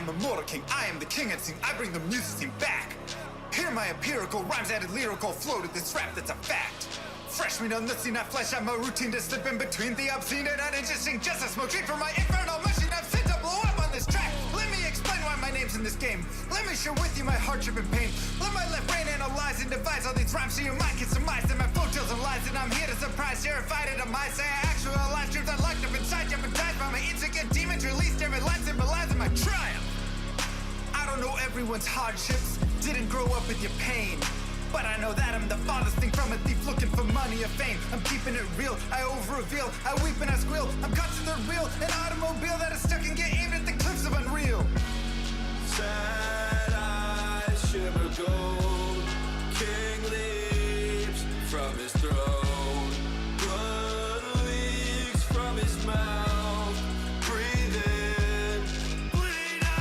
am immortal king, I am the king unseen, I bring the music scene back. Hear my empirical rhymes added lyrical flow to this rap that's a fact. Fresh meat on the scene, I flesh out my routine to slip in between the obscene and uninteresting. Just a smoke treat for my infernal machine, I'm sent to blow up on this track. Let me explain why my name's in this game. Let me share with you my hardship and pain. Let my left brain analyze and devise all these rhymes so your mind can surmise that my flow tells and lies. And I'm here to surprise, terrified at a mind. Say I actualize truth I locked up inside, jeopardized by my intricate demons. Released every line symbolizing my triumph. I don't know everyone's hardships, didn't grow up with your pain, but I know that I'm the farthest thing from a thief looking for money or fame. I'm keeping it real, I over-reveal, I weep and I squeal. I'm got to the real, an automobile that is stuck and get aimed at the cliffs of unreal. Sad eyes shimmer gold, king leaps from his throne, blood leaks from his mouth, breathe in, bleed out.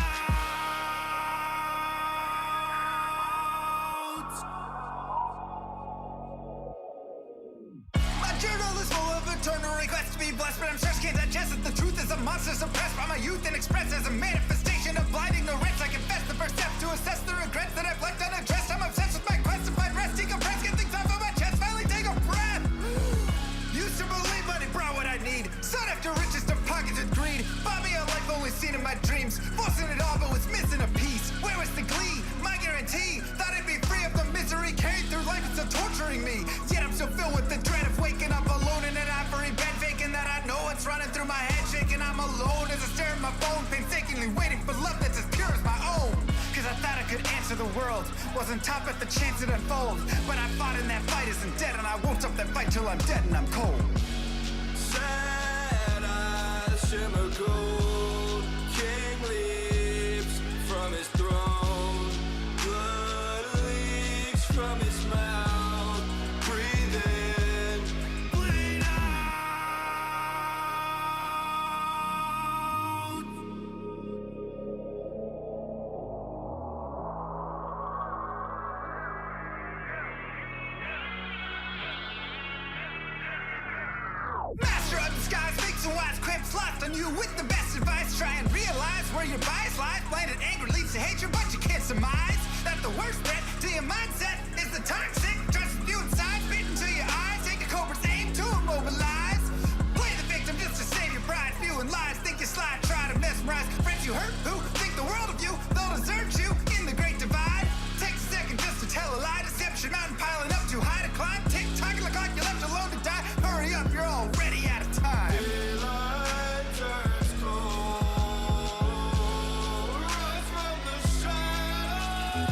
My journal is full of eternal requests to be blessed, but I'm stressed, can't digest it. The truth is a monster suppressed by my youth and expressed as a manifestation of blind ignorance. I confess the first step to assess the regrets that I've left unaddressed. I'm obsessed with my quest to find rest, decompress, get things off of my chest, finally take a breath. Used to believe money brought what I need, sought after riches to pockets with greed. Bought me a life only seen in my dreams, forcing it all but was missing a piece. Where was the glee? My guarantee. Thought I'd be free of the misery carried through life, it's still torturing me. Yet I'm still filled with the dread of waking up alone in an ivory bed, faking that I know what's running through my head, shaking I'm alone as I stare at my phone, painstakingly waiting for love that's as pure as my own. Cause I thought I could answer the world, wasn't top at the chance it unfold, but I fought in that fight isn't dead, and I won't stop that fight till I'm dead and I'm cold. Sad eyes shimmer gold, king leaps from his throne, blood leaks from his mouth, breathe in, bleed out. Master of the skies, speaks and wise, cramps lost on you with the best advice. Try and realize where your bias lies. Blinded anger leads to hatred, but you can't surmise that the worst threat to your mindset is the toxic trust you inside. Spit into your eyes, take a cobra's aim to immobilize. Play the victim just to save your pride. Spewing lies, think you slide, try to mesmerize friends you hurt who think the world of you. They'll desert you in the great divide. Takes a second just to tell a lie. Deception mountain piling up too high to climb. Tick tock, look like you're left alone to die. Hurry up, you're already out of time. Daylight turns cold, rise from the shadows.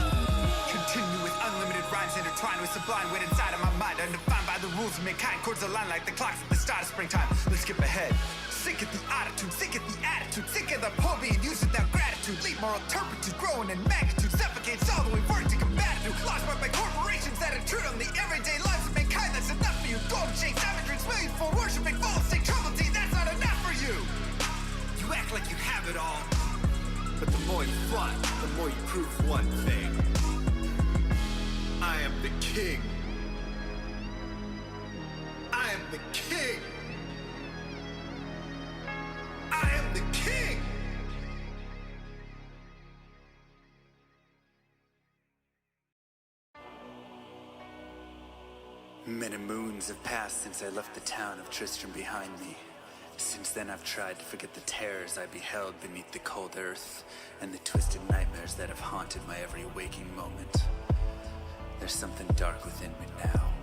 Continue with unlimited rhymes intertwined with sublime wit inside of my mind, undefined by the rules of mankind. Chords align like the clocks at the start of springtime. Let's skip ahead. Sick of the attitude, sick of the attitude, sick of the poor being used without gratitude. Leave moral turpitude, growing in magnitude, suffocates all the way work to combat it. Lost by corporations that intrude on the everyday lives of mankind. That's enough for you. Golden shakes, savagery, millions for worshiping, full of sick trouble tea. That's not enough for you. You act like you have it all, but the more you flaunt, the more you prove one thing. I am the king. I am the king. I am the king. Many moons have passed since I left the town of Tristram behind me. Since then I've tried to forget the terrors I beheld beneath the cold earth and the twisted nightmares that have haunted my every waking moment. There's something dark within me now.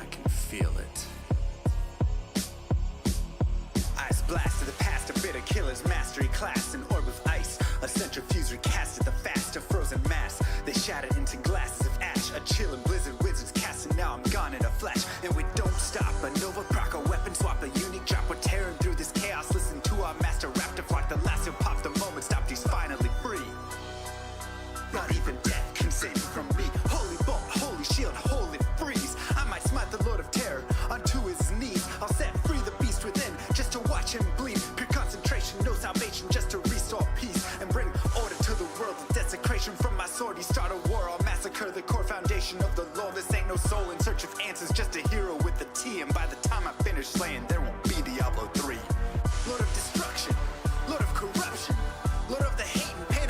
I can feel it. Eyes blast to the past, a bitter killer's mastery class, an orb of ice, a centrifuge recasted the fast, a frozen mass. They shattered into glasses of ash, a chill and blizzard wizards cast, and now I'm gone in a flash. And we don't stop, a nova proc, a weapon swap, a unique drop. We're tearing through this chaos. Listen to our master raptor flock. The last who popped the moment stopped. He's finally free. Not even death can save me from me. Holy bolt, holy shield, holy freeze. I might smite the Lord of Terror onto his knees. I'll set free the beast within just to watch him bleed. Pure concentration, no salvation, just to restore peace and bring order to the world. The desecration from my sword, he start a war. I'll massacre the core foundation of the law. This ain't no soul in search of answers, just a hero with a T. And by the time I finish slaying, there won't be Diablo 3. Lord of destruction, Lord of corruption, Lord of the hate and pain.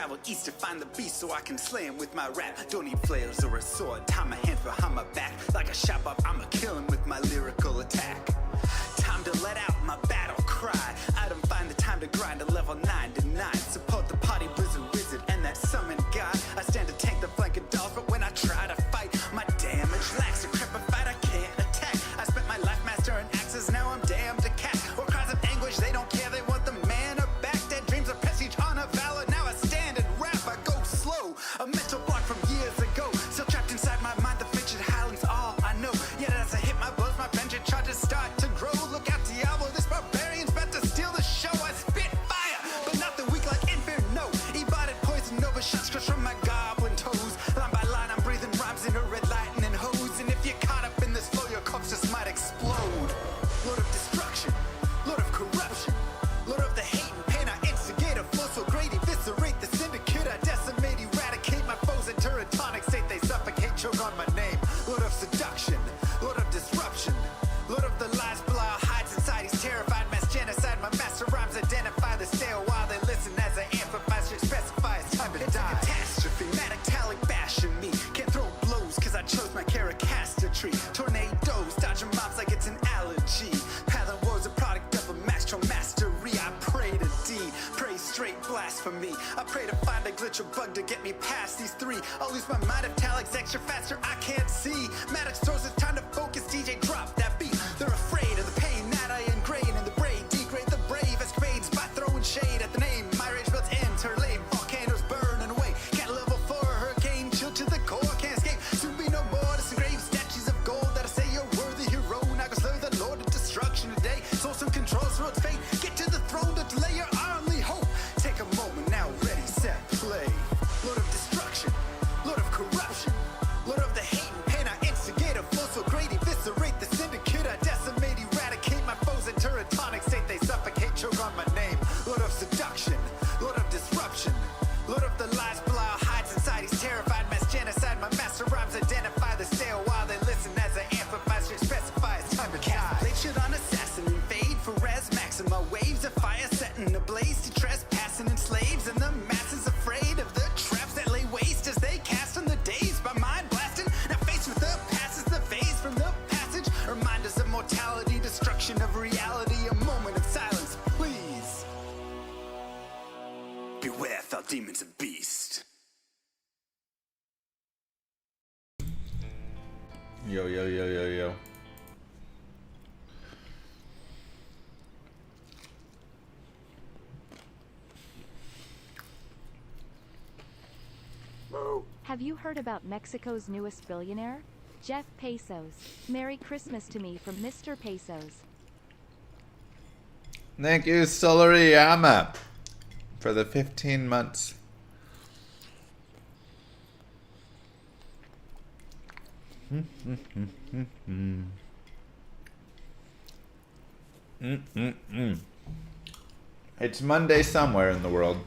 travel east to find the beast so I can slay him with my rap. Don't need flails or a sword, tie my hands behind my back. Like a shop up, I'ma kill him with my lyrical attack. Time to let out my battle cry. I don't find the time to grind a level 9 to 9. Support the party blizzard wizard and that summon god. I stand to tank the flanking dolls, but when I try to fight, my damage lacks. A crap fight I can't attack. I spent my life mastering axes, now I'm damned to cat. Or cries of anguish, they don't care, they want the mana back. Dead dreams of prestige, honor, valor. Now I stand and rap, I go slow. A mental block from years ago, still trapped inside my mind. The frigid Highlands, all I know. Yet as I hit my blows, my vengeance charges start to grow. Look out, Diablo, this barbarian's about to steal the show. I spit fire, but nothing weak like Inferno. Ebotted poison over shots crushed from my goblin toes. Line by line, I'm breathing rhymes into red lightning hose. And if you're caught up in this flow, your corpse just might explode. Lord of destruction, Lord of corruption, Lord of the hate and pain. I instigate a flow so great, eviscerate the syndicate. I decimate, eradicate my foes in teratonic state. They suffocate, choke on my name. Lord of seduction, Lord of disruption, Lord of the lies, Belial hides inside. He's terrified, mass genocide. My master rhymes identify the stale while they listen as I amplify. Should specify it's time to die. Catastrophe, metallic bashing me. Can't throw blows cause I chose my caricature. Tornadoes, dodging mobs like it's an allergy. Pattern was a product of a master mastery. I pray to D, pray straight blasphemy. I pray to find a glitch or bug to get me past these three. I'll lose my mind if Talik's extra faster, I can't see. Maddox throws it's time to focus, DJ drop that beat. They're afraid of the pain that I ingrain in the brain. Degrade the brave escapades by throwing shade at the name. My rage builds interlaid, volcanoes burning away. Can't level 4, hurricane, chill to the core, can't escape. Soon be no more disengraved statues of gold that I say you're worthy hero. Now go slay the Lord of destruction today. Soul some controls through its fate. Get to the throne to delay your only hope. Take a moment now, ready, set, play. Lord of destruction, Lord of corruption, Lord of the hate and pain. I instigate a flow so great, eviscerate the syndicate. I decimate, eradicate my foes in teratonic state. They suffocate, choke on my name. Lord of seduction, Lord of disruption, Lord of the lies, Belial hides inside. He's terrified, mass genocide. My master rhymes identify the stale while they listen as I amplify. Should specify it's time to die. Blade shit on assassin and fade for res maxima. Waves of fire setting ablaze to trespassing and slaves. And the masses afraid of the traps that lay waste as they cast on the days by mind blasting. Now faced with the past is the phase from the passage. Reminders of mortality, destruction of reality. A moment of silence, please. Beware, foul demons and beast. Yo, yo, yo, yo, yo. Have you heard about Mexico's newest billionaire? Jeff Bezos. Merry Christmas to me from Mr. Pesos. Thank you, Solariyama, for the 15 months. It's Monday somewhere in the world.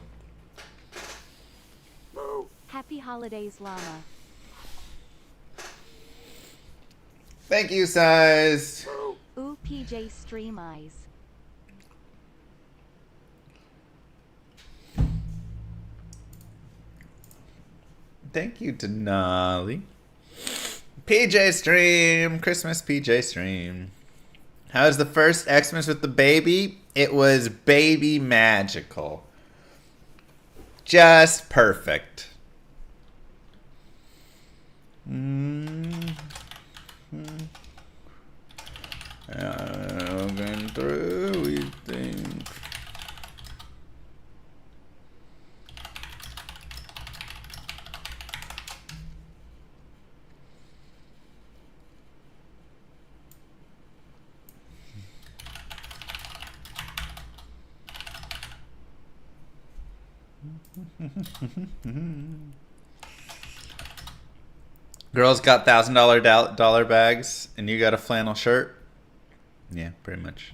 Happy holidays, Llama. Thank you, Size. Ooh, PJ Stream Eyes. Thank you, Denali. PJ Stream. Christmas PJ Stream. How's the first Xmas with the baby? It was baby magical. Just perfect. Going through, we think. Girls got $1,000 bags, and you got a flannel shirt. Yeah, pretty much.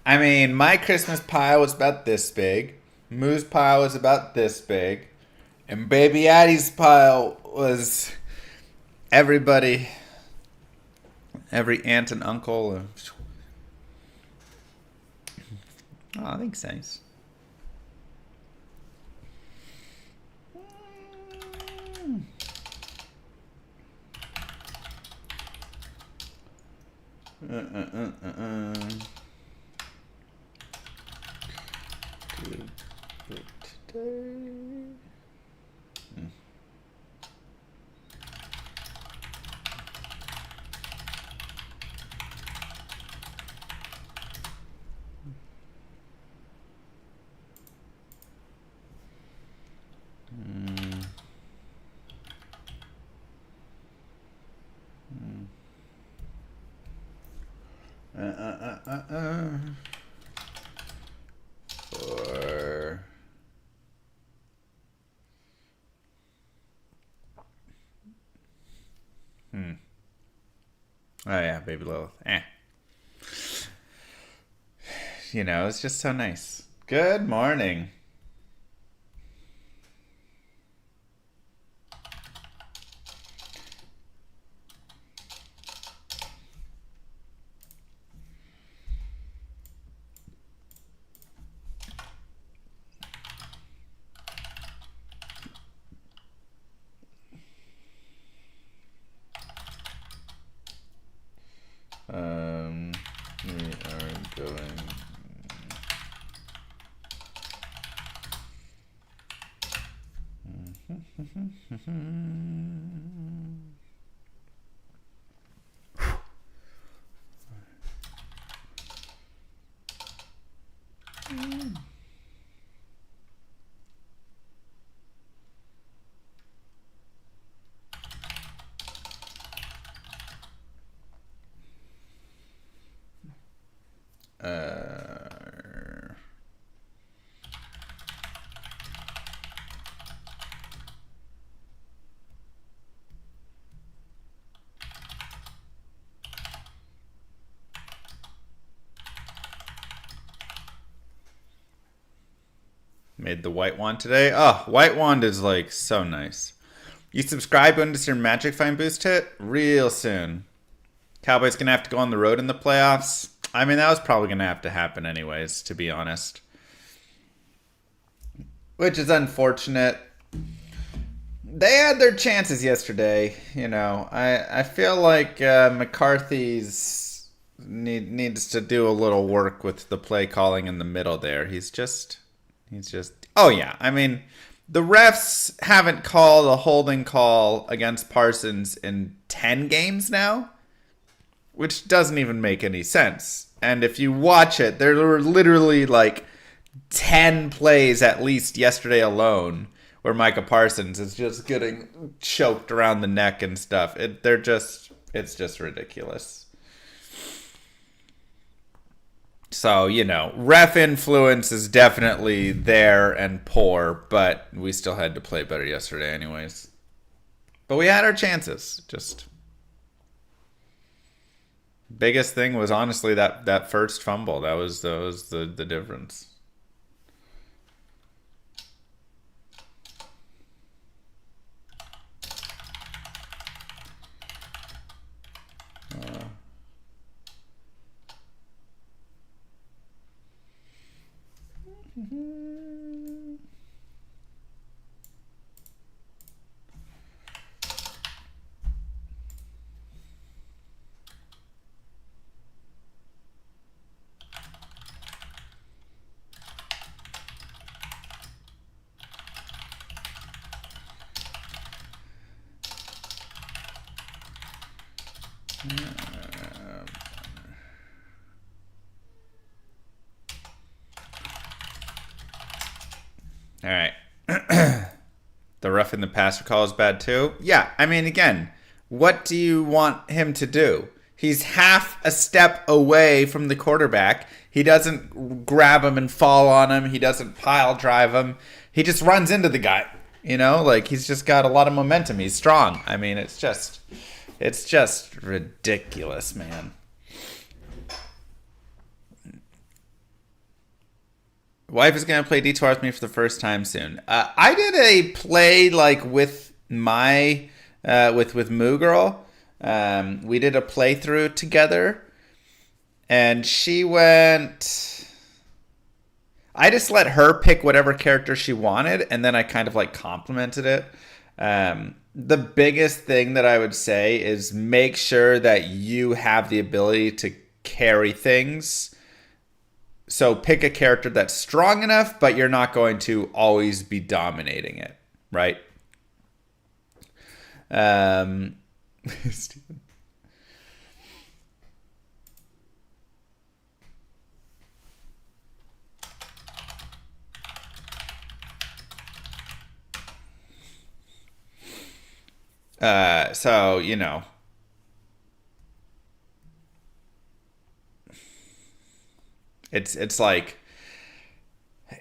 I mean, my Christmas pile was about this big. Moo's pile was about this big. And Baby Addie's pile was everybody. Every aunt and uncle. Oh, thanks, nice. Or oh yeah, Baby Lilith. You know, it's just so nice. Good morning. We are going. Made the white wand today. Oh, white wand is like so nice. You subscribe when does your Magic Find boost hit? Real soon. Cowboys gonna have to go on the road in the playoffs. I mean, that was probably gonna have to happen anyways, to be honest. Which is unfortunate. They had their chances yesterday. You know, I feel like McCarthy's needs to do a little work with the play calling in the middle there. He's just. Oh yeah, I mean, the refs haven't called a holding call against Parsons in 10 games now, which doesn't even make any sense. And if you watch it, there were literally like 10 plays at least yesterday alone where Micah Parsons is just getting choked around the neck and stuff. It's just ridiculous. So, you know, ref influence is definitely there and poor, but we still had to play better yesterday anyways. But we had our chances. Just biggest thing was honestly that first fumble. That was the difference. All right. The rough in the passer call is bad too. Yeah, I mean, again, what do you want him to do? He's half a step away from the quarterback. He doesn't grab him and fall on him. He doesn't pile drive him. He just runs into the guy. You know, like he's just got a lot of momentum. He's strong. I mean, it's just ridiculous, man. Wife is gonna play D2R with me for the first time soon. I did a play like with my with Moo Girl. We did a playthrough together, and she went. I just let her pick whatever character she wanted, and then I kind of like complimented it. The biggest thing that I would say is make sure that you have the ability to carry things. So pick a character that's strong enough, but you're not going to always be dominating it, right? Steven. So, you know, it's like,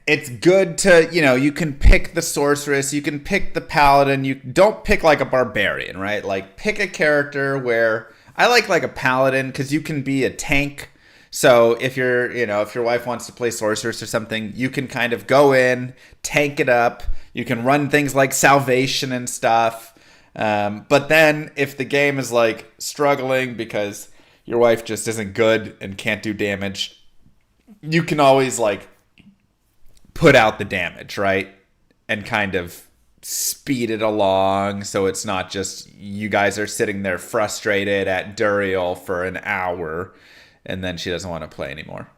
it's good to, you know, you can pick the sorceress, you can pick the paladin, you don't pick like a barbarian, right? Like pick a character where I like a paladin because you can be a tank. So if you're, you know, if your wife wants to play sorceress or something, you can kind of go in, tank it up. You can run things like salvation and stuff. But then if the game is like struggling because your wife just isn't good and can't do damage, you can always like put out the damage, right? And kind of speed it along so it's not just you guys are sitting there frustrated at Duriel for an hour and then she doesn't want to play anymore.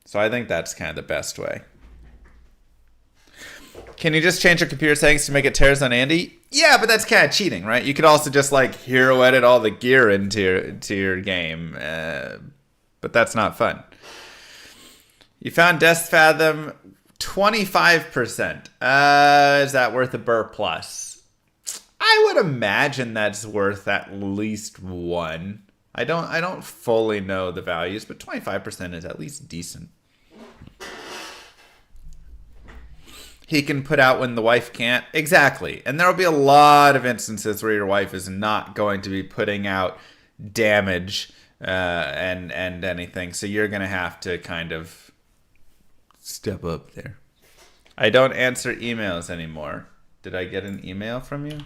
So I think that's kind of the best way. Can you just change your computer settings to make it Terrors on Andy? Yeah, but that's kind of cheating, right? You could also just like hero edit all the gear into your game, but that's not fun. You found Death Fathom 25%. Is that worth a burr plus? I would imagine that's worth at least 1. I don't fully know the values, but 25% is at least decent. He can put out when the wife can't. Exactly. And there will be a lot of instances where your wife is not going to be putting out damage and anything. So you're going to have to kind of step up there. I don't answer emails anymore. Did I get an email from you?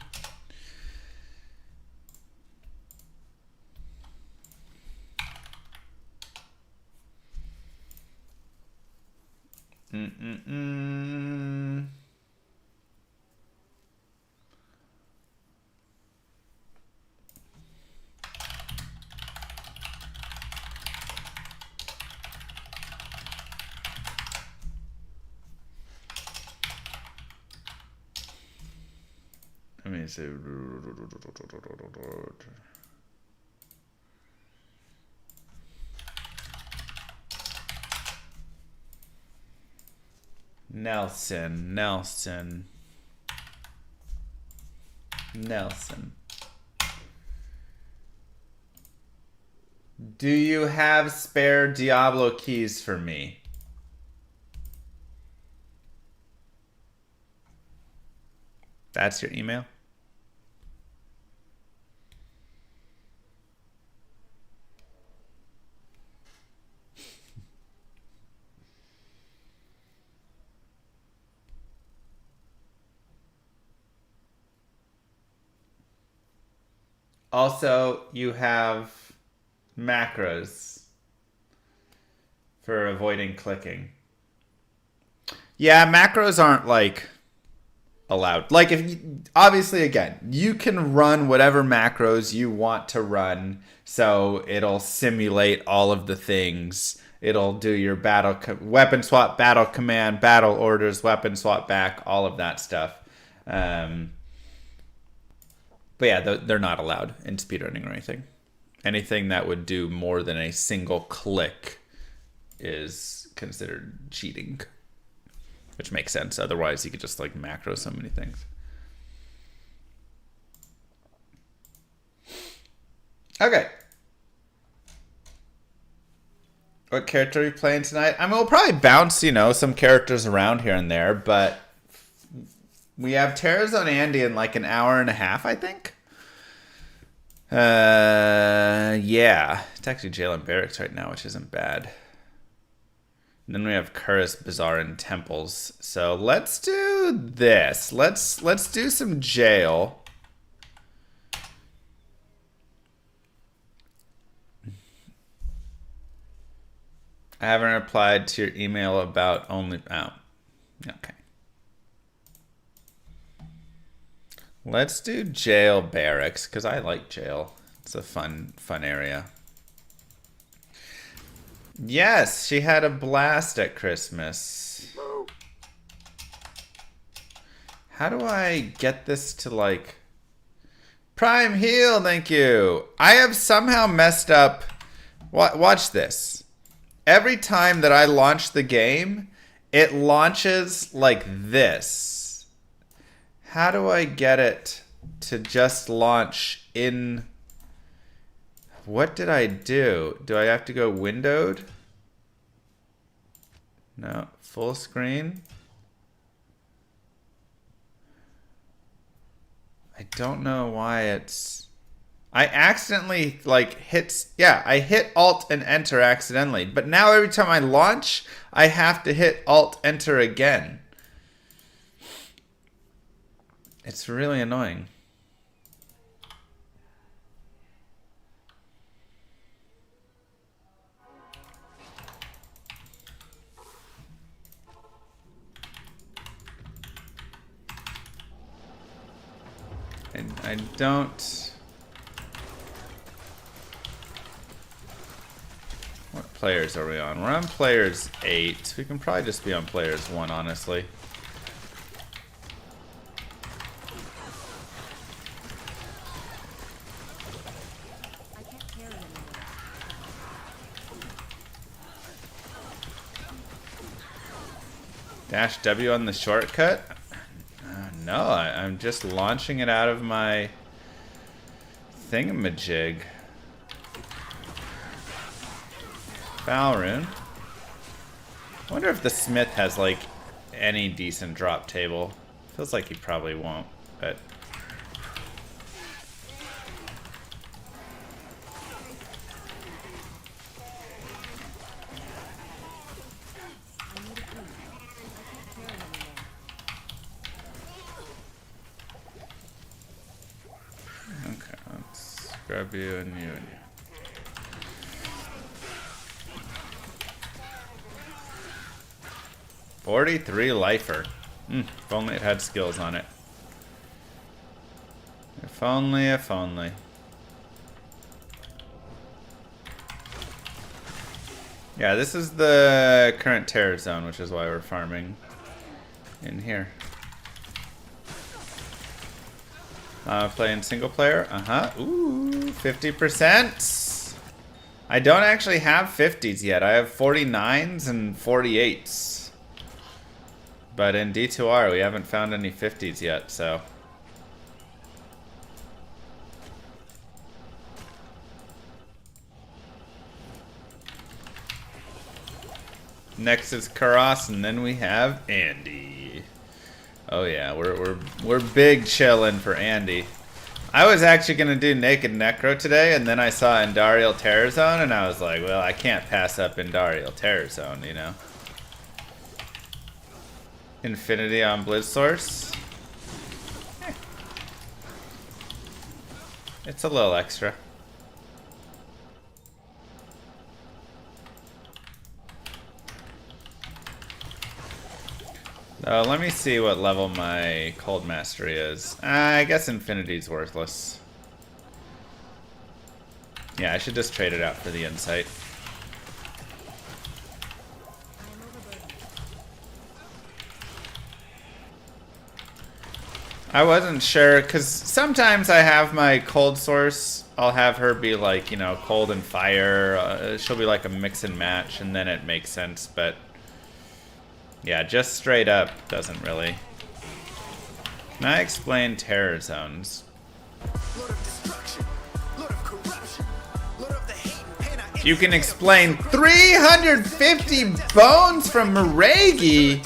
Let me see. Nelson. Do you have spare Diablo keys for me? That's your email? Also, you have macros for avoiding clicking. Yeah, macros aren't like allowed. Like if you, obviously again, you can run whatever macros you want to run, so it'll simulate all of the things. It'll do your weapon swap, battle command, battle orders, weapon swap back, all of that stuff. But yeah, they're not allowed in speedrunning or anything. Anything that would do more than a single click is considered cheating. Which makes sense. Otherwise, you could just like macro so many things. Okay. What character are you playing tonight? I mean, we'll probably bounce, some characters around here and there, but we have Terrors on Andy in like an hour and a half, I think. Yeah. It's actually Jalen Barracks right now, which isn't bad. And then we have Curris, Bazaar, and Temples. So let's do this. Let's do some jail. I haven't replied to your email about only... Oh, okay. Let's do jail barracks, because I like jail. It's a fun area. Yes, she had a blast at Christmas. How do I get this to, like... Prime heal, thank you. I have somehow messed up... Watch this. Every time that I launch the game, it launches like this. How do I get it to just launch in... What did I do? Do I have to go windowed? No, full screen. I don't know why it's... I accidentally like I hit Alt and Enter accidentally. But now every time I launch, I have to hit Alt Enter again. It's really annoying. I don't... What players are we on? We're on players 8. We can probably just be on players 1, honestly. Dash W on the shortcut? No, I'm just launching it out of my thingamajig. Balrune. I wonder if the Smith has like any decent drop table. Feels like he probably won't, but... Okay, let's grab you and you and you. $43 lifer. If only it had skills on it. If only, if only. Yeah, this is the current terror zone, which is why we're farming in here. Playing single player. Ooh, 50%. I don't actually have 50s yet. I have 49s and 48s. But in D2R, we haven't found any 50s yet, so... Next is Karas, and then we have Andy. Oh yeah, we're big chillin' for Andy. I was actually gonna do Naked Necro today, and then I saw Indarial Terror Zone, and I was like, well, I can't pass up Indarial Terror Zone, you know? Infinity on Blizz Source. It's a little extra. Let me see what level my Cold Mastery is. I guess Infinity's worthless. Yeah, I should just trade it out for the Insight. I wasn't sure, because sometimes I have my cold source. I'll have her be like, you know, cold and fire. She'll be like a mix and match, and then it makes sense. But yeah, just straight up doesn't really. Can I explain terror zones? You can explain 350 bones from Maregi.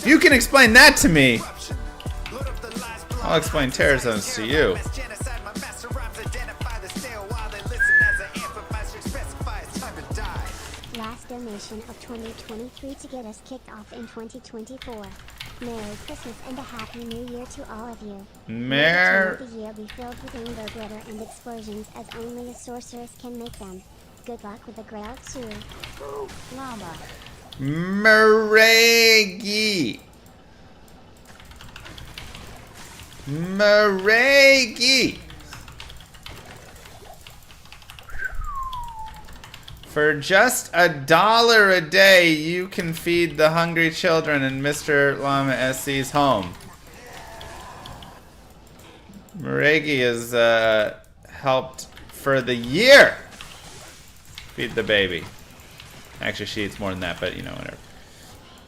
You can explain that to me. I'll explain terror zones to you. Last donation of 2023 to get us kicked off in 2024. Merry Christmas and a Happy New Year to all of you. May the year be filled with anger, glitter, and explosions as only a sorceress can make them. Good luck with the Grail 2. Llama. Maregi. Maregi! For just $1 a day, you can feed the hungry children in Mr. Llama SC's home. Maregi has helped for the year feed the baby. Actually, she eats more than that, but you know, whatever.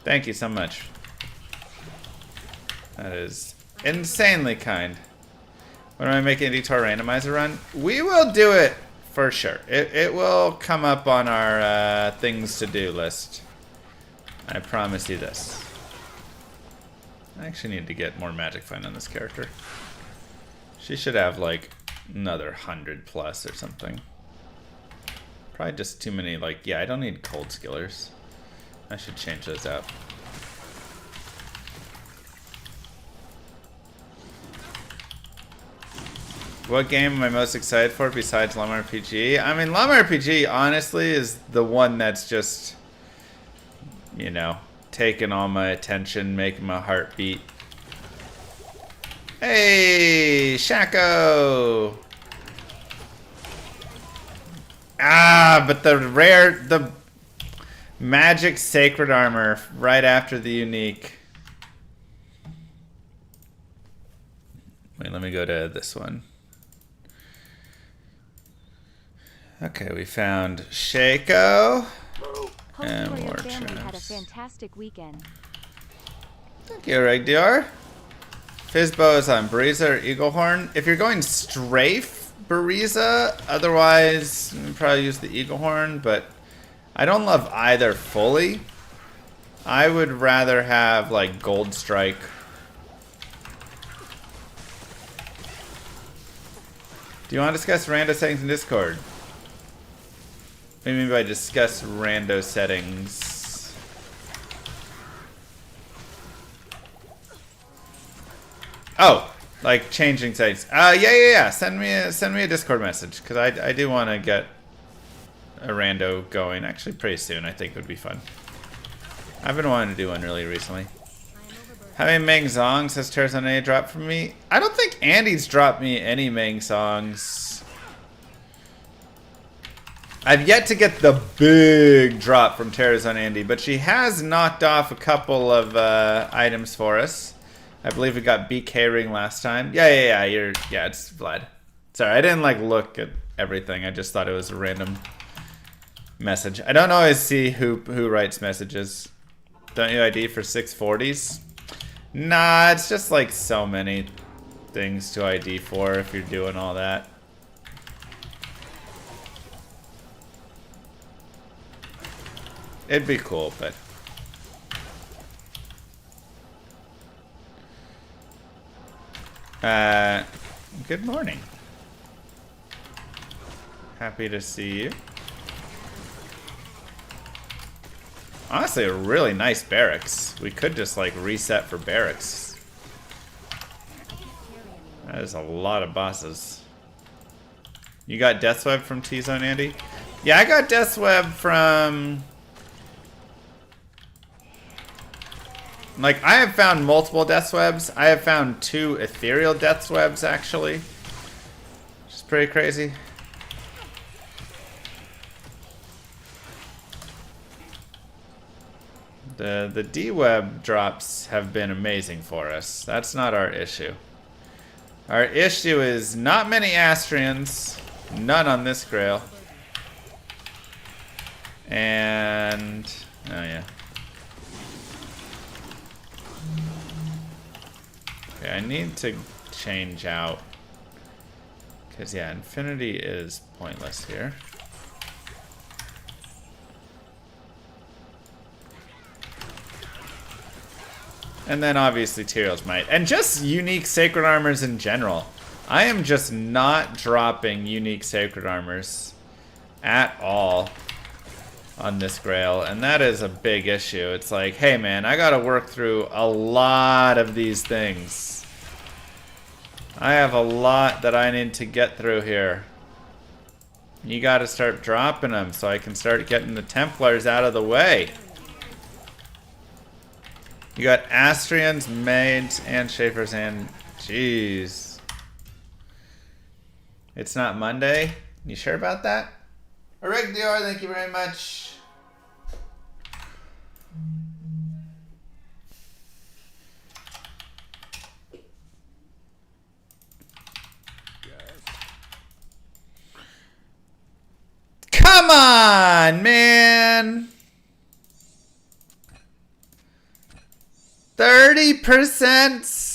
Thank you so much. That is insanely kind. When am I making a detour randomizer run? We will do it for sure. It will come up on our things to do list. I promise you this. I actually need to get more magic find on this character. She should have like another 100 plus or something. Probably just too many, like, yeah, I don't need cold skillers. I should change those out. What game am I most excited for besides Llama RPG? I mean, Llama RPG, honestly, is the one that's just, you know, taking all my attention, making my heart beat. Hey, Shaco! Ah, but the magic sacred armor right after the unique. Wait, let me go to this one. Okay, we found Shaco. Hope And you or more your family had a traps. fantastic weekend. Thank you, Regdior. Fizzbo is on Bariza or Eaglehorn. If you're going strafe, Bariza. Otherwise, you probably use the Eaglehorn, but I don't love either fully. I would rather have, like, Gold Strike. Do you want to discuss rando settings in Discord? What do you mean by discuss rando settings? Oh, like changing settings. Yeah. Send me a Discord message, because I do want to get a rando going. Actually, pretty soon. I think it would be fun. I've been wanting to do one really recently. How many Meng songs has Tarzan A dropped from me? I don't think Andy's dropped me any Meng songs. I've yet to get the big drop from Tarzan Andy, but she has knocked off a couple of items for us. I believe we got BK ring last time. Yeah, it's Vlad. Sorry, I didn't like look at everything. I just thought it was a random message. I don't always see who writes messages. Don't you ID for 640s? Nah, it's just like so many things to ID for if you're doing all that. It'd be cool, but... good morning. Happy to see you. Honestly, a really nice barracks. We could just like reset for barracks. That is a lot of bosses. You got Death's Web from T-Zone, Andy? Yeah, I got Death's Web from... Like, I have found multiple Death's Webs. I have found 2 ethereal Death's Webs, actually. Which is pretty crazy. The D-Web drops have been amazing for us. That's not our issue. Our issue is not many Astrians. None on this Grail. And... oh, yeah. Okay, I need to change out. Because, yeah, Infinity is pointless here. And then obviously Tyrell's Might. And just unique Sacred Armors in general. I am just not dropping unique Sacred Armors at all on this Grail. And that is a big issue. It's like, hey man, I gotta work through a lot of these things. I have a lot that I need to get through here. You gotta start dropping them so I can start getting the Templars out of the way. You got Astrians, Maids, and Schaefers, and Jeez. It's not Monday? You sure about that? Rick Dior, thank you very much. Come on, man. 30%.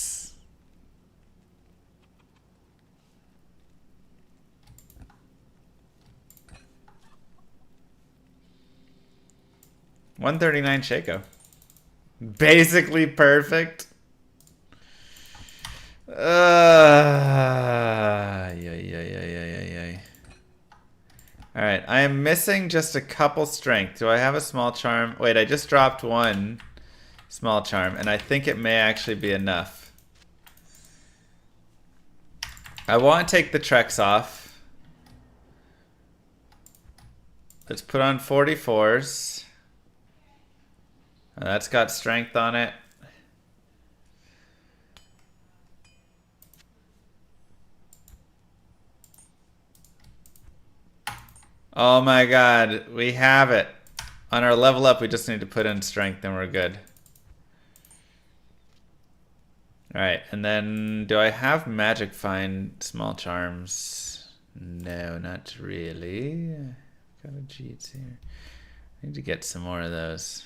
$139 Shaco. Basically perfect. Yeah. Alright, I am missing just a couple strength. Do I have a small charm? Wait, I just dropped one small charm, and I think it may actually be enough. I want to take the Trex off. Let's put on 44s. That's got strength on it. Oh my god, we have it. On our level up, we just need to put in strength and we're good. Alright, and then do I have magic find small charms? No, not really. Got a cheats here. I need to get some more of those.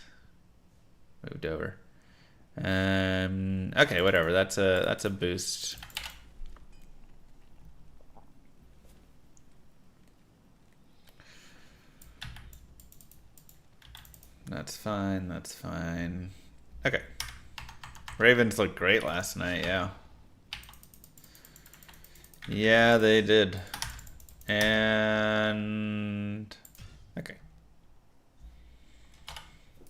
Moved over. Okay, whatever. That's a boost. That's fine, that's fine. Okay. Ravens looked great last night, yeah. Yeah, they did. And... okay.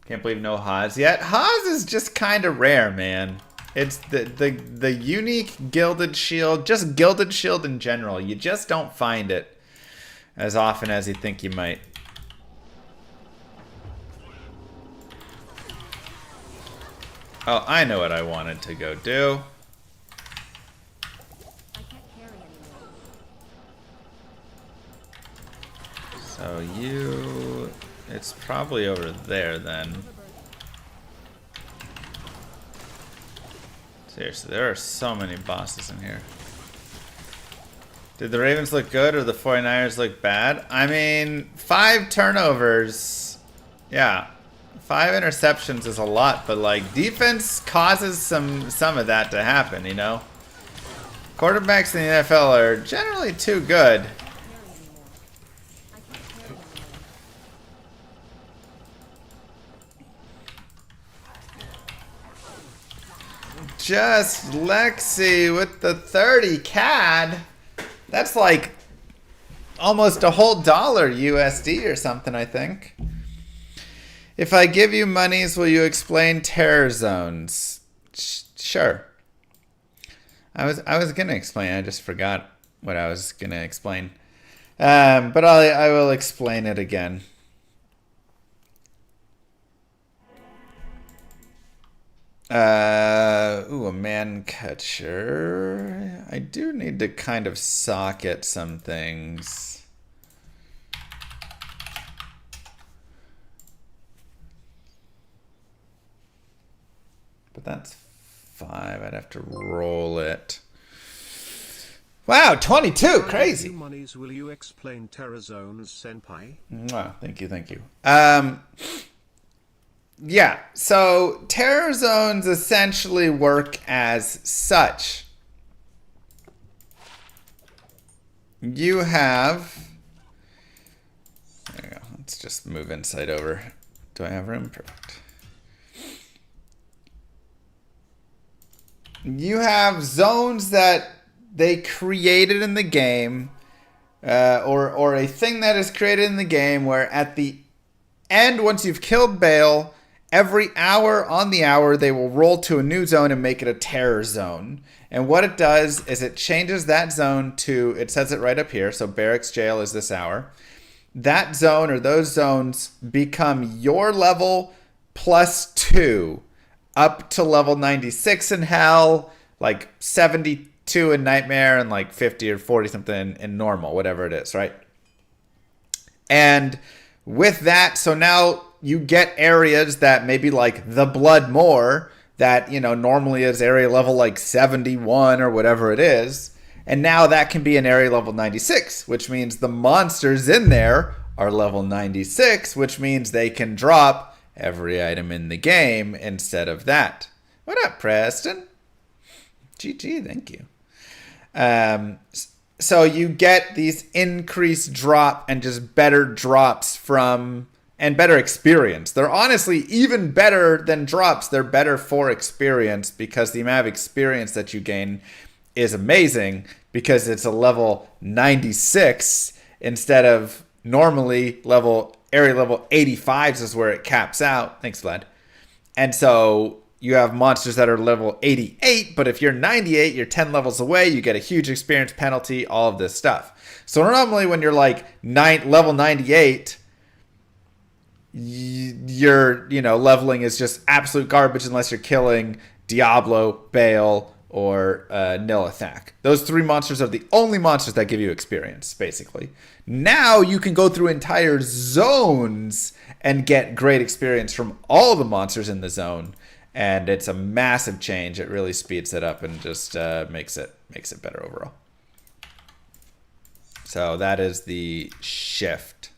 Can't believe no Haas yet. Haas is just kind of rare, man. It's the unique Gilded Shield, just Gilded Shield in general. You just don't find it as often as you think you might. Oh, I know what I wanted to go do. So you... it's probably over there then. Seriously, there are so many bosses in here. Did the Ravens look good or the 49ers look bad? I mean, 5 turnovers. Yeah. 5 interceptions is a lot, but like defense causes some of that to happen, you know? Quarterbacks in the NFL are generally too good. Just Lexi with the 30 CAD. That's like almost a whole dollar USD or something, I think. If I give you monies, will you explain terror zones? Sure. I was gonna explain. I just forgot what I was gonna explain. But I will explain it again. Ooh, a man catcher. I do need to kind of socket some things. But that's 5. I'd have to roll it. Wow, 22, crazy. Monies, will you explain Terror Zones, Senpai? Wow, thank you. Yeah, so terror zones essentially work as such. You have... there you go. Let's just move inside over. Do I have room? Perfect. You have zones that they created in the game, or a thing that is created in the game where at the end, once you've killed Bale, every hour on the hour, they will roll to a new zone and make it a terror zone. And what it does is it changes that zone to, it says it right up here, so Barracks Jail is this hour. That zone or those zones become your level +2 up to level 96 in Hell, like 72 2 in Nightmare and like 50 or 40 something in normal, whatever it is, right? And with that, so now you get areas that maybe like the Bloodmoor that, you know, normally is area level like 71 or whatever it is. And now that can be an area level 96, which means the monsters in there are level 96, which means they can drop every item in the game instead of that. What up, Preston? GG, thank you. So you get these increased drop and just better drops from, and better experience. They're honestly even better than drops. They're better for experience because the amount of experience that you gain is amazing because it's a level 96 instead of normally area level 85s is where it caps out. Thanks, Vlad. And so you have monsters that are level 88, but if you're 98, you're 10 levels away, you get a huge experience penalty, all of this stuff. So normally when you're like level 98, your, you know, leveling is just absolute garbage unless you're killing Diablo, Bale, or Nilithak. Those 3 monsters are the only monsters that give you experience, basically. Now you can go through entire zones and get great experience from all the monsters in the zone. And it's a massive change. It really speeds it up and just makes it better overall. So that is the shift.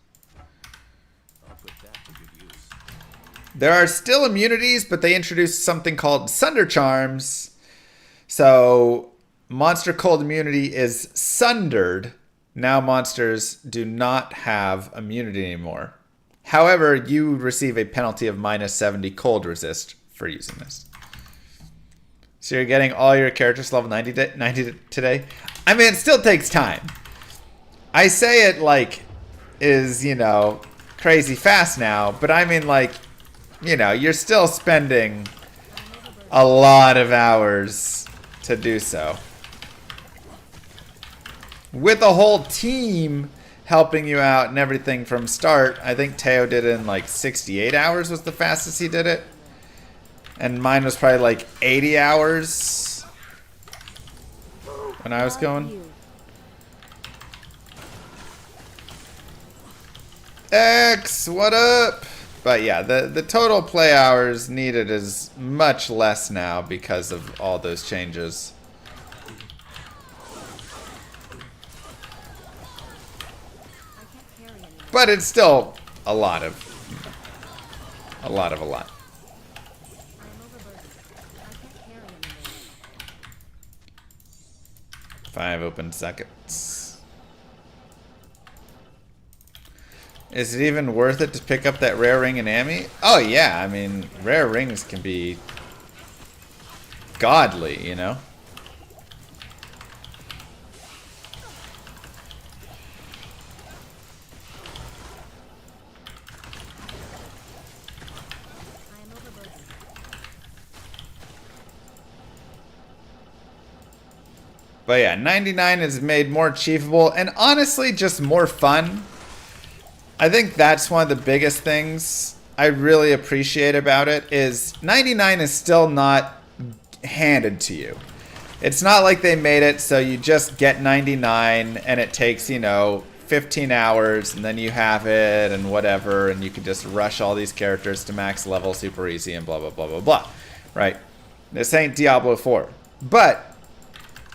There are still immunities, but they introduced something called Sunder Charms. So monster cold immunity is sundered. Now monsters do not have immunity anymore. However, you receive a penalty of -70 cold resist for using this. So you're getting all your characters level 90 today? I mean, it still takes time. I say it like is, you know, crazy fast now, but I mean like, you know, you're still spending a lot of hours to do so. With a whole team helping you out and everything from start. I think Teo did it in like 68 hours was the fastest he did it. And mine was probably like 80 hours when I was going. X, what up? But yeah, the total play hours needed is much less now because of all those changes. But it's still a lot. 5 open sockets. Is it even worth it to pick up that rare ring in Ami? Oh yeah, I mean, rare rings can be godly, you know? But yeah, 99 is made more achievable and honestly just more fun. I think that's one of the biggest things I really appreciate about it is 99 is still not handed to you. It's not like they made it so you just get 99 and it takes, you know, 15 hours and then you have it and whatever and you can just rush all these characters to max level super easy and blah, blah, blah, blah, blah. Right? This ain't Diablo 4. But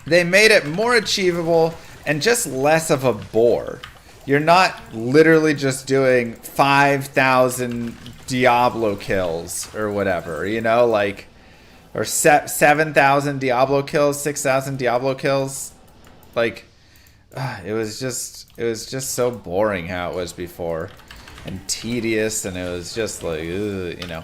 they made it more achievable and just less of a bore. You're not literally just doing 5,000 Diablo kills or whatever, you know, like, or 7,000 Diablo kills, 6,000 Diablo kills. Like, it was just so boring how it was before and tedious, and it was just like, you know.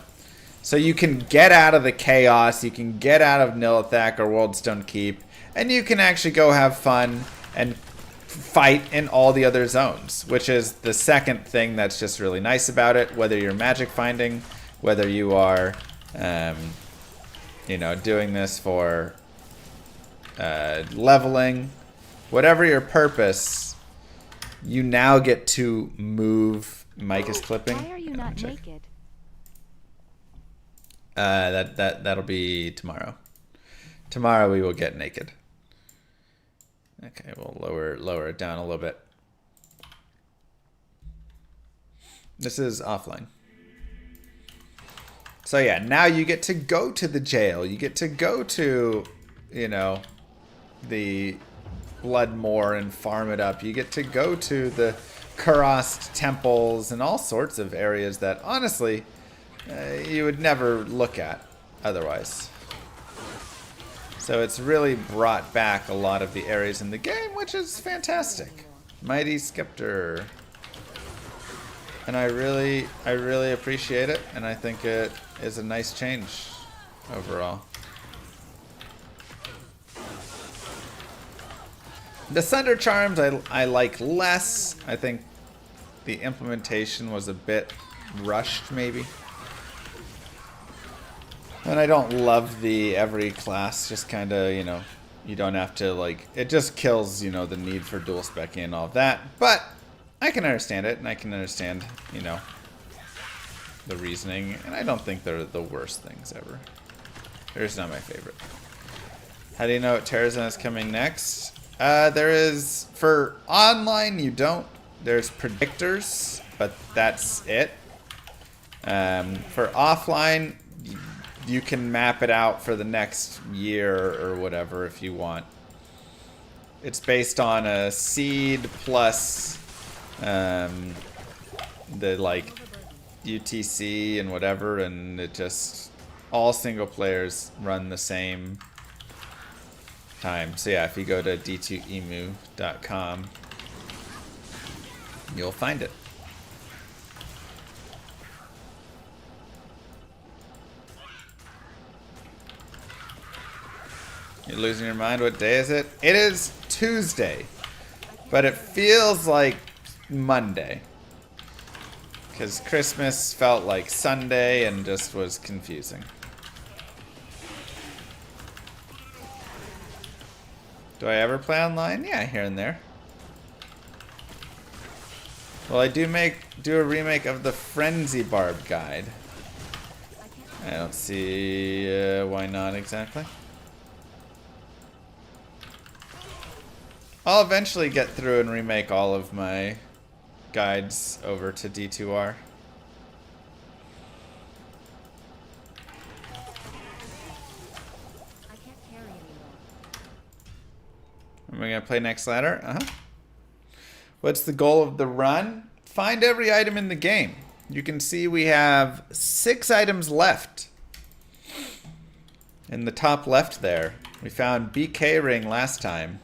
So you can get out of the chaos, you can get out of Nilithak or Worldstone Keep, and you can actually go have fun and fight in all the other zones, which is the second thing that's just really nice about it. Whether you're magic finding, whether you are, you know, doing this for leveling, whatever your purpose, you now get to move. Mike is clipping. Why are you not naked? That'll be tomorrow. Tomorrow we will get naked. Okay, we'll lower it down a little bit. This is offline. So yeah, now you get to go to the jail. You get to go to, you know, the Bloodmoor and farm it up. You get to go to the Kurast temples and all sorts of areas that honestly you would never look at otherwise. So it's really brought back a lot of the areas in the game, which is fantastic. Mighty Scepter. And I really appreciate it, and I think it is a nice change overall. The Sunder Charms I like less. I think the implementation was a bit rushed, maybe. And I don't love the every class, just kind of, you know, you don't have to, like, it just kills, you know, the need for dual spec and all of that. But I can understand it, and I can understand, you know, the reasoning. And I don't think they're the worst things ever. They're just not my favorite. How do you know what Terrazone is coming next? There is, for online, you don't. There's predictors, but that's it. For offline, you can map it out for the next year or whatever if you want. It's based on a seed plus the like UTC and whatever, and it just all single players run the same time. So yeah, if you go to d2emu.com, you'll find it. You're losing your mind. What day is it? It is Tuesday, but it feels like Monday because Christmas felt like Sunday and just was confusing. Do I ever play online? Yeah, here and there. Well, I do a remake of the Frenzy Barb guide. I don't see why not exactly. I'll eventually get through and remake all of my guides over to D2R. Am I gonna play next ladder? What's the goal of the run? Find every item in the game. You can see we have 6 items left. In the top left there, we found BK ring last time.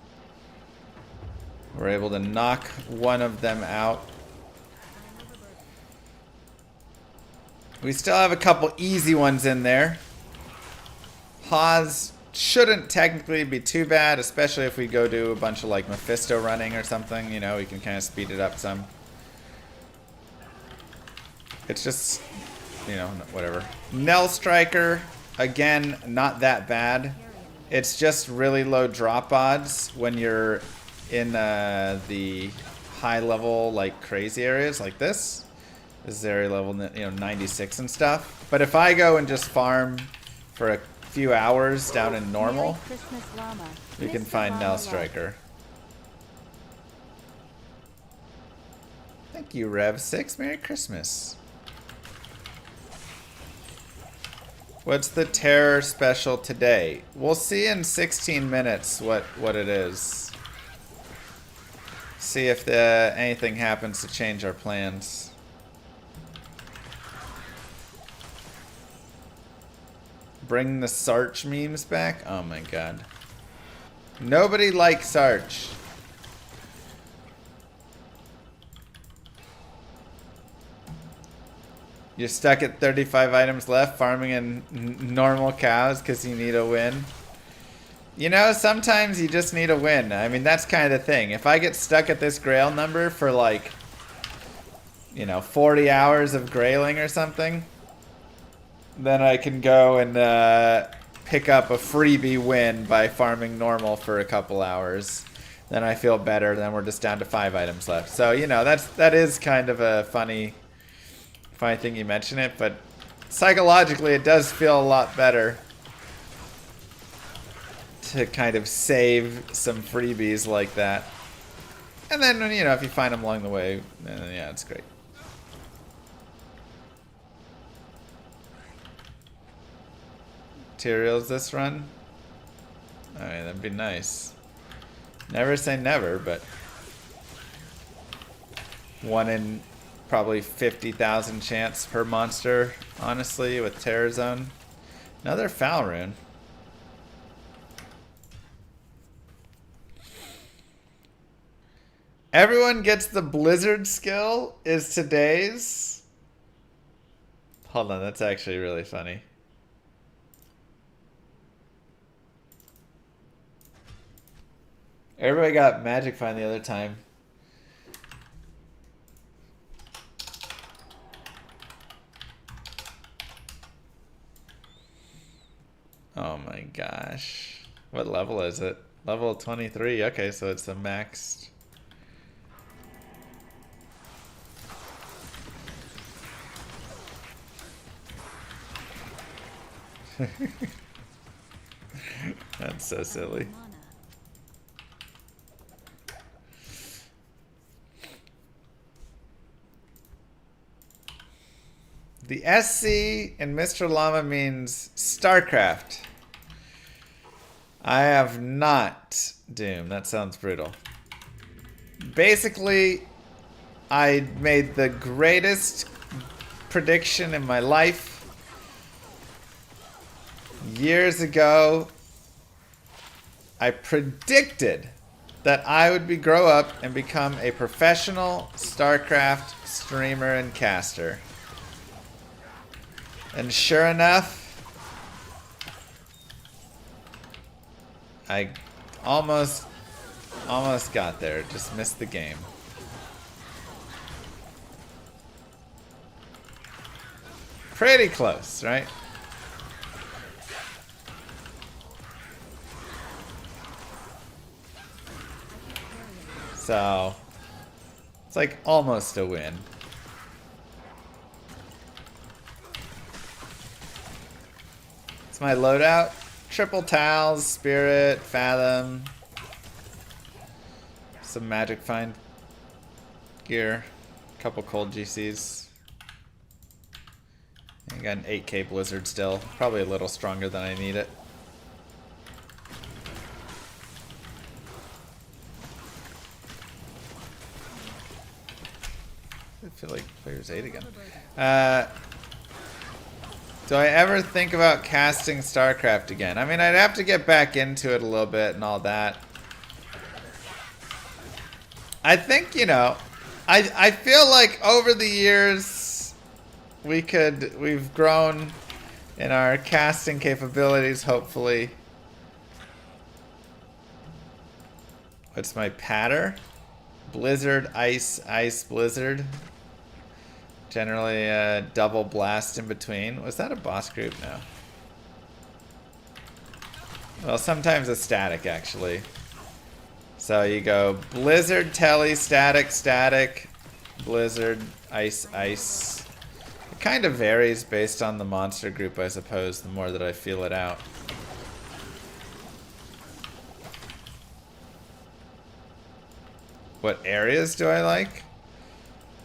We're able to knock one of them out. We still have a couple easy ones in there. Haas shouldn't technically be too bad, especially if we go do a bunch of like Mephisto running or something. You know, we can kind of speed it up some. It's just, you know, whatever. Nell Striker, again, not that bad. It's just really low drop odds when you're in the high level, like crazy areas like this. This is area level, you know, 96 and stuff. But if I go and just farm for a few hours down in normal, you can find Nell Striker. Thank you, Rev6. Merry Christmas. What's the terror special today? We'll see in 16 minutes what it is. See if anything happens to change our plans. Bring the Sarch memes back? Oh my god. Nobody likes Sarch. You're stuck at 35 items left, farming in normal cows because you need a win. You know, sometimes you just need a win. I mean, that's kind of the thing. If I get stuck at this grail number for like, you know, 40 hours of grailing or something, then I can go and pick up a freebie win by farming normal for a couple hours. Then I feel better. Then we're just down to 5 items left. So, you know, that is kind of a funny thing you mention it, but psychologically it does feel a lot better to kind of save some freebies like that. And then, you know, if you find them along the way, yeah, it's great. Materials this run? Alright, that'd be nice. Never say never, but 1 in probably 50,000 chance per monster, honestly, with Terror Zone. Another Foul Rune. Everyone gets the Blizzard skill is today's. Hold on, that's actually really funny. Everybody got Magic Find the other time. Oh my gosh. What level is it? Level 23. Okay, so it's a maxed. That's so silly. The SC in Mr. Llama means StarCraft. I have not. Doom, that sounds brutal. Basically, I made the greatest prediction in my life. Years ago, I predicted that I would grow up and become a professional StarCraft streamer and caster. And sure enough, I almost got there, just missed the game. Pretty close, right? So, it's like almost a win. It's my loadout. Triple Towels, Spirit, Fathom. Some Magic Find gear. A couple cold GCs. I got an 8K Blizzard still. Probably a little stronger than I need it. I feel like player's 8 again. Do I ever think about casting StarCraft again? I mean, I'd have to get back into it a little bit and all that. I think, you know, I feel like over the years we've grown in our casting capabilities, hopefully. What's my patter? Blizzard, ice, ice, blizzard. Generally a double blast in between. Was that a boss group? No. Well, sometimes a static, actually. So you go blizzard, telly, static, static, blizzard, ice, ice. It kind of varies based on the monster group, I suppose, the more that I feel it out. What areas do I like?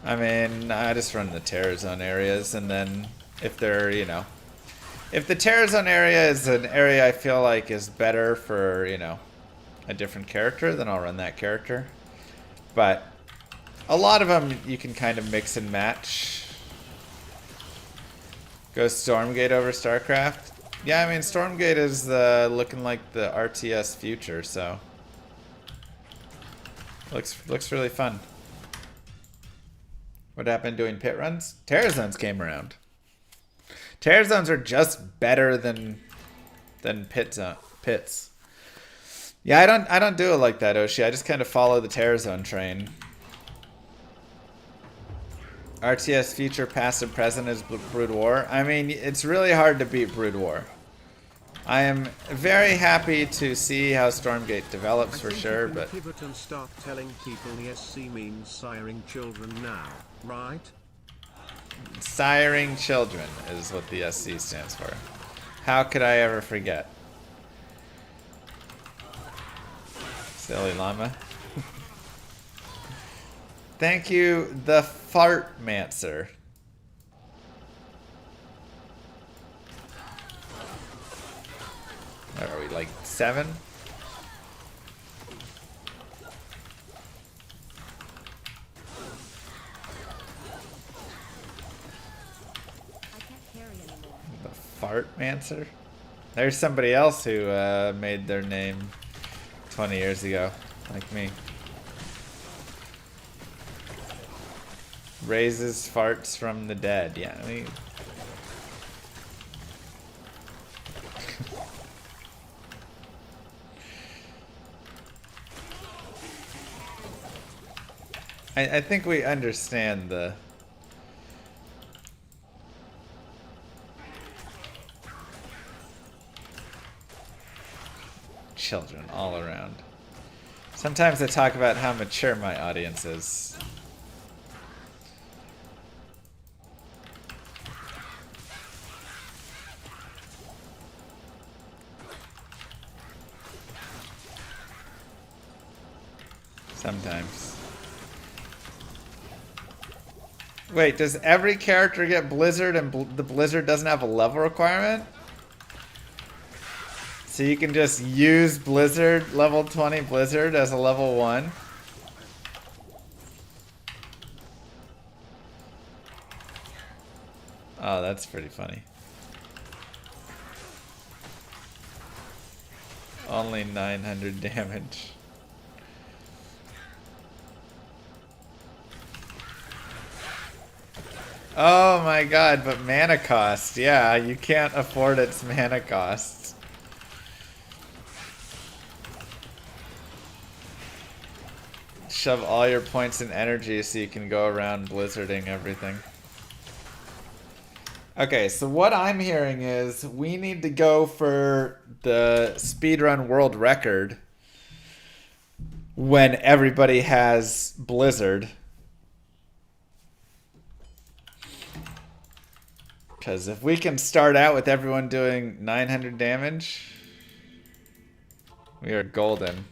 I mean, I just run the Terror Zone areas, and then if they're, you know, if the Terror Zone area is an area I feel like is better for, you know, a different character, then I'll run that character. But a lot of them you can kind of mix and match. Go Stormgate over StarCraft. Yeah, I mean, Stormgate is looking like the RTS future, so looks really fun. What happened doing pit runs? Terror Zones came around. Terror Zones are just better than pits. Yeah, I don't do it like that, Oshi. I just kind of follow the Terror Zone train. RTS future, past and present is Brood War. I mean, it's really hard to beat Brood War. I am very happy to see how Stormgate develops for sure, but Pivot and start telling people the SC means siring children now, right? siring children is what the SC stands for. How could I ever forget? Silly llama. Thank you, the Fartmancer. What are we, like 7? The Fartmancer? There's somebody else who made their name 20 years ago, like me. Raises farts from the dead. Yeah, I mean... I think we understand the... children all around. Sometimes I talk about how mature my audience is. Sometimes. Wait, does every character get Blizzard and the Blizzard doesn't have a level requirement? So you can just use Blizzard, level 20 Blizzard as a level 1? Oh, that's pretty funny. Only 900 damage. Oh my god, but mana cost. Yeah, you can't afford its mana cost. Shove all your points in energy so you can go around blizzarding everything. Okay, so what I'm hearing is we need to go for the speedrun world record when everybody has Blizzard. Because if we can start out with everyone doing 900 damage, we are golden.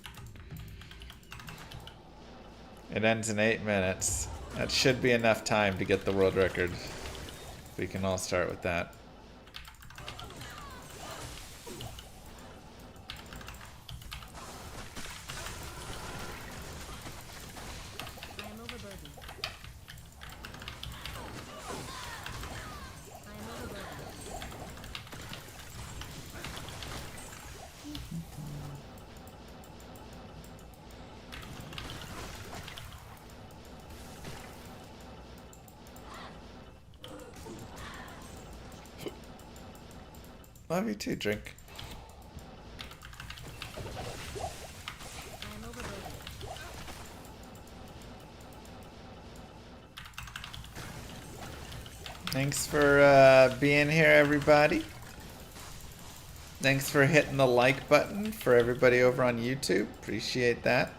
It ends in 8 minutes. That should be enough time to get the world record. We can all start with that. Love you too, drink. Thanks for being here, everybody. Thanks for hitting the like button for everybody over on YouTube. Appreciate that.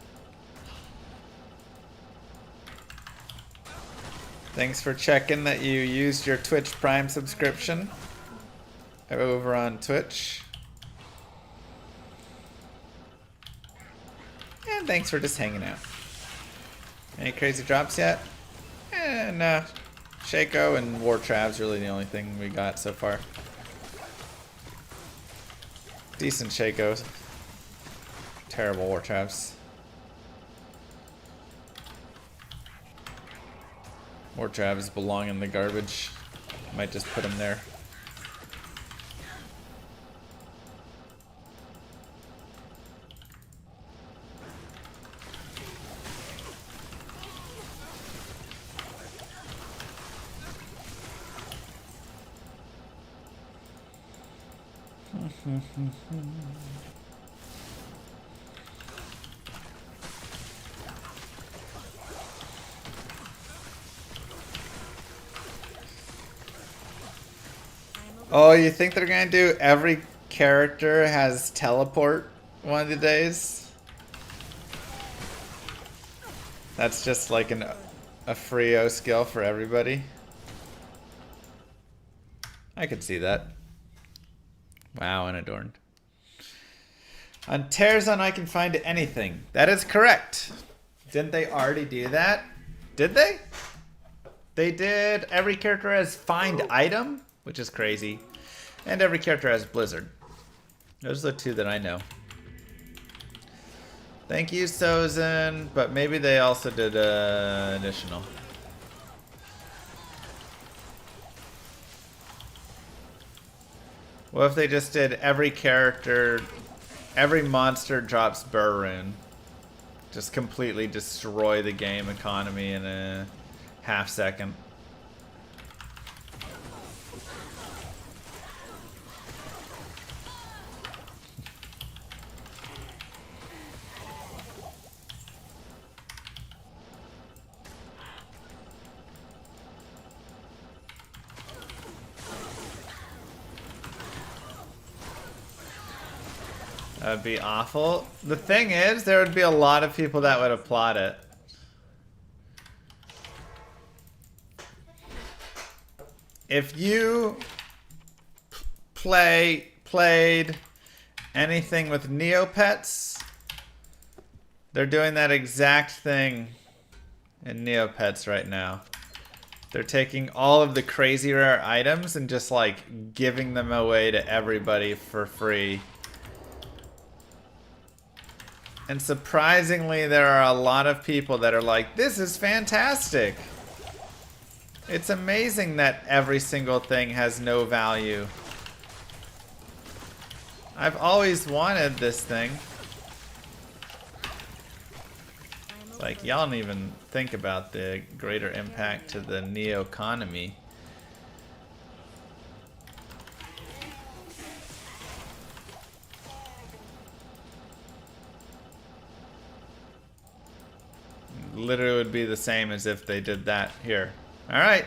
Thanks for checking that you used your Twitch Prime subscription over on Twitch. And thanks for just hanging out. Any crazy drops yet? No. Shaco and War Trav's really the only thing we got so far. Decent Shakos. Terrible War Travs. War Travs belong in the garbage. Might just put them there. Oh, you think they're gonna do every character has teleport one of the days? That's just like a Frio skill for everybody. I could see that. Wow, unadorned. On Terrazon, I can find anything. That is correct. Didn't they already do that? Did they? They did. Every character has find item, which is crazy. And every character has blizzard. Those are the two that I know. Thank you, Sozin. But maybe they also did additional. What if they just did every character, every monster drops Burr Rune? Just completely destroy the game economy in a half second. That would be awful. The thing is, there would be a lot of people that would applaud it. If you played anything with Neopets, they're doing that exact thing in Neopets right now. They're taking all of the crazy rare items and just like giving them away to everybody for free. And surprisingly, there are a lot of people that are like, this is fantastic. It's amazing that every single thing has no value. I've always wanted this thing. It's like, y'all don't even think about the greater impact to the neo-economy. Literally would be the same as if they did that here. Alright.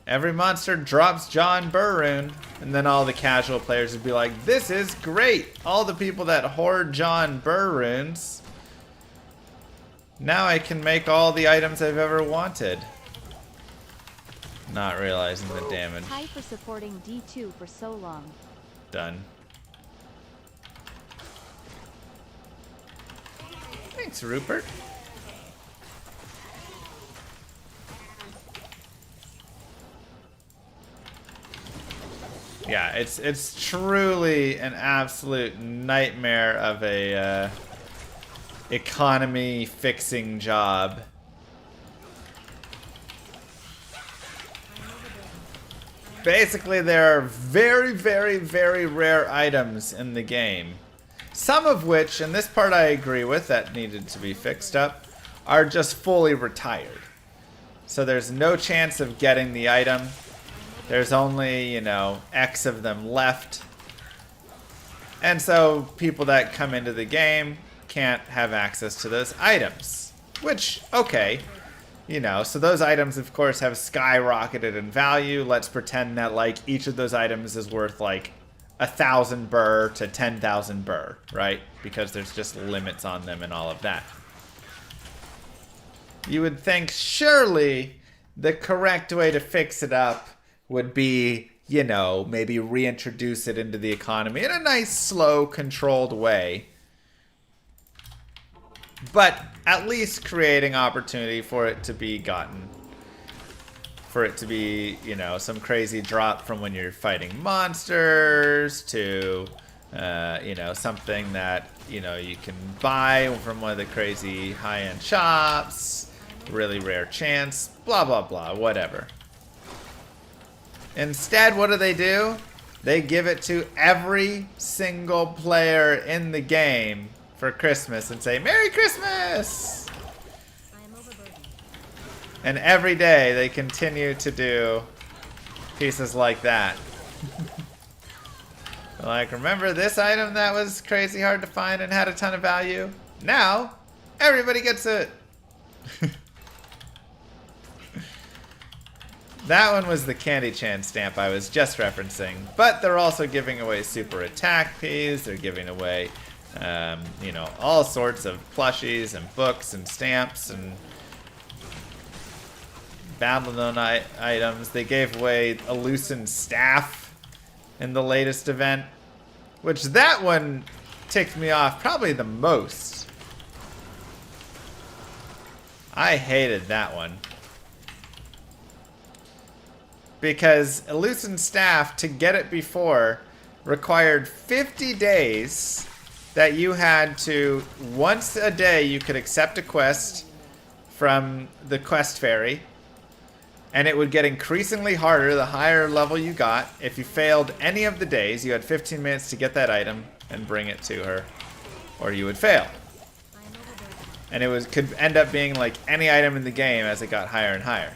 Every monster drops John Burr Rune. And then all the casual players would be like, this is great! All the people that hoard John Burr Runes. Now I can make all the items I've ever wanted. Not realizing the damage. Hi for supporting D2 for so long. Done. Thanks, Rupert. Yeah, it's truly an absolute nightmare of a economy fixing job. Basically, there are very, very, very rare items in the game. Some of which, and this part I agree with, that needed to be fixed up, are just fully retired. So there's no chance of getting the item. There's only, you know, X of them left. And so people that come into the game can't have access to those items. Which, okay, you know, so those items, of course, have skyrocketed in value. Let's pretend that, like, each of those items is worth, like, 1,000 burr to 10,000 burr, right? Because there's just limits on them and all of that. You would think, surely, the correct way to fix it up would be, you know, maybe reintroduce it into the economy in a nice, slow, controlled way. But at least creating opportunity for it to be gotten. For it to be, you know, some crazy drop from when you're fighting monsters to, you know, something that, you know, you can buy from one of the crazy high-end shops. Really rare chance. Blah, blah, blah. Whatever. Instead, what do? They give it to every single player in the game for Christmas and say, Merry Christmas! And every day they continue to do pieces like that. Like, remember this item that was crazy hard to find and had a ton of value? Now, everybody gets it! That one was the Candy Chan stamp I was just referencing. But they're also giving away super attack peas. They're giving away, you know, all sorts of plushies and books and stamps and Babylon items. They gave away a loosened staff in the latest event. Which that one ticked me off probably the most. I hated that one. Because Elusive Staff, to get it before, required 50 days that you had to, once a day, you could accept a quest from the quest fairy. And it would get increasingly harder the higher level you got. If you failed any of the days, you had 15 minutes to get that item and bring it to her, or you would fail. And it could end up being like any item in the game as it got higher and higher.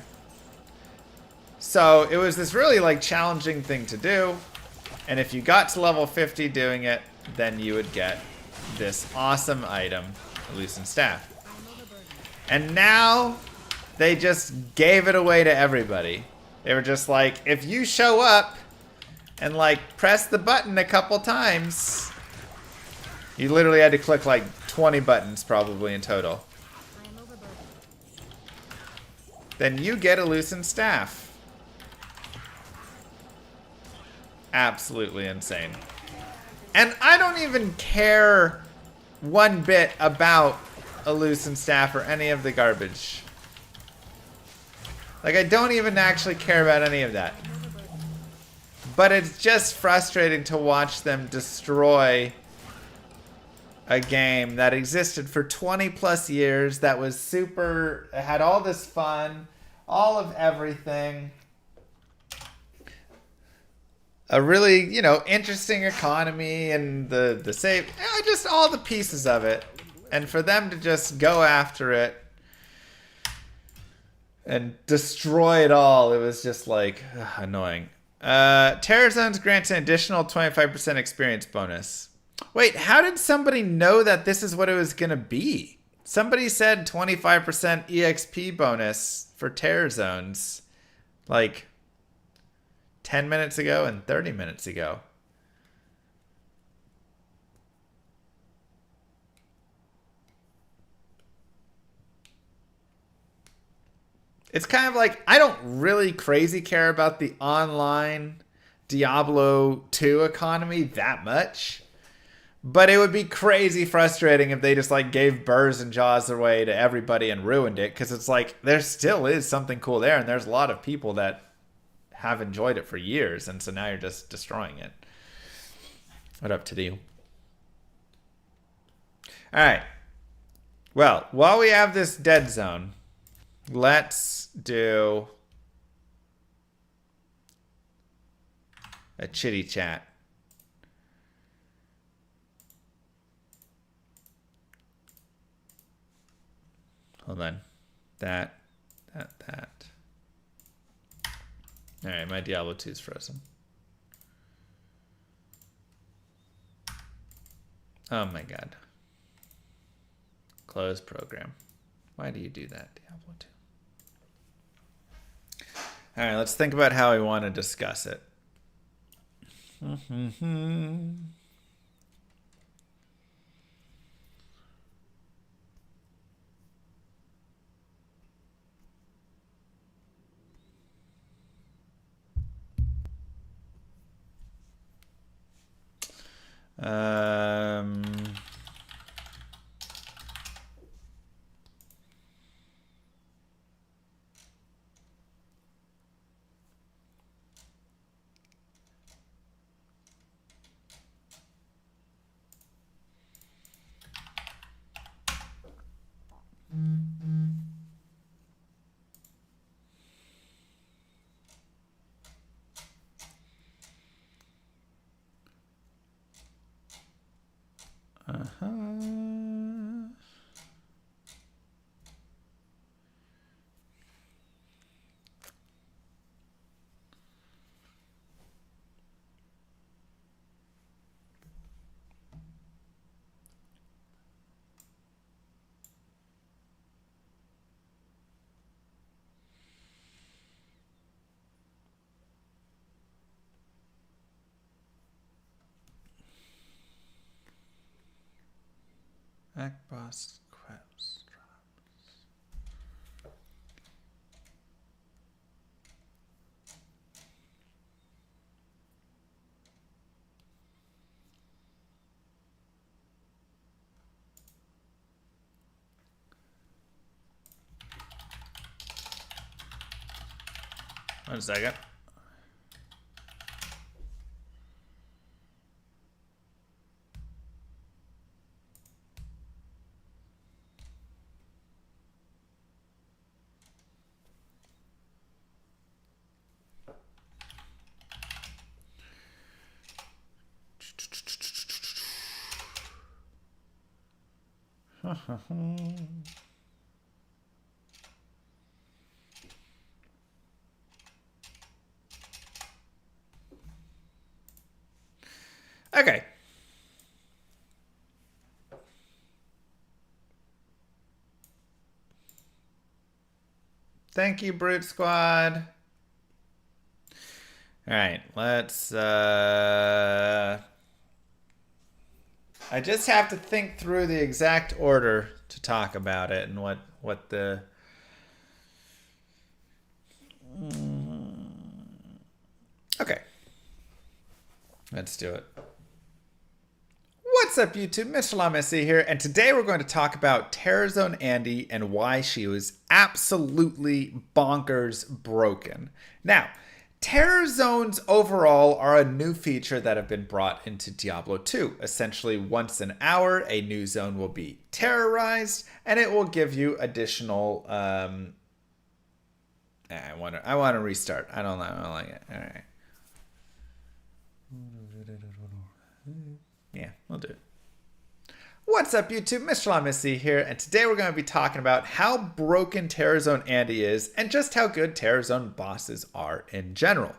So it was this really like challenging thing to do. And if you got to level 50 doing it, then you would get this awesome item, Elusive Staff. And now they just gave it away to everybody. They were just like, if you show up and like press the button a couple times, you literally had to click like 20 buttons probably in total. Then you get Elusive Staff. Absolutely insane. And I don't even care one bit about Elusive Staff or any of the garbage. Like, I don't even actually care about any of that. But it's just frustrating to watch them destroy a game that existed for 20 plus years, that was super, had all this fun, all of everything. A really, you know, interesting economy and the save, just all the pieces of it. And for them to just go after it and destroy it all, it was just like annoying. Terror Zones grants an additional 25% experience bonus. Wait, how did somebody know that this is what it was going to be? Somebody said 25% EXP bonus for Terror Zones like 10 minutes ago and 30 minutes ago. It's kind of like, I don't really crazy care about the online Diablo 2 economy that much. But it would be crazy frustrating if they just like gave burrs and jaws away to everybody and ruined it. Because it's like, there still is something cool there. And there's a lot of people that have enjoyed it for years. And so now you're just destroying it. What up to you? All right. Well, while we have this dead zone, let's do a chitty chat. Hold on. That. All right, my Diablo 2 is frozen. Oh my god. Close program. Why do you do that, Diablo 2? All right, let's think about how we want to discuss it. Boss quest. 1 second. Okay. Thank you, Brute Squad. All right, let's I just have to think through the exact order to talk about it and what the Okay. Let's do it. What's up, YouTube? Mr. Lamessi here, and today we're going to talk about Terror Zone Andy and why she was absolutely bonkers broken. Now, Terror Zones overall are a new feature that have been brought into Diablo 2. Essentially, once an hour, a new zone will be terrorized, and it will give you additional. I want to restart. I don't like it. All right. Yeah, we'll do it. What's up, YouTube? Mr. Lamessi here, and today we're going to be talking about how broken Terror Zone Andy is and just how good Terror Zone bosses are in general.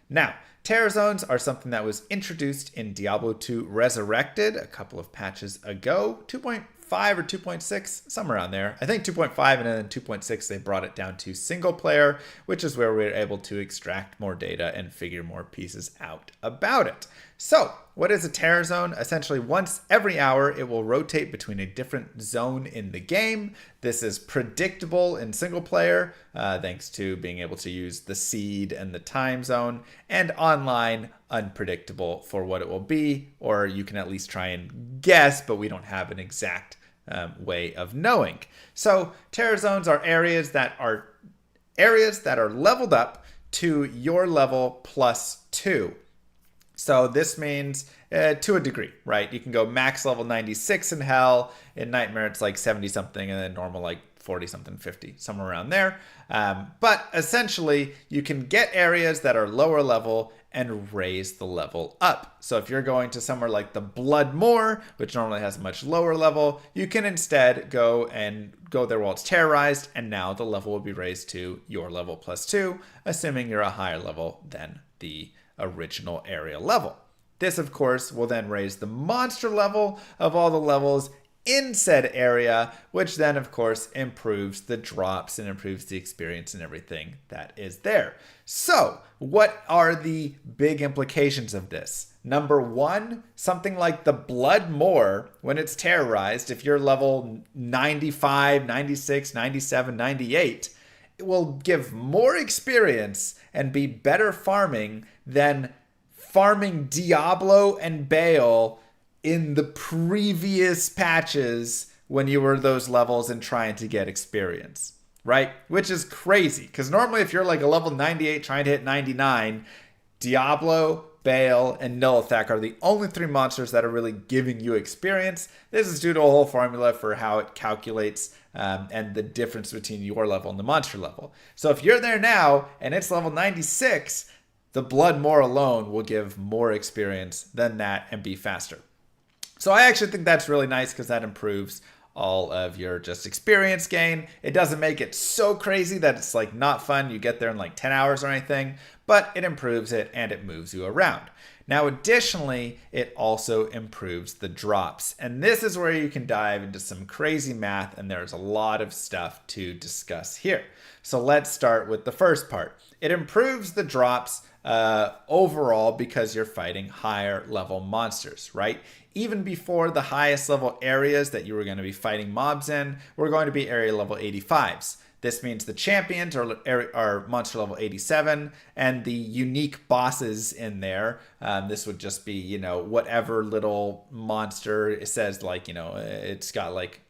Now, Terror Zones are something that was introduced in Diablo 2 Resurrected a couple of patches ago, 2.5 or 2.6, somewhere around there. I think 2.5, and then 2.6 they brought it down to single player, which is where we were able to extract more data and figure more pieces out about it. So, what is a Terror Zone? Essentially, once every hour, it will rotate between a different zone in the game. This is predictable in single player, thanks to being able to use the seed and the time zone, and online, unpredictable for what it will be, or you can at least try and guess, but we don't have an exact way of knowing. So, Terror Zones are areas that are leveled up to your level +2. So this means to a degree, right? You can go max level 96 in Hell. In Nightmare, it's like 70 something, and then normal like 40 something, 50, somewhere around there. But essentially, you can get areas that are lower level and raise the level up. So if you're going to somewhere like the Bloodmoor, which normally has a much lower level, you can instead go there while it's terrorized, and now the level will be raised to your level +2, assuming you're a higher level than the original area level. This, of course, will then raise the monster level of all the levels in said area, which then, of course, improves the drops and improves the experience and everything that is there. So, what are the big implications of this? Number one, something like the Bloodmoor, when it's terrorized, if you're level 95, 96, 97, 98, it will give more experience and be better farming than farming Diablo and Baal in the previous patches when you were those levels and trying to get experience, right? Which is crazy, because normally if you're like a level 98 trying to hit 99, Diablo, Baal, and Nulithak are the only 3 monsters that are really giving you experience. This is due to a whole formula for how it calculates and the difference between your level and the monster level. So if you're there now and it's level 96, the Bloodmoor alone will give more experience than that and be faster. So I actually think that's really nice because that improves all of your just experience gain. It doesn't make it so crazy that it's like not fun. You get there in like 10 hours or anything, but it improves it and it moves you around. Now, additionally, it also improves the drops. And this is where you can dive into some crazy math, and there's a lot of stuff to discuss here. So let's start with the first part. It improves the drops overall because you're fighting higher level monsters, right? Even before the highest level areas that you were going to be fighting mobs in, we're going to be area level 85s. This means the champions are monster level 87, and the unique bosses in there, this would just be, you know, whatever little monster it says, like, you know, it's got like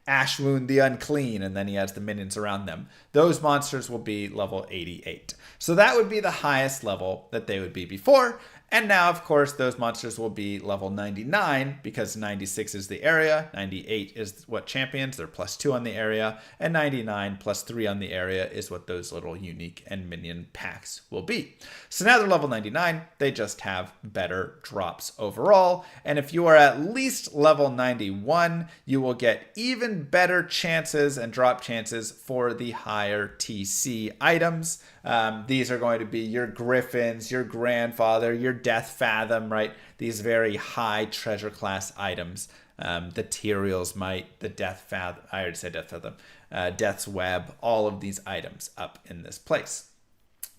Ash Wound the Unclean, and then he has the minions around them. Those monsters will be level 88. So that would be the highest level that they would be before. And now, of course, those monsters will be level 99 because 96 is the area, 98 is what champions, they're +2 on the area, and 99 +3 on the area is what those little unique and minion packs will be. So now they're level 99, they just have better drops overall. And if you are at least level 91, you will get even better chances and drop chances for the higher TC items. These are going to be your Griffins, your Grandfather, your Death Fathom, right? These very high treasure class items. The Tyrael's Might, the Death Fathom, I already said Death Fathom, Death's Web, all of these items up in this place.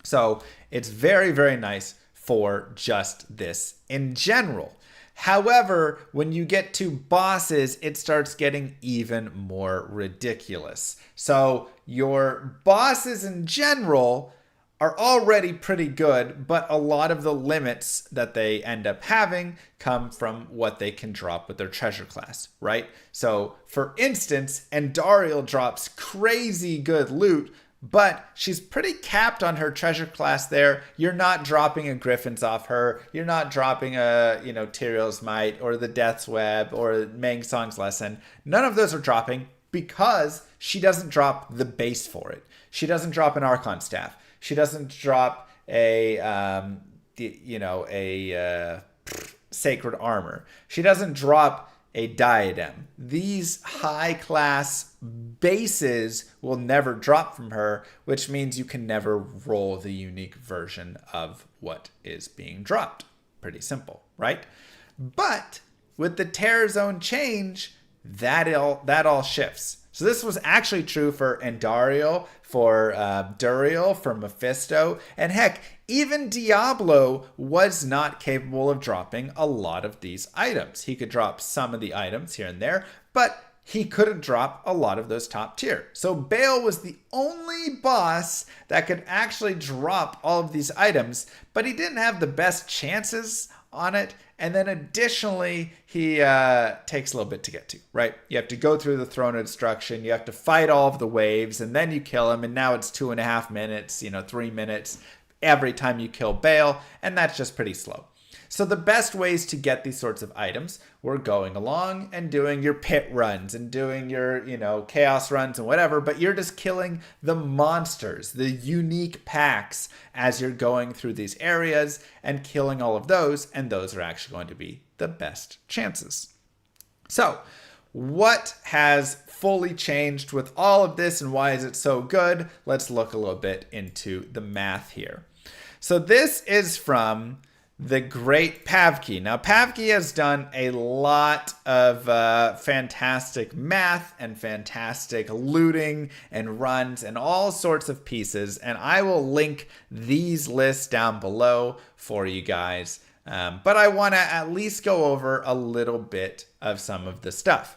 So it's very, very nice for just this in general. However, when you get to bosses, it starts getting even more ridiculous. So your bosses in general are already pretty good, but a lot of the limits that they end up having come from what they can drop with their treasure class, right? So for instance, Andariel drops crazy good loot, but she's pretty capped on her treasure class there. You're not dropping a Griffin's off her. You're not dropping a, Tyrael's Might or the Death's Web or Mang Song's Lesson. None of those are dropping because she doesn't drop the base for it. She doesn't drop an Archon Staff. She doesn't drop a Sacred Armor. She doesn't drop a diadem. These high class bases will never drop from her, which means you can never roll the unique version of what is being dropped. Pretty simple, right? But with the Terror Zone change, that all shifts. So this was actually true for Andariel, for Duriel, for Mephisto, and heck, even Diablo was not capable of dropping a lot of these items. He could drop some of the items here and there, but he couldn't drop a lot of those top tier. So Baal was the only boss that could actually drop all of these items, but he didn't have the best chances on it. And then additionally, he takes a little bit to get to, right? You have to go through the Throne of Destruction. You have to fight all of the waves, and then you kill him. And now it's 2.5 minutes, 3 minutes every time you kill Baal. And that's just pretty slow. So the best ways to get these sorts of items were going along and doing your pit runs and doing your, chaos runs and whatever, but you're just killing the monsters, the unique packs as you're going through these areas and killing all of those, and those are actually going to be the best chances. So what has fully changed with all of this and why is it so good? Let's look a little bit into the math here. So this is from the great Pavki. Now, Pavki has done a lot of fantastic math and fantastic looting and runs and all sorts of pieces. And I will link these lists down below for you guys. But I want to at least go over a little bit of some of the stuff.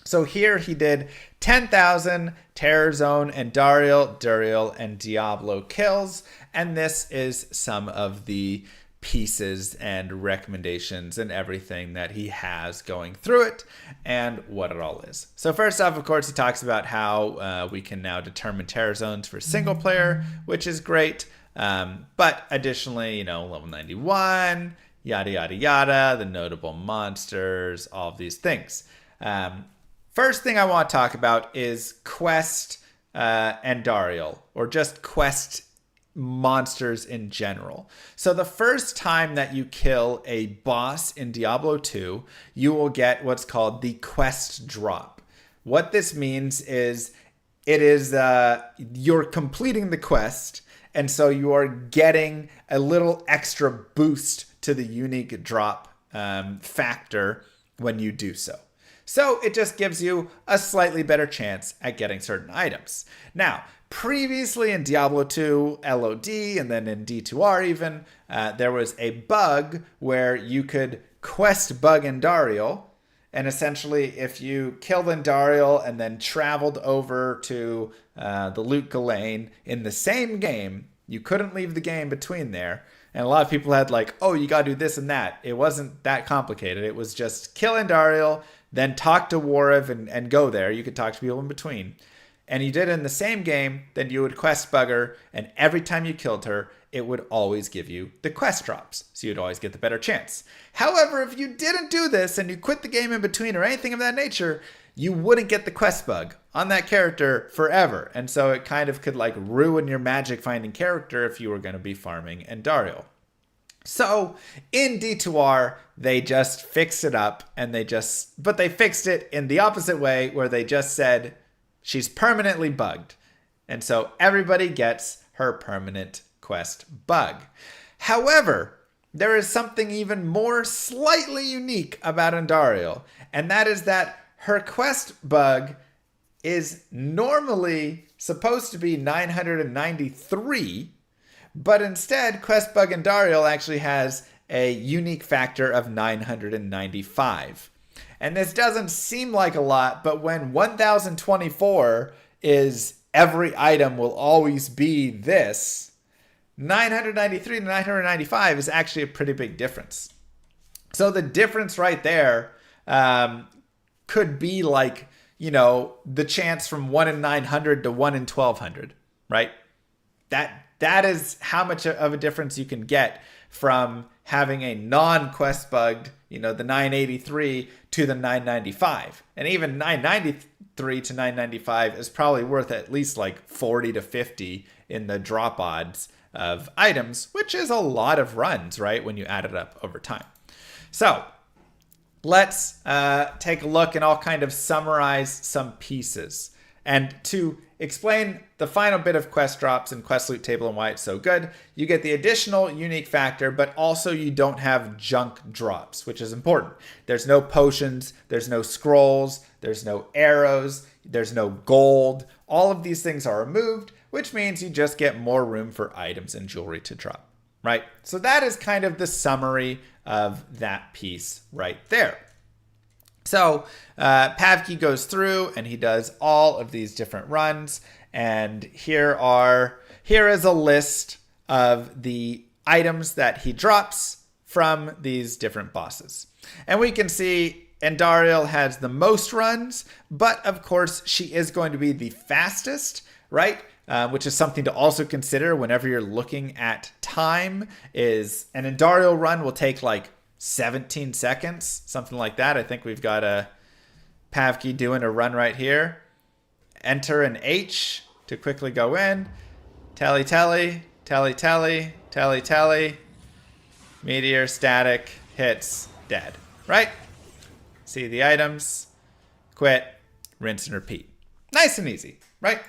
So here he did 10,000 Terror Zone and Duriel, and Diablo kills. And this is some of the pieces and recommendations and everything that he has going through it and what it all is. So first off, of course, he talks about how we can now determine Terror Zones for single player, which is great. But additionally, level 91, yada, yada, yada, the notable monsters, all of these things. First thing I want to talk about is Quest and Duriel, or just Quest monsters in general. So the first time that you kill a boss in Diablo 2, you will get what's called the quest drop. What this means is you're completing the quest, and so you are getting a little extra boost to the unique drop factor when you do so. So it just gives you a slightly better chance at getting certain items. Now, previously in Diablo 2 LOD and then in D2R even, there was a bug where you could quest bug Andariel. And essentially, if you killed Andariel and then traveled over to the Loot Ghislaine in the same game, you couldn't leave the game between there. And a lot of people had you got to do this and that. It wasn't that complicated. It was just kill Andariel, then talk to Warav and go there. You could talk to people in between. And you did it in the same game, then you would quest bug her, and every time you killed her, it would always give you the quest drops. So you'd always get the better chance. However, if you didn't do this and you quit the game in between or anything of that nature, you wouldn't get the quest bug on that character forever. And so it kind of could like ruin your magic finding character if you were going to be farming Andariel. So in D2R, they just fixed it up but they fixed it in the opposite way where they just said she's permanently bugged. And so everybody gets her permanent quest bug. However, there is something even more slightly unique about Andariel, and that is that her quest bug is normally supposed to be 993, but instead quest bug Andariel actually has a unique factor of 995. And this doesn't seem like a lot, but when 1024 is every item will always be this, 993 to 995 is actually a pretty big difference. So the difference right there could be like, the chance from 1 in 900 to 1 in 1200, right? That is how much of a difference you can get from having a non-quest bugged, the 983 to the 995. And even 993 to 995 is probably worth at least like 40 to 50 in the drop odds of items, which is a lot of runs, right, when you add it up over time. So let's take a look and I'll kind of summarize some pieces. And to explain the final bit of quest drops and quest loot table and why it's so good, you get the additional unique factor, but also you don't have junk drops, which is important. There's no potions, there's no scrolls, there's no arrows, there's no gold. All of these things are removed, which means you just get more room for items and jewelry to drop, right? So that is kind of the summary of that piece right there. So Pavki goes through and he does all of these different runs. And here is a list of the items that he drops from these different bosses. And we can see Andariel has the most runs, but of course she is going to be the fastest, right? Which is something to also consider whenever you're looking at time. Is an Andariel run will take like 17 seconds, something like that. I think we've got a Pavki doing a run right here. Enter an H to quickly go in. Tally, tally, tally, tally, tally, tally. Meteor, static, hits, dead, right? See the items, quit, rinse and repeat. Nice and easy, right?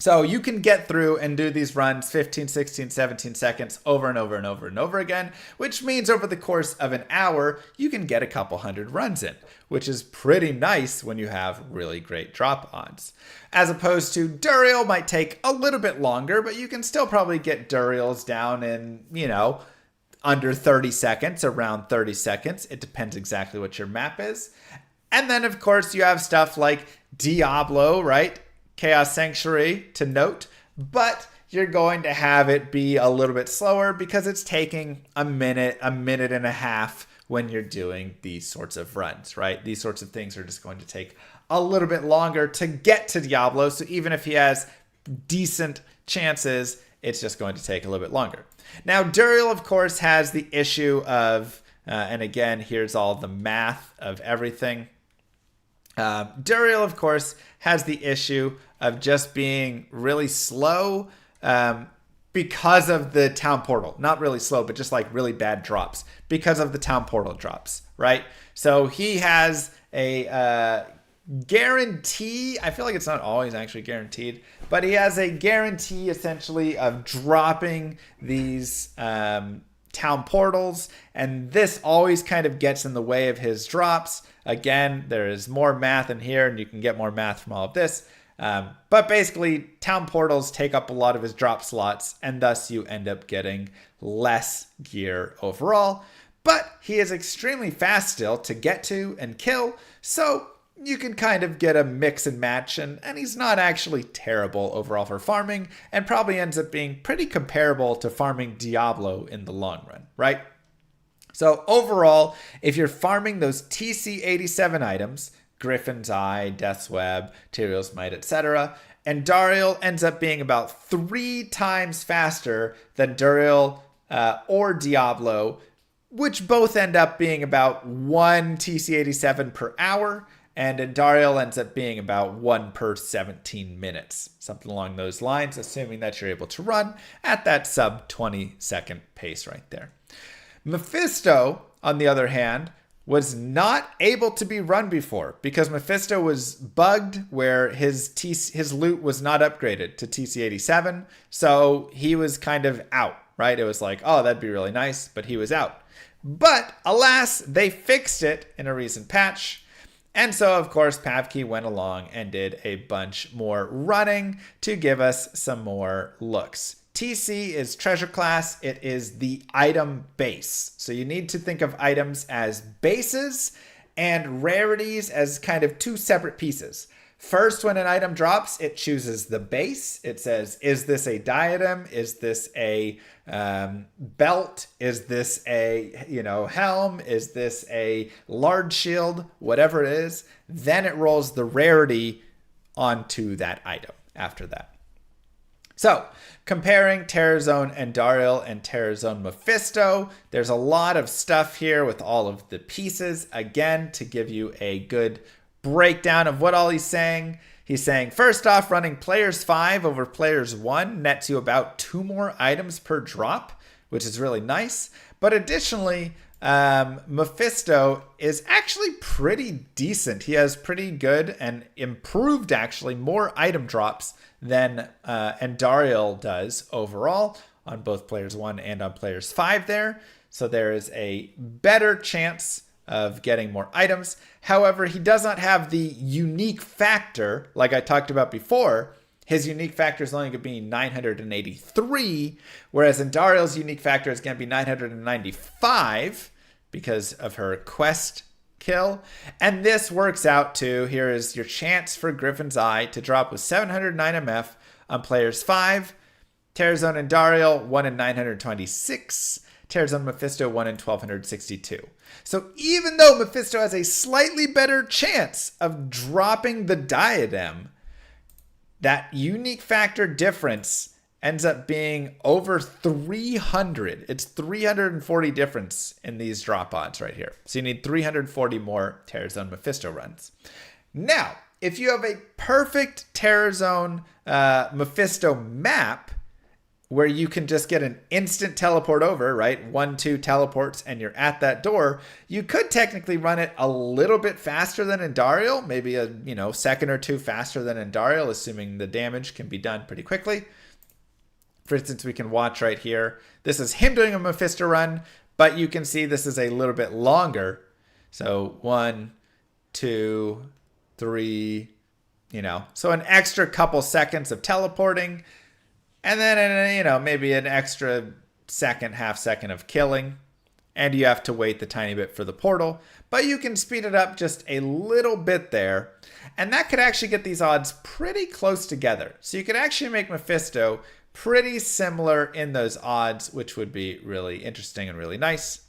So you can get through and do these runs 15, 16, 17 seconds over and over and over and over again, which means over the course of an hour, you can get a couple hundred runs in, which is pretty nice when you have really great drop odds. As opposed to Duriel might take a little bit longer, but you can still probably get Duriels down in, under 30 seconds, around 30 seconds. It depends exactly what your map is. And then, of course, you have stuff like Diablo, right? Chaos Sanctuary to note, but you're going to have it be a little bit slower because it's taking a minute and a half when you're doing these sorts of runs, right? These sorts of things are just going to take a little bit longer to get to Diablo. So even if he has decent chances, it's just going to take a little bit longer. Now, Duriel, of course, has the issue of, and again, here's all the math of everything. Duriel, of course, has the issue of just being really slow because of the town portal. Not really slow, but just like really bad drops because of the town portal drops, right? So he has a guarantee. I feel like it's not always actually guaranteed, but he has a guarantee essentially of dropping these town portals, and this always kind of gets in the way of his drops. Again, there is more math in here, and you can get more math from all of this. But basically, town portals take up a lot of his drop slots, and thus you end up getting less gear overall. But he is extremely fast still to get to and kill, so you can kind of get a mix and match, and he's not actually terrible overall for farming, and probably ends up being pretty comparable to farming Diablo in the long run, right? So overall, if you're farming those TC87 items, Griffin's Eye, Death's Web, Tyrion's Might, etc., and Dariel ends up being about 3 times faster than Duriel or Diablo, which both end up being about 1 TC87 per hour, and Dariel ends up being about 1 per 17 minutes, something along those lines, assuming that you're able to run at that sub 20 second pace right there. Mephisto, on the other hand, was not able to be run before because Mephisto was bugged where his loot was not upgraded to TC87. So he was kind of out, right? It was like, oh, that'd be really nice, but he was out. But alas, they fixed it in a recent patch. And so, of course, Pavkey went along and did a bunch more running to give us some more looks. TC is treasure class. It is the item base. So you need to think of items as bases and rarities as kind of 2 separate pieces. First, when an item drops, it chooses the base. It says, is this a diadem? Is this a belt? Is this a helm? Is this a large shield? Whatever it is. Then it rolls the rarity onto that item after that. So, comparing Terrorzone and Dariel and Terrorzone Mephisto, there's a lot of stuff here with all of the pieces. Again, to give you a good breakdown of what all he's saying. He's saying, first off, running players 5 over players 1 nets you about 2 more items per drop, which is really nice. But additionally, Mephisto is actually pretty decent. He has pretty good and improved, actually, more item drops than Dariel does overall on both players 1 and on players 5 there. So there is a better chance of getting more items. However, he does not have the unique factor like I talked about before. His unique factor is only going to be 983, whereas in Dariel's unique factor is going to be 995 because of her quest kill. And this works out to, here is your chance for Griffin's Eye to drop with 709 MF on players 5. Terrorzone and Dariel, 1 in 926. Terrorzone Mephisto, 1 in 1262. So even though Mephisto has a slightly better chance of dropping the diadem, that unique factor difference ends up being over 300. It's 340 difference in these drop odds right here. So you need 340 more Terrorzone Mephisto runs. Now, if you have a perfect Terrorzone Mephisto map, where you can just get an instant teleport over, right? 1-2 teleports and you're at that door. You could technically run it a little bit faster than in Dariel, maybe a second or 2 faster than in Dariel, assuming the damage can be done pretty quickly. For instance, we can watch right here. This is him doing a Mephisto run, but you can see this is a little bit longer. So 1, 2, 3, so an extra couple seconds of teleporting. And then, maybe an extra second, half second of killing. And you have to wait the tiny bit for the portal. But you can speed it up just a little bit there. And that could actually get these odds pretty close together. So you could actually make Mephisto pretty similar in those odds, which would be really interesting and really nice.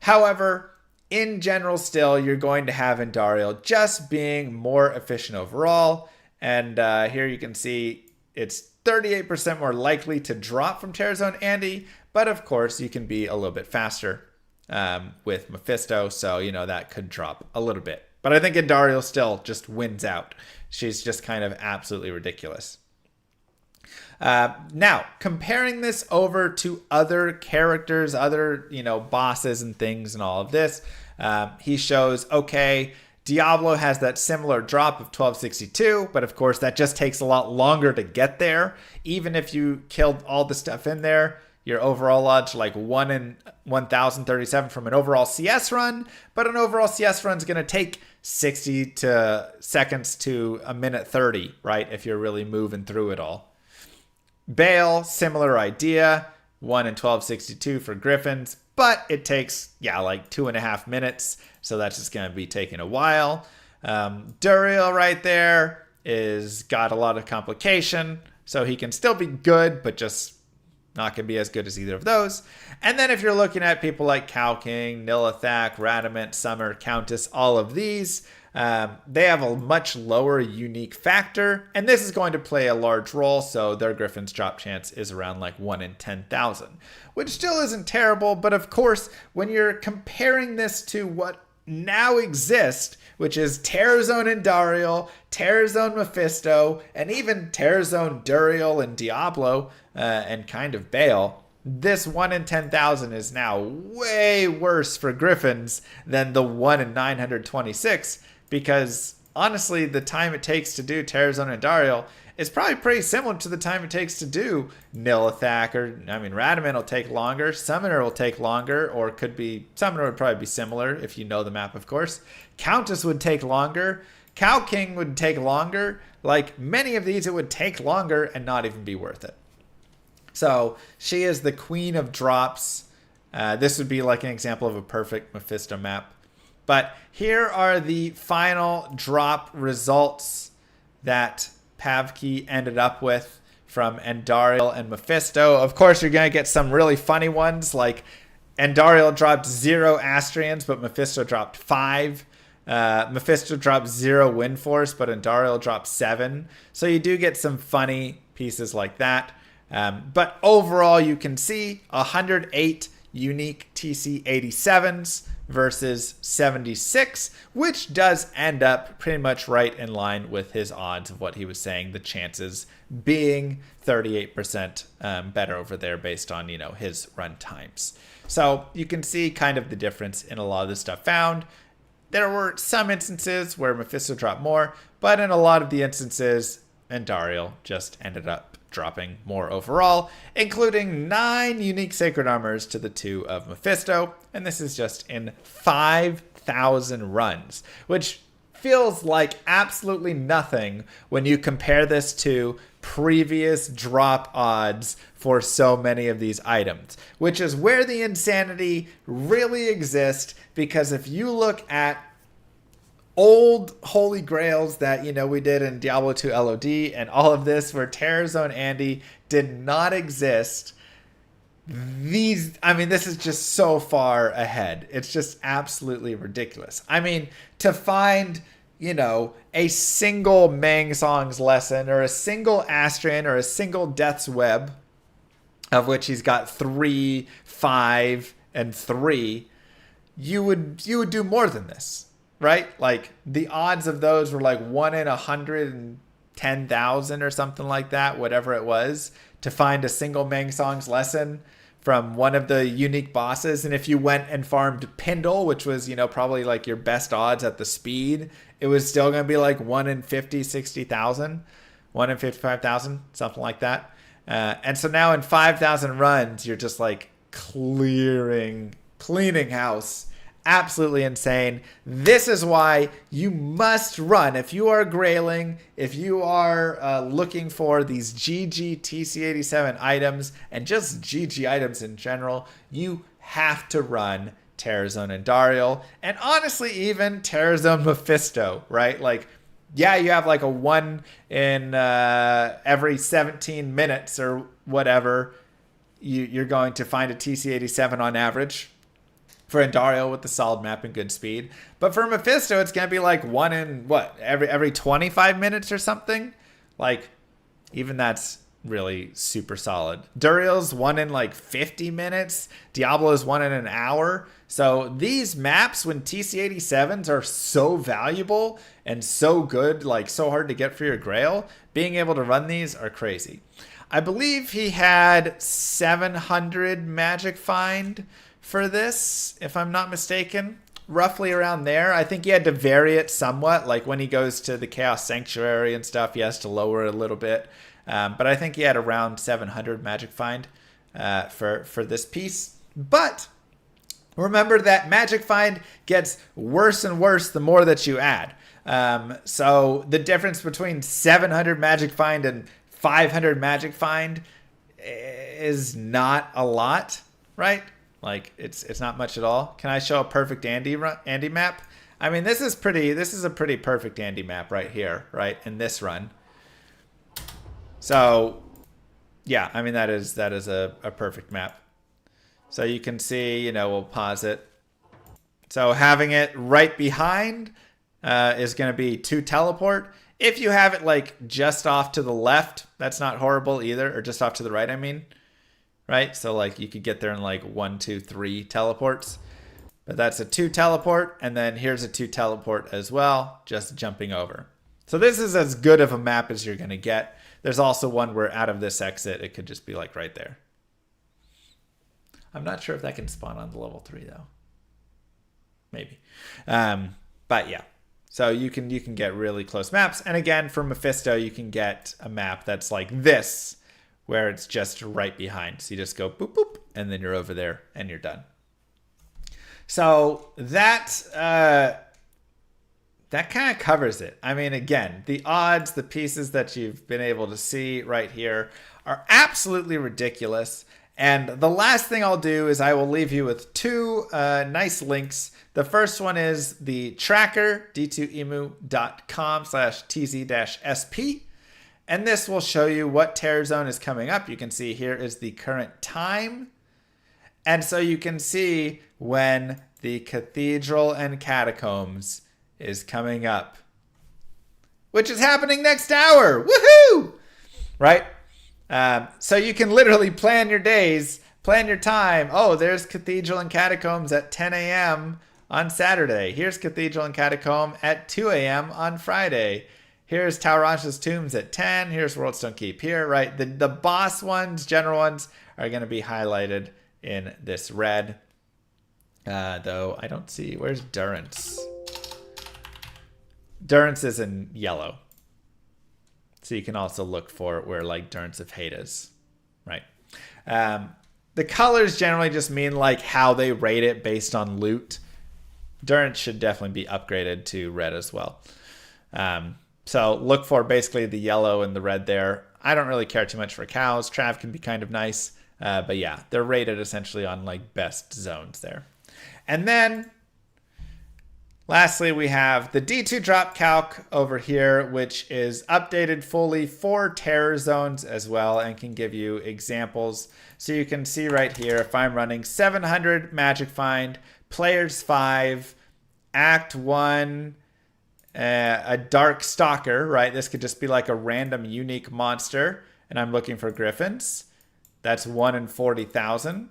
However, in general still, you're going to have in Dariel just being more efficient overall. And here you can see it's 38% more likely to drop from Terrorzone Andy, but of course you can be a little bit faster with Mephisto, so that could drop a little bit. But I think in Dariel still just wins out. She's just kind of absolutely ridiculous. Now, comparing this over to other characters, other bosses and things and all of this, he shows, okay, Diablo has that similar drop of 1262, but of course that just takes a lot longer to get there. Even if you killed all the stuff in there, your overall odds like 1 in 1037 from an overall CS run, but an overall CS run is going to take 60 seconds to a minute 30, right? If you're really moving through it all. Bale, similar idea, 1 in 1262 for Griffins, but it takes, like 2.5 minutes. So that's just going to be taking a while. Duriel right there is got a lot of complication. So he can still be good, but just not going to be as good as either of those. And then if you're looking at people like Cow King, Nilithak, Radamant, Summer, Countess, all of these, they have a much lower unique factor, and this is going to play a large role, so their Griffin's drop chance is around like 1 in 10,000, which still isn't terrible, but of course, when you're comparing this to what now exists, which is Terrazone Andariel, Terrazone Mephisto, and even Terrazone Duriel and Diablo, and kind of Bale, this 1 in 10,000 is now way worse for Griffins than the 1 in 926, because honestly, the time it takes to do Terrazone Andariel is probably pretty similar to the time it takes to do Nilithak, or, I mean, Radamant will take longer, Summoner will take longer, or could be, Summoner would probably be similar if you know the map, of course. Countess would take longer, Cow King would take longer, like many of these it would take longer and not even be worth it. So she is the queen of drops. This would be like an example of a perfect Mephisto map. But here are the final drop results that Pavki ended up with from Andariel and Mephisto. Of course, you're going to get some really funny ones, like Andariel dropped 0 Astrians, but Mephisto dropped 5. Mephisto dropped 0 Wind Force, but Andariel dropped 7. So you do get some funny pieces like that. But overall, you can see 108 unique TC87s versus 76, which does end up pretty much right in line with his odds of what he was saying, the chances being 38% better over there based on, you know, his run times. So you can see kind of the difference in a lot of the stuff found. There were some instances where Mephisto dropped more, but in a lot of the instances, Andariel just ended up dropping more overall, including 9 unique Sacred Armors to the 2 of Mephisto, and this is just in 5,000 runs, which feels like absolutely nothing when you compare this to previous drop odds for so many of these items, which is where the insanity really exists, because if you look at old holy grails that, you know, we did in Diablo 2 LOD and all of this where Terrazone Andy did not exist, these, I mean, this is just so far ahead. It's just absolutely ridiculous. I mean, to find, you know, a single Mang Song's lesson or a single Astrian or a single Death's Web, of which he's got 3, 5, and 3, you would do more than this. Right? Like the odds of those were like 1 in 110,000 or something like that, whatever it was, to find a single Mang Song's lesson from one of the unique bosses. And if you went and farmed Pindle, which was, you know, probably like your best odds at the speed, it was still going to be like 1 in 50, 60,000, 1 in 55,000, something like that. And so now in 5,000 runs, you're just like cleaning house. Absolutely insane. This is why you must run. If you are grailing, if you are looking for these GG TC87 items and just GG items in general, you have to run Terrazone Andariel, and honestly even Terrazone Mephisto, right? Like, yeah, you have like a 1 in every 17 minutes or whatever. You're going to find a TC87 on average for Andariel with the solid map and good speed. But for Mephisto, it's going to be like 1 in, what, every 25 minutes or something? Like, even that's really super solid. Duriel's 1 in like 50 minutes. Diablo's 1 in an hour. So these maps, when TC87s are so valuable and so good, like so hard to get for your grail, being able to run these are crazy. I believe he had 700 magic find for this, if I'm not mistaken, roughly around there. I think he had to vary it somewhat, like when he goes to the Chaos Sanctuary and stuff, he has to lower it a little bit. But I think he had around 700 magic find for this piece. But remember that magic find gets worse and worse the more that you add. So the difference between 700 magic find and 500 magic find is not a lot, right? Like it's not much at all. Can I show a perfect Andy map? I mean, this is a pretty perfect Andy map right here, right? In this run. So yeah, I mean, that is a perfect map. So you can see, you know, we'll pause it. So having it right behind is going to be 2 teleport. If you have it like just off to the left, that's not horrible either, or just off to the right, I mean. Right? So like you could get there in like 1, 2, 3 teleports. But that's a 2 teleport, and then here's a 2 teleport as well, just jumping over. So this is as good of a map as you're going to get. There's also one where out of this exit, it could just be like right there. I'm not sure if that can spawn on the level 3 though. Maybe. But yeah. So you can get really close maps. And again, for Mephisto, you can get a map that's like this, where it's just right behind. So you just go boop, boop, and then you're over there and you're done. So that kind of covers it. I mean, again, the odds, the pieces that you've been able to see right here are absolutely ridiculous. And the last thing I'll do is I will leave you with 2 nice links. The first one is the tracker, d2emu.com/tz-sp. And this will show you what Terror Zone is coming up. You can see here is the current time. And so you can see when the Cathedral and Catacombs is coming up, which is happening next hour. Woohoo! Right? So you can literally plan your days, plan your time. Oh, there's Cathedral and Catacombs at 10 a.m. on Saturday. Here's Cathedral and Catacomb at 2 a.m. on Friday. Here's Taurancha's Tombs at 10. Here's Worldstone Keep here, right? The boss ones, general ones, are going to be highlighted in this red. Though I don't see, where's Durance? Durance is in yellow. So you can also look for where like Durance of Hate is, right? The colors generally just mean like how they rate it based on loot. Durance should definitely be upgraded to red as well. So look for basically the yellow and the red there. I don't really care too much for cows. Trav can be kind of nice. But yeah, they're rated essentially on like best zones there. And then lastly, we have the D2 drop calc over here, which is updated fully for Terror Zones as well and can give you examples. So you can see right here, if I'm running 700 Magic Find, Players 5, Act 1, a Dark Stalker, right? This could just be like a random unique monster, and I'm looking for Griffins. That's 1 in 40,000.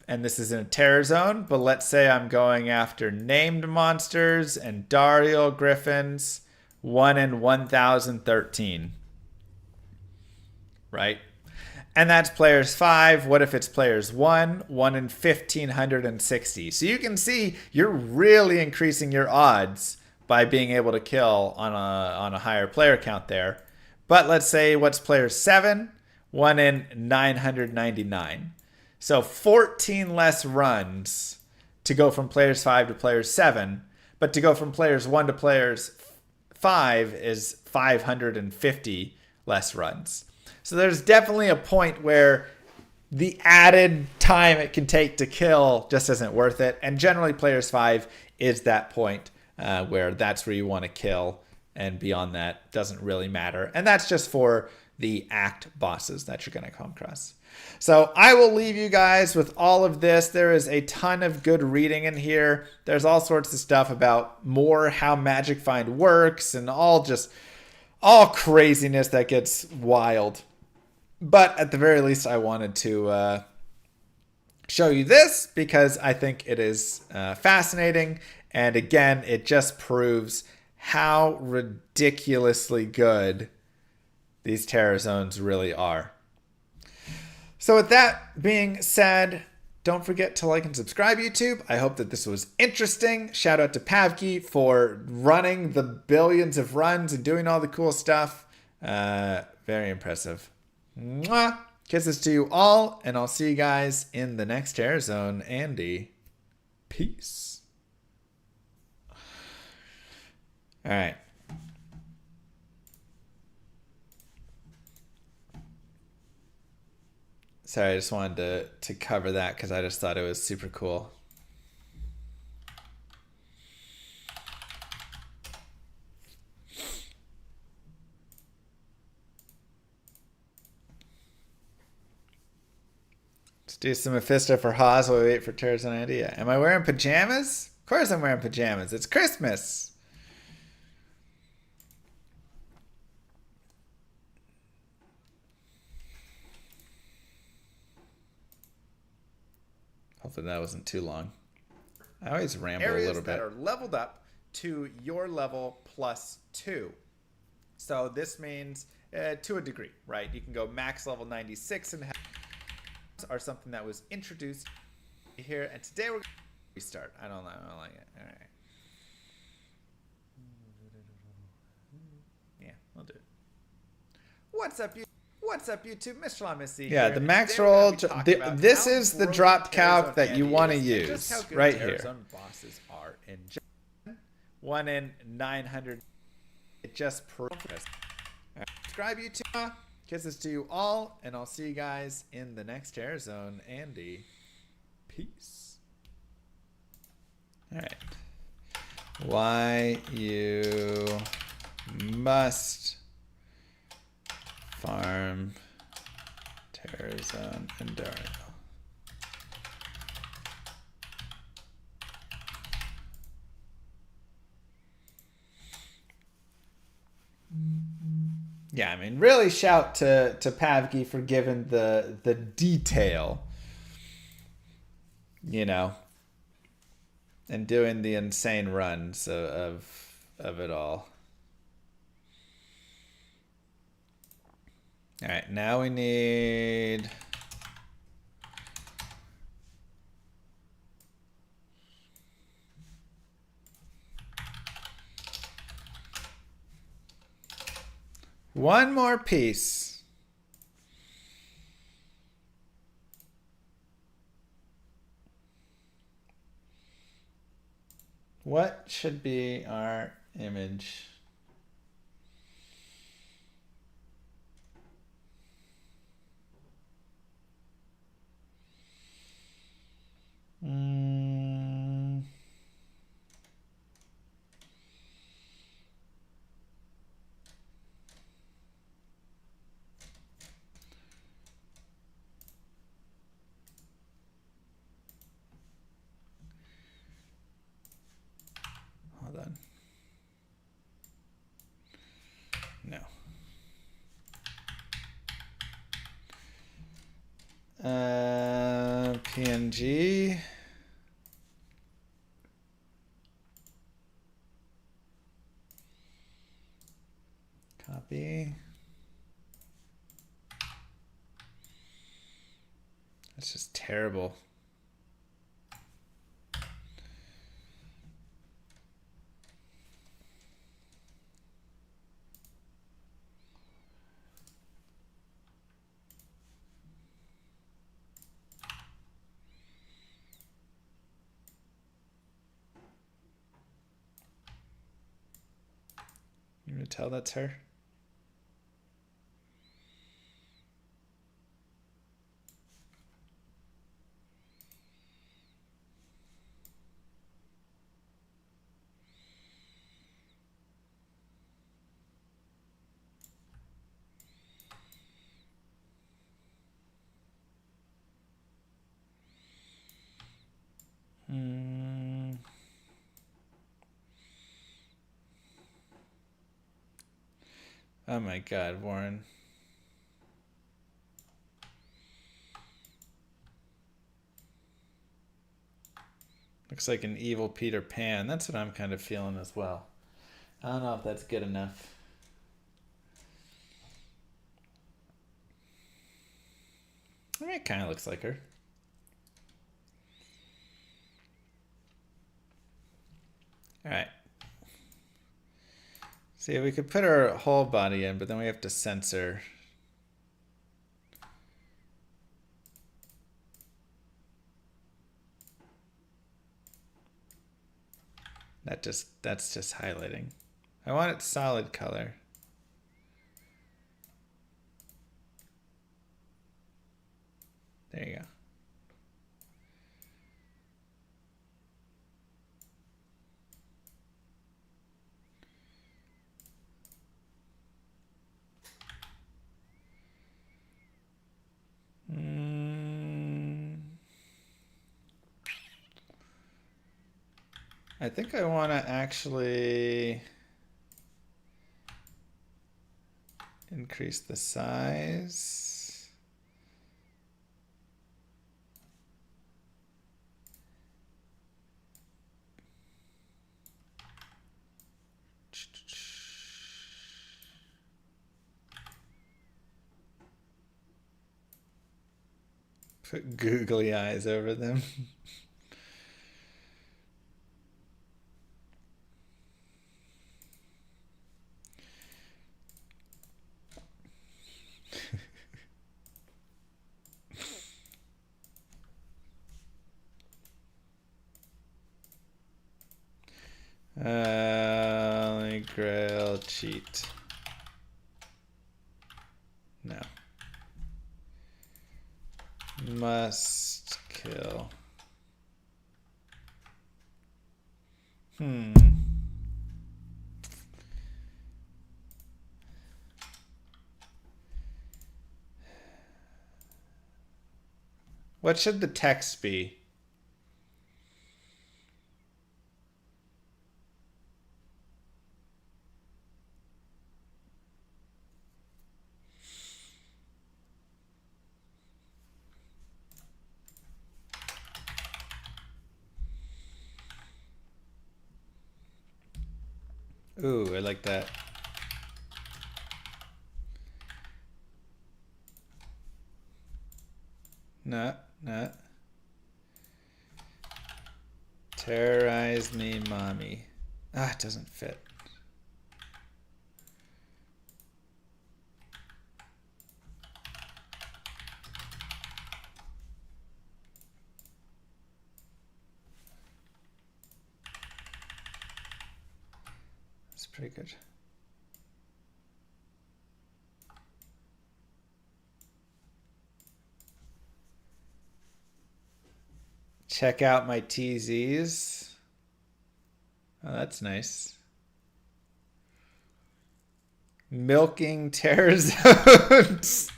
And this is in a Terror Zone, but let's say I'm going after named monsters and Dario Griffins, 1 in 1,013. Right? And that's Players 5. What if it's Players 1? 1 in 1,560. So you can see you're really increasing your odds by being able to kill on a higher player count there. But let's say what's Players 7? 1 in 999. So 14 less runs to go from Players 5 to Players 7. But to go from Players 1 to Players 5 is 550 less runs. So there's definitely a point where the added time it can take to kill just isn't worth it. And generally Players 5 is that point where that's where you want to kill. And beyond that, doesn't really matter. And that's just for the act bosses that you're going to come across. So I will leave you guys with all of this. There is a ton of good reading in here. There's all sorts of stuff about more how Magic Find works and all craziness that gets wild. But at the very least, I wanted to show you this because I think it is fascinating. And again, it just proves how ridiculously good these Terror Zones really are. So with that being said, don't forget to like and subscribe, YouTube. I hope that this was interesting. Shout out to Pavki for running the billions of runs and doing all the cool stuff. Very impressive. Mwah! Kisses to you all, and I'll see you guys in the next Terror Zone. Andy, peace. All right. Sorry, I just wanted to cover that because I just thought it was super cool. Let's do some Mephisto for Haas while we wait for Terra's on idea. Am I wearing pajamas? Of course I'm wearing pajamas. It's Christmas. Hopefully that wasn't too long. I always ramble a little bit. Areas that are leveled up to your level +2. So this means to a degree, right? You can go max level 96 and have are something that was introduced here. And today we're going to restart. I don't like it. All right. Yeah, we'll do it. What's up, you? What's up, YouTube? Mr. Lamissy. Yeah, the max roll. This is the drop calc that you want to use right here. Bosses are in 1 in 900. It just proves. Right. Subscribe, YouTube. Kisses to you all, and I'll see you guys in the next Terror Zone. Andy, peace. All right. Why you must farm Terror Zone and Dario. Yeah, I mean, really shout to Pavgi for giving the detail, you know, and doing the insane runs of it all. All right, now we need one more piece. What should be our image? Hold on. No. PNG. Copy. That's just terrible. You gonna tell that's her? Oh my God, Warren. Looks like an evil Peter Pan. That's what I'm kind of feeling as well. I don't know if that's good enough. I mean, it kind of looks like her. All right. See, we could put our whole body in, but then we have to censor. That's just highlighting. I want it solid color. There you go. I think I want to actually increase the size. Put googly eyes over them. Holy Grail cheat. No. Must kill. What should the text be? Ooh, I like that. No. Terrorize me, mommy. Ah, it doesn't fit. That's pretty good. Check out my TZs. Oh, that's nice. Milking terror zones.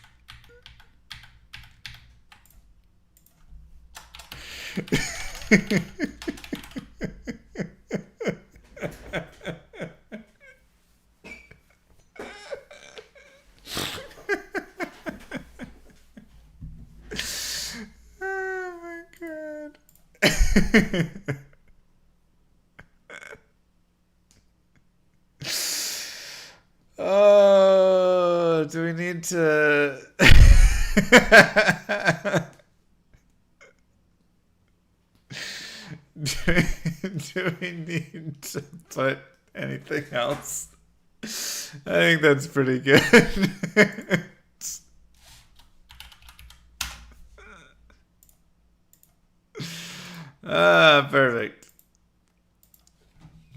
Oh my god. Oh, do we need to... do we need to put anything else? I think that's pretty good. Ah, perfect.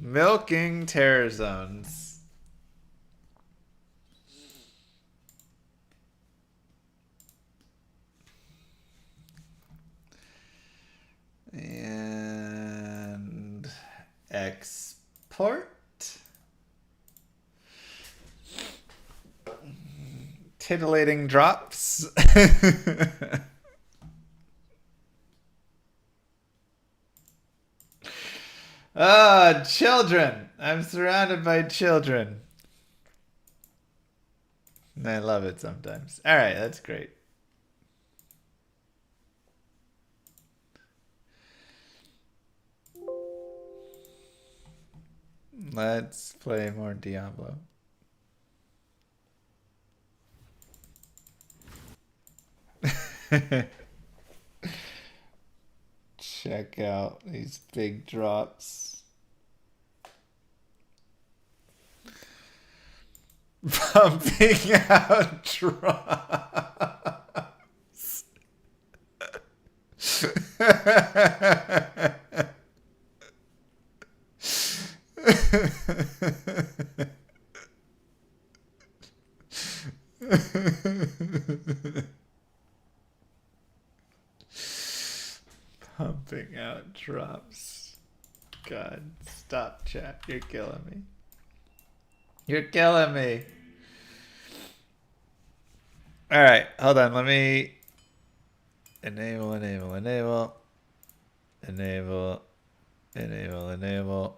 Milking terror zones. And export. Titillating drops. Ah, children. I'm surrounded by children. And I love it sometimes. All right, that's great. Let's play more Diablo. Check out these big drops. Pumping out drops. Pumping out drops. God, stop, chat. You're killing me. You're killing me. All right, hold on. Let me enable. Enable.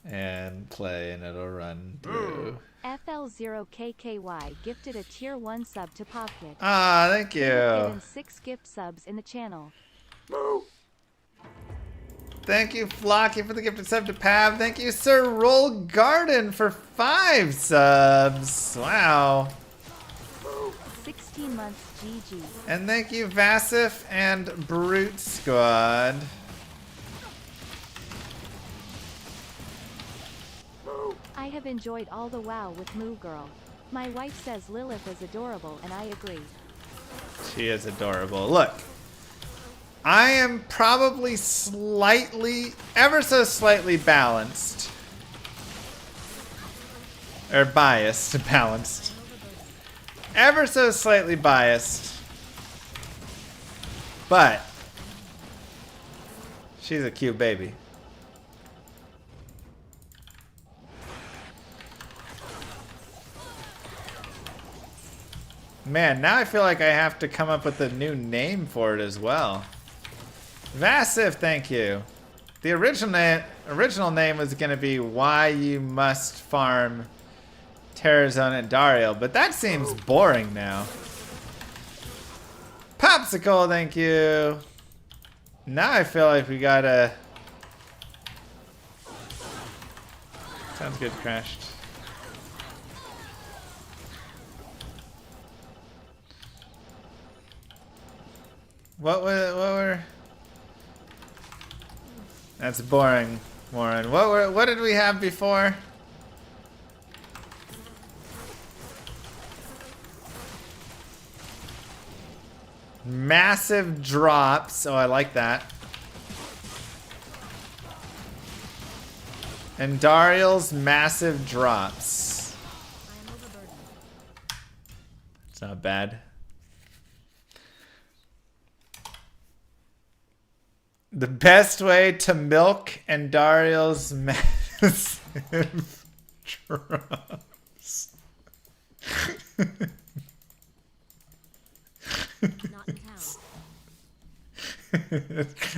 And play, and it'll run through. FL0KKY gifted a tier 1 sub to Pocket. Ah, thank You have you. given 6 gift subs in the channel. Thank you, Flocky, for the gifted sub to Pav. Thank you, Sir Roll Garden, for 5 subs. Wow. 16 months GG. And thank you, Vassif and Brute Squad. I have enjoyed all the WoW with Moo Girl. My wife says Lilith is adorable and I agree. She is adorable. Look, I am probably slightly, ever so slightly balanced. Or biased, balanced. Ever so slightly biased. But she's a cute baby. Man, now I feel like I have to come up with a new name for it as well. Vassif, thank you. The original name was going to be Why You Must Farm Terrazone and Dario, but that seems boring now. Popsicle, thank you. Now I feel like we gotta... Sounds good, crashed. What were... That's boring, Warren. What did we have before? Massive drops. Oh, I like that. And Dariel's massive drops. It's not bad. The best way to milk and Dariel's massive drops. Not in town.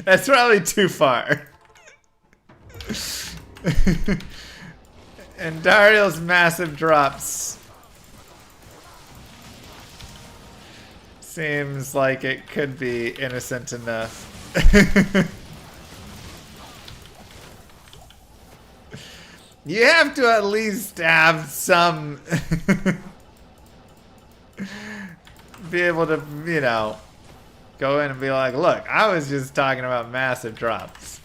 That's probably too far. And Dariel's massive drops seems like it could be innocent enough. You have to at least have some be able to, you know, go in and be like, look, I was just talking about massive drops.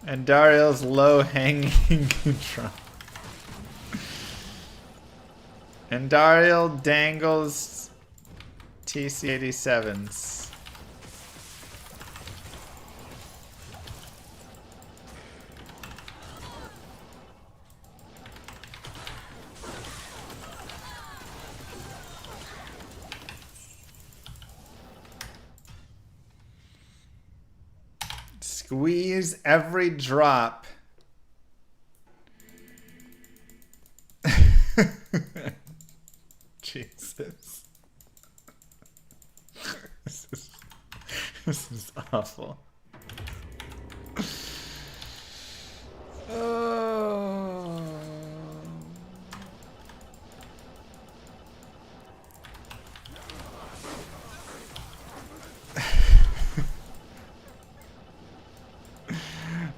And Dariel's low-hanging drop. And Dariel dangles TC-87s. Squeeze every drop. Jesus. This is awful. Oh.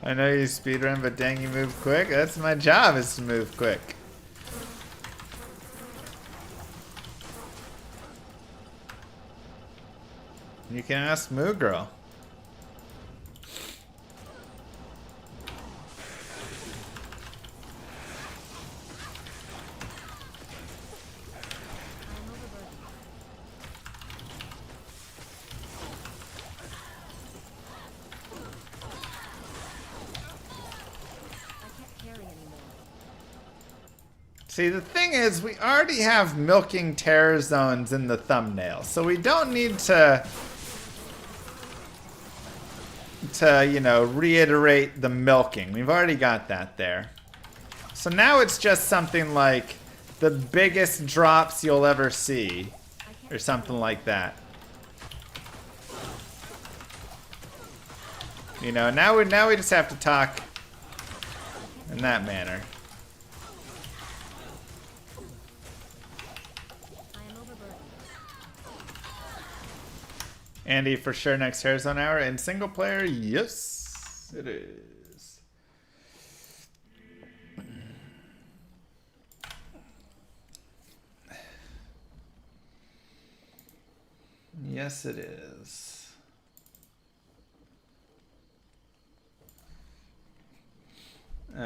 I know you speedrun, but dang, you move quick. That's my job, is to move quick. You can ask Moo Girl. See, the thing is, we already have milking terror zones in the thumbnail, so we don't need to you know, reiterate the milking. We've already got that there. So now it's just something like the biggest drops you'll ever see, or something like that. You know, now we just have to talk in that manner. Andy, for sure, next Hair-Zone Hour. In single player, yes, it is. Yes, it is. Okay.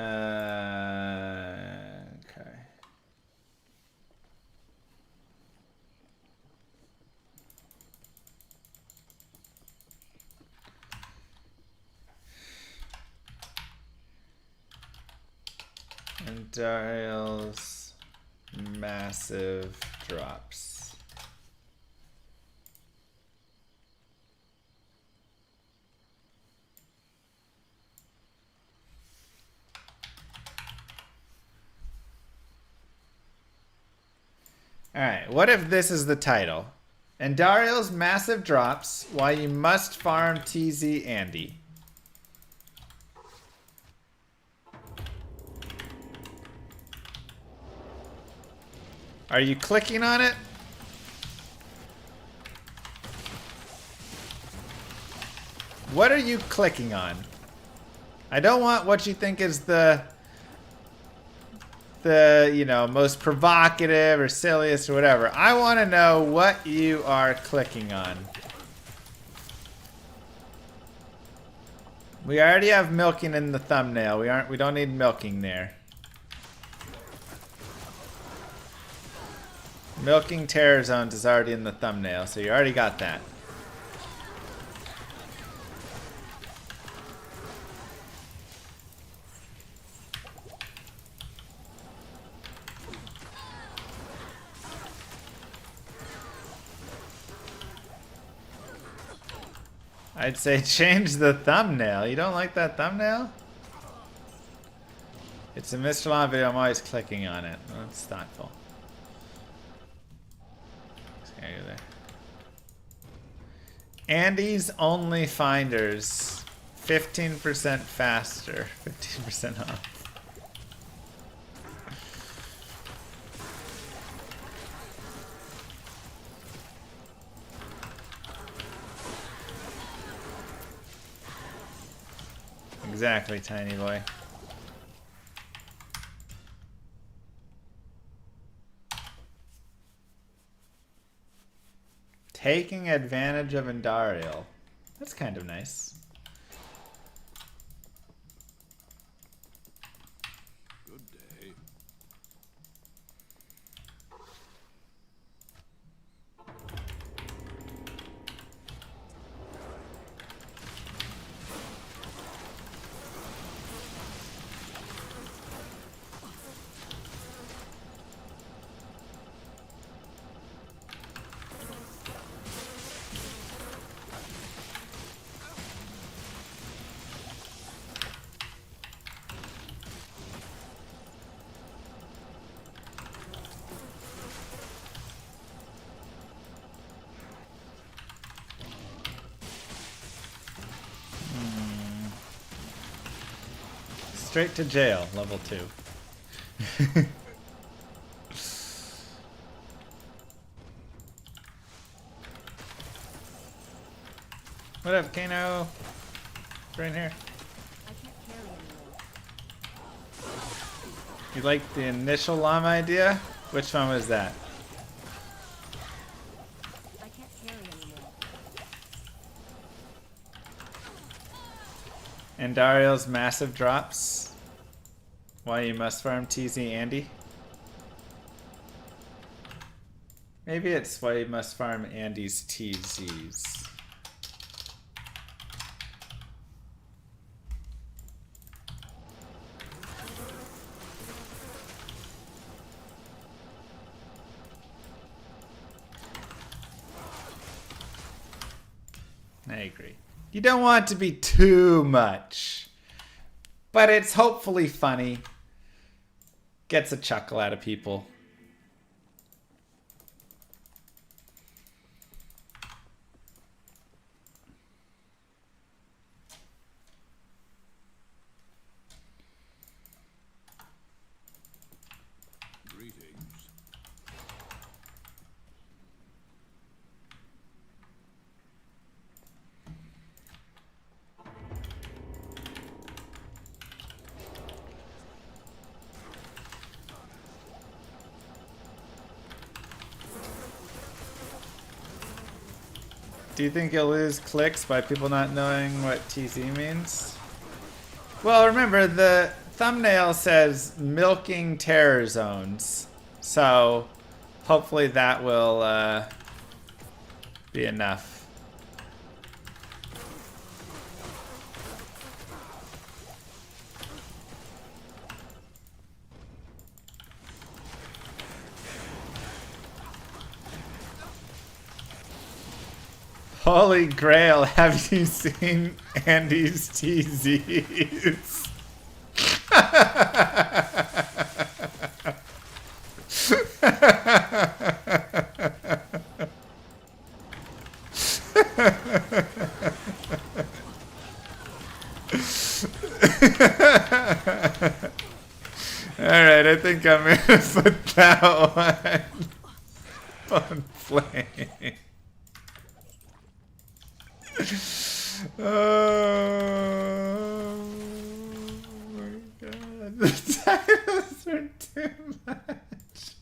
And Dial's massive drops. Alright, what if this is the title? And Dariel's massive drops, why you must farm TZ Andy. Are you clicking on it? What are you clicking on? I don't want what you think is the you know, most provocative or silliest or whatever. I want to know what you are clicking on. We already have milking in the thumbnail. We don't need milking there. Milking terror zones is already in the thumbnail, so you already got that. I'd say change the thumbnail. You don't like that thumbnail? It's a Mr. Law video. I'm always clicking on it. Well, that's thoughtful. Go there. Andy's Only Finders. 15% faster. 15% off. Exactly, tiny boy. Taking advantage of Andariel. That's kind of nice. Good day. Straight to jail, level 2. What up, Kano? Right in here. You like the initial llama idea? Which one was that? I can't carry anymore. And Dariel's massive drops. Why you must farm TZ Andy? Maybe it's why you must farm Andy's TZs. agree. You don't want it to be too much. But it's hopefully funny. Gets a chuckle out of people. Do you think you'll lose clicks by people not knowing what TZ means? Well, remember, the thumbnail says milking terror zones. So, hopefully that will be enough. Holy Grail, have you seen Andy's TZs? Alright, I think I'm gonna put that one on flame. Oh my god, the titles are too much.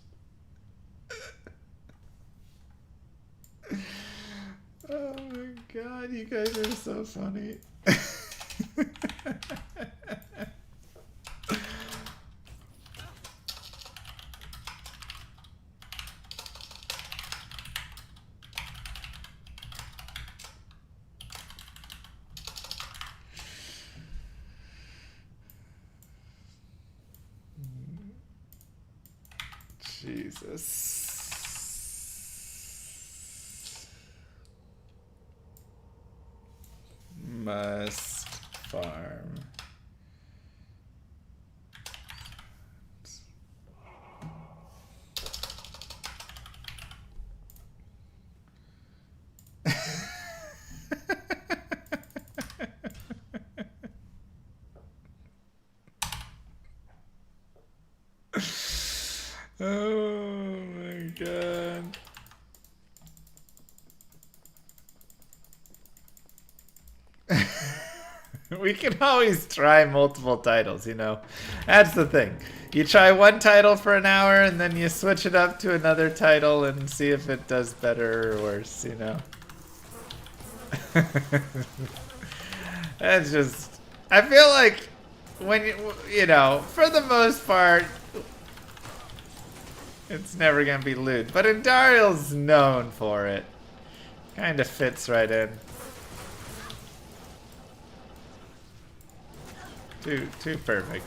Oh my god, you guys are so funny. Jesus. Must farm. Oh my god. We can always try multiple titles, you know. That's the thing. You try one title for an hour and then you switch it up to another title and see if it does better or worse, you know. That's just... I feel like when you know, for the most part, it's never gonna be lewd. But Indariel's known for it. Kinda fits right in. Too perfect.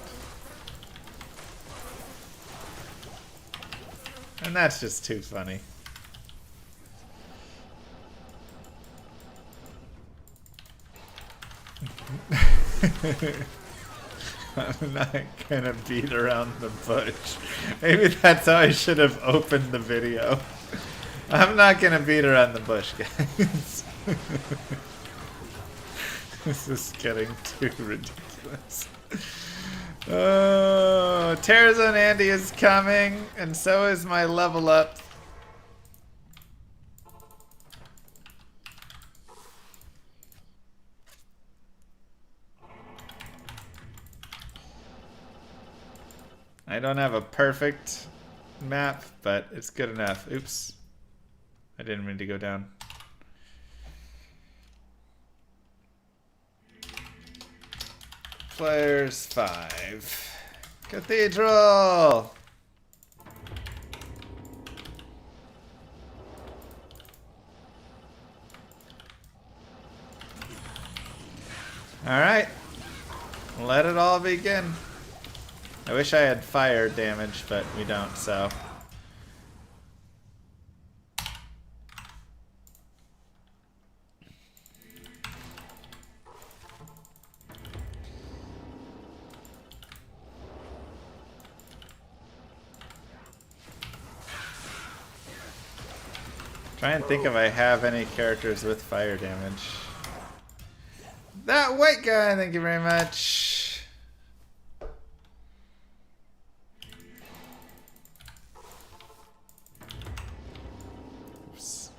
And that's just too funny. I'm not gonna beat around the bush. Maybe that's how I should have opened the video. I'm not gonna beat around the bush, guys. This is getting too ridiculous. Oh, Terrazone Andy is coming, and so is my level up. I don't have a perfect map, but it's good enough. Oops. I didn't mean to go down. Players 5. Cathedral! Alright. Let it all begin. I wish I had fire damage, but we don't, so... Try and think if I have any characters with fire damage. That white guy, thank you very much. Oops.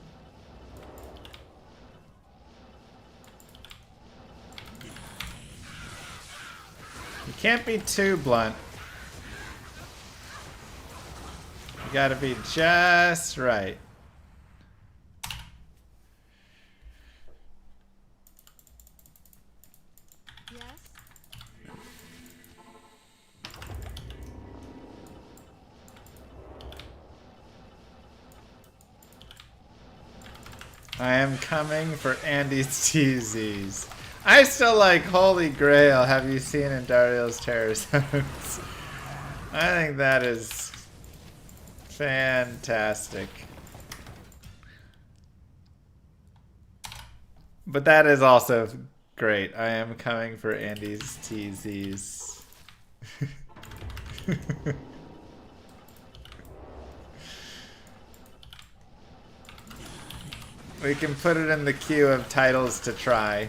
You can't be too blunt. You gotta be just right. I am coming for Andy's TZs. I still like Holy Grail. Have you seen in Dario's Terror Zones? I think that is fantastic. But that is also great. I am coming for Andy's TZs. We can put it in the queue of titles to try.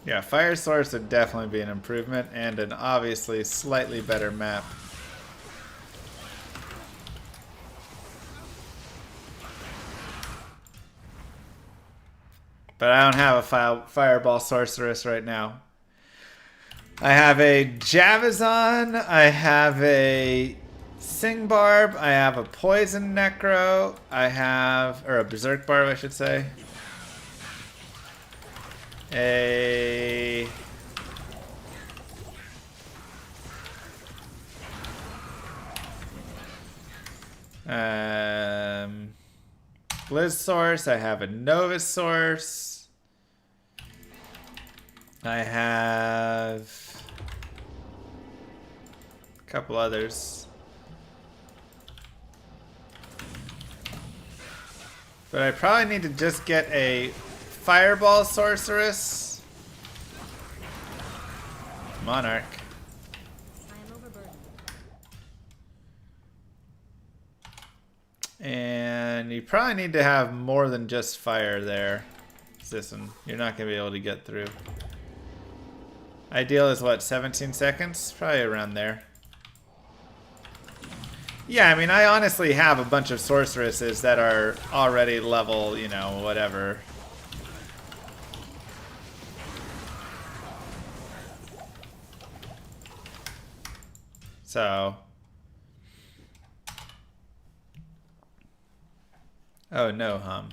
Yeah, Fire Source would definitely be an improvement and an obviously slightly better map. But I don't have a Fireball Sorceress right now. I have a Javazon, I have a Sing Barb, I have a Poison Necro, I have, or a Berserk Barb I should say. A Blizz Source, I have a Nova Source. I have a couple others. But I probably need to just get a Fireball Sorceress. Monarch. And you probably need to have more than just fire there. Listen, you're not going to be able to get through. Ideal is what, 17 seconds? Probably around there. Yeah, I mean, I honestly have a bunch of sorceresses that are already level, you know, whatever. So. Oh no, hum.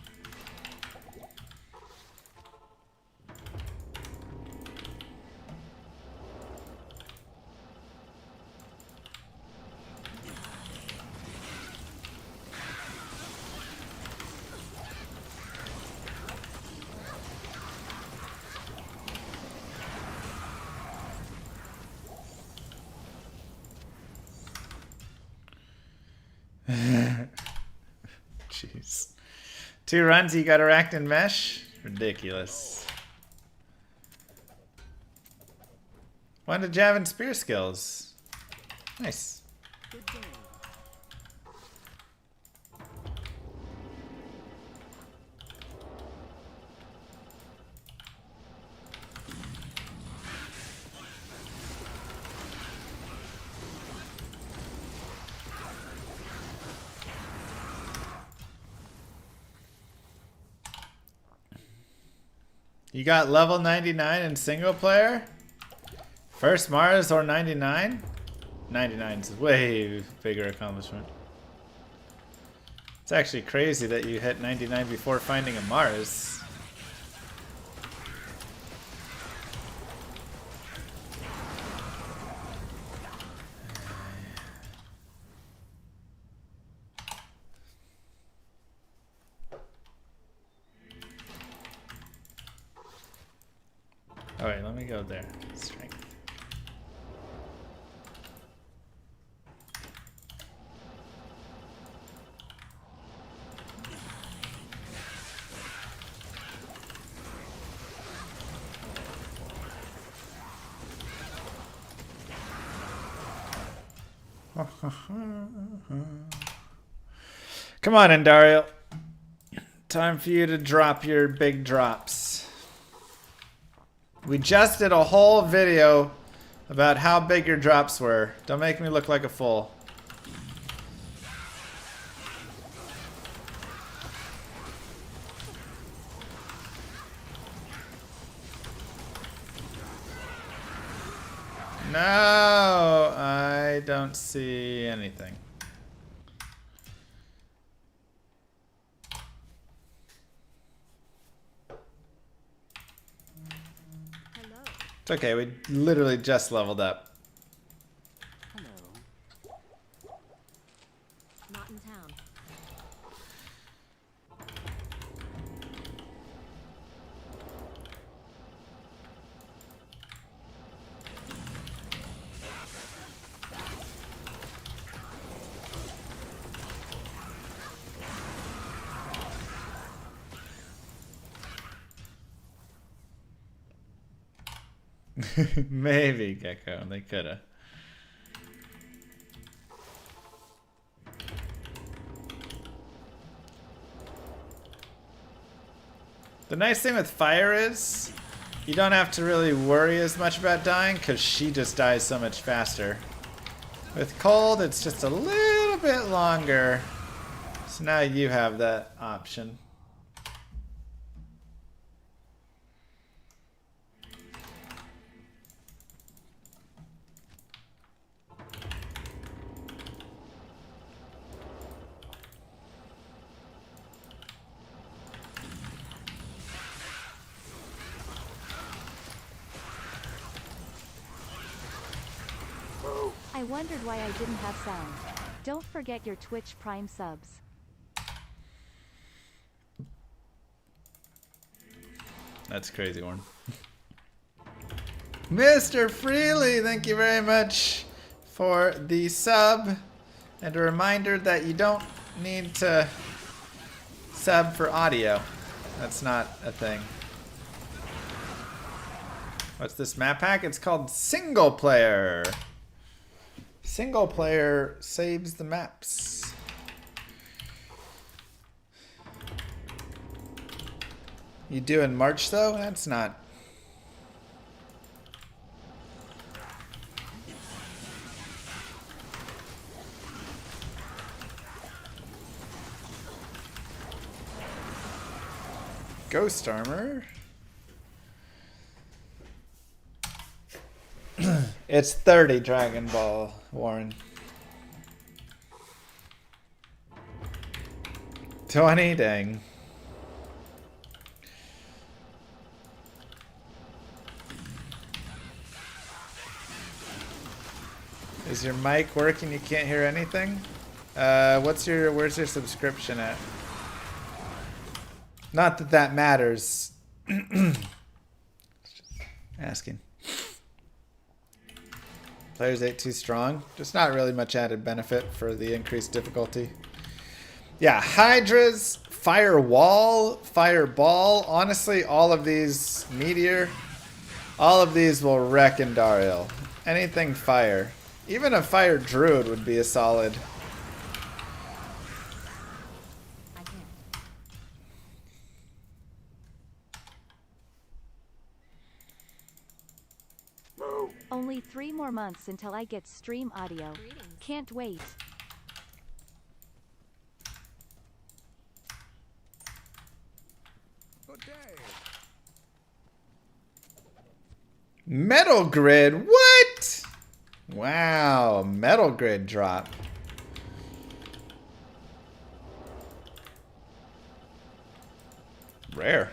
Jeez. 2 runs, you got a racked in mesh? Ridiculous. 1 to Jav and Spear skills. Nice. You got level 99 in single player? First Mars or 99? 99 is way bigger accomplishment. It's actually crazy that you hit 99 before finding a Mars. Alright, let me go there. Strength. Come on, Endario. Time for you to drop your big drops. We just did a whole video about how big your drops were. Don't make me look like a fool. No, I don't see anything. Hello. It's okay, we literally just leveled up. Hello. Not in town. Maybe, Gecko. They coulda. The nice thing with fire is you don't have to really worry as much about dying because she just dies so much faster. With cold, it's just a little bit longer. So now you have that option. I wondered why I didn't have sound. Don't forget your Twitch Prime subs. That's crazy one. Mr. Freely, thank you very much for the sub. And a reminder that you don't need to sub for audio. That's not a thing. What's this map pack? It's called Single Player. Single player saves the maps. You do in March though? That's not. Ghost armor. It's 30 Dragon Ball, Warren. 20, dang. Is your mic working? You can't hear anything? Where's your subscription at? Not that that matters. Asking. Players 8 too strong. Just not really much added benefit for the increased difficulty. Yeah, Hydras, Firewall, Fireball. Honestly, all of these, Meteor, all of these will wreck Indariel. Anything fire. Even a Fire Druid would be a solid. I can't. Only 3 more months until I get stream audio. Greetings. Can't wait. Good day. Metal Grid, what? Wow, Metal Grid drop. Rare.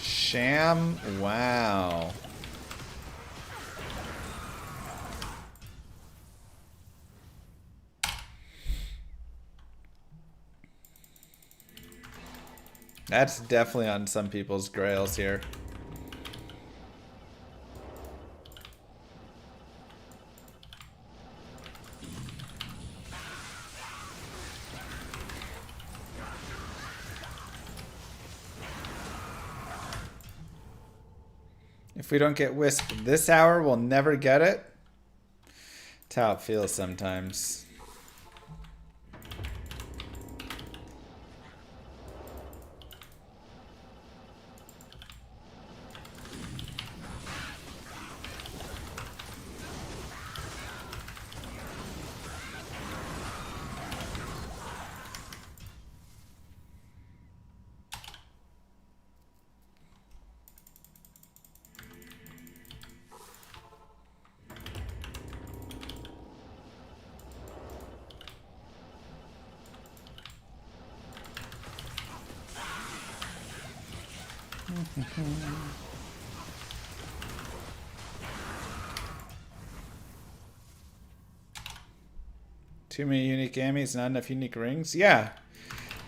Sham, wow. That's definitely on some people's grails here. If we don't get Wisp this hour, we'll never get it. That's how it feels sometimes. Too many unique ammies, not enough unique rings? Yeah.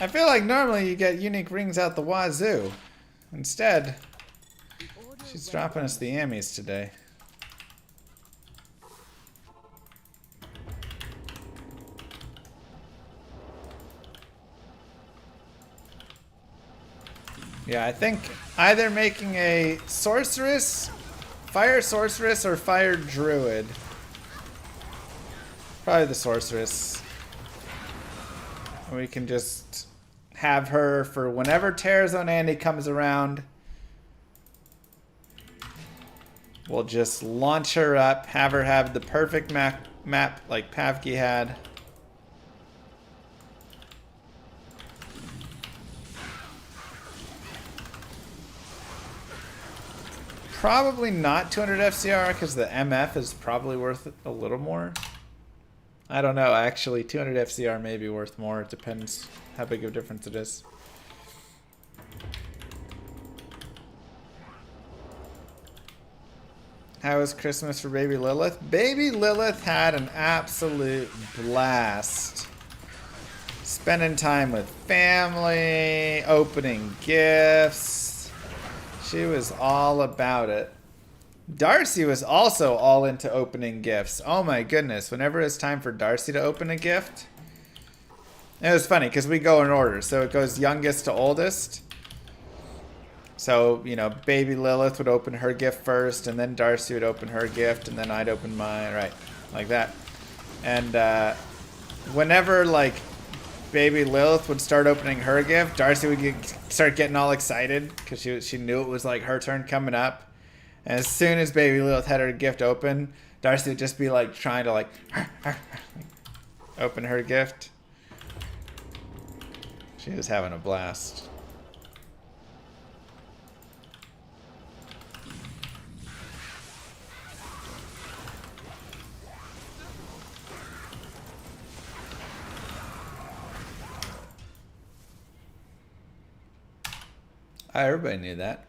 I feel like normally you get unique rings out the wazoo. Instead, she's dropping us the ammies today. Yeah, I think either making a sorceress, fire sorceress, or fire druid. Probably the sorceress. And we can just have her for whenever Terrazone Andy comes around. We'll just launch her up, have her have the perfect map like Pavki had. Probably not 200 FCR because the MF is probably worth a little more. I don't know, actually 200 FCR may be worth more. It depends how big of a difference it is. How was Christmas for Baby Lilith? Baby Lilith had an absolute blast. Spending time with family, opening gifts. She was all about it. Darcy was also all into opening gifts. Oh my goodness. Whenever it's time for Darcy to open a gift. It was funny because we go in order. So it goes youngest to oldest. So, you know, baby Lilith would open her gift first. And then Darcy would open her gift. And then I'd open mine. Right. Like that. And whenever, like, baby Lilith would start opening her gift, Darcy would start getting all excited because she knew it was like her turn coming up. And as soon as baby Lilith had her gift open, Darcy would just be like trying to like open her gift. She was having a blast. Everybody knew that.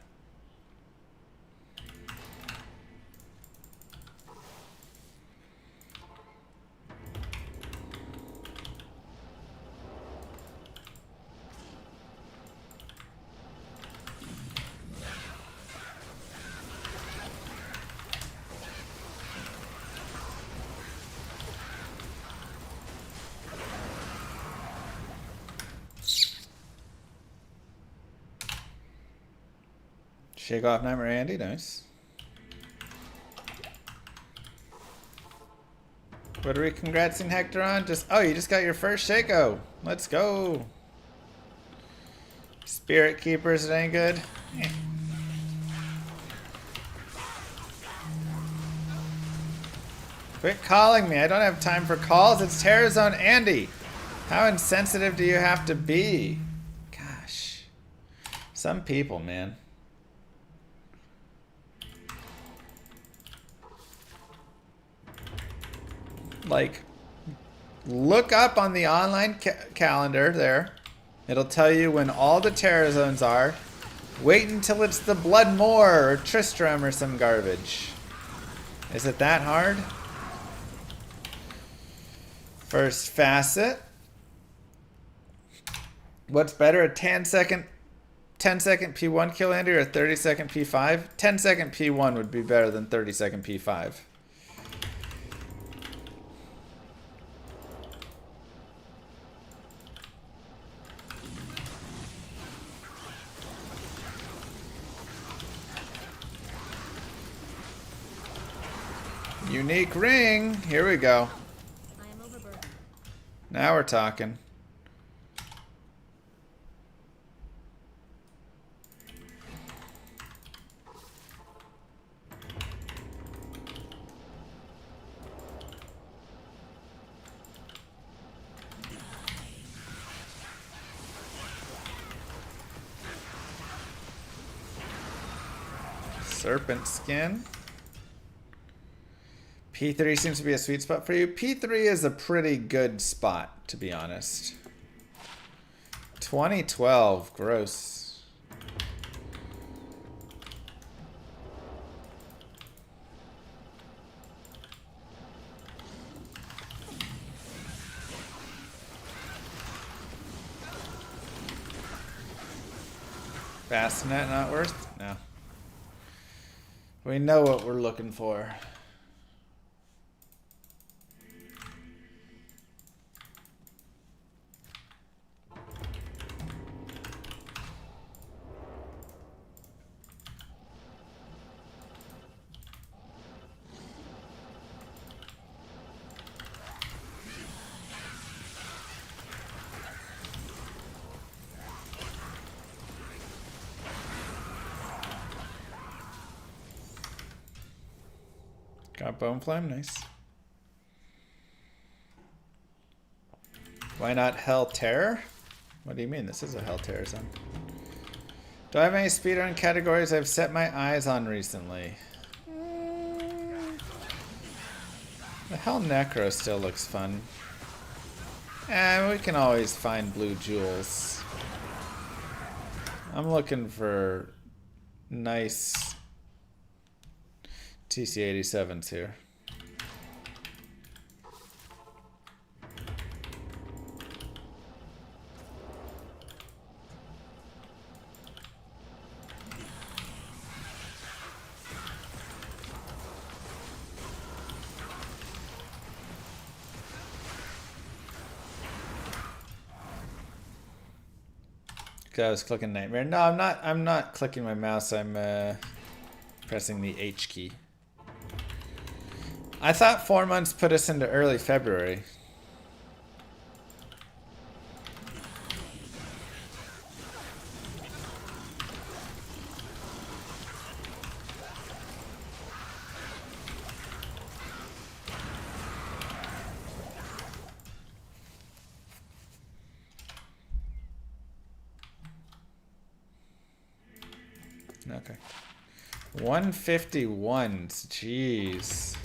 Shake off Nightmare Andy, nice. What are we congratsing Hector on? You just got your first Shaco. Let's go. Spirit Keepers, it ain't good. Quit calling me. I don't have time for calls. It's Terrazone Andy. How insensitive do you have to be? Gosh. Some people, man. Like, look up on the online calendar there. It'll tell you when all the Terra Zones are. Wait until it's the Bloodmoor or Tristram or some garbage. Is it that hard? First facet. What's better, a 10-second P1 kill, Andy, or a 30-second P5? 10-second P1 would be better than 30-second P5. Unique ring. Here we go. I am overburdened. Now we're talking. Serpent skin. P3 seems to be a sweet spot for you. P3 is a pretty good spot, to be honest. 2012, gross. Bassinet not worth? No. We know what we're looking for. Got Bone Flame, nice. Why not Hell Terror? What do you mean? This is a Hell Terror zone. Do I have any speedrun categories I've set my eyes on recently? The Hell Necro still looks fun. And we can always find blue jewels. I'm looking for nice TC-87s here. I was clicking Nightmare. No, I'm not clicking my mouse. I'm pressing the H key. I thought 4 months put us into early February. Okay. 151s. Jeez.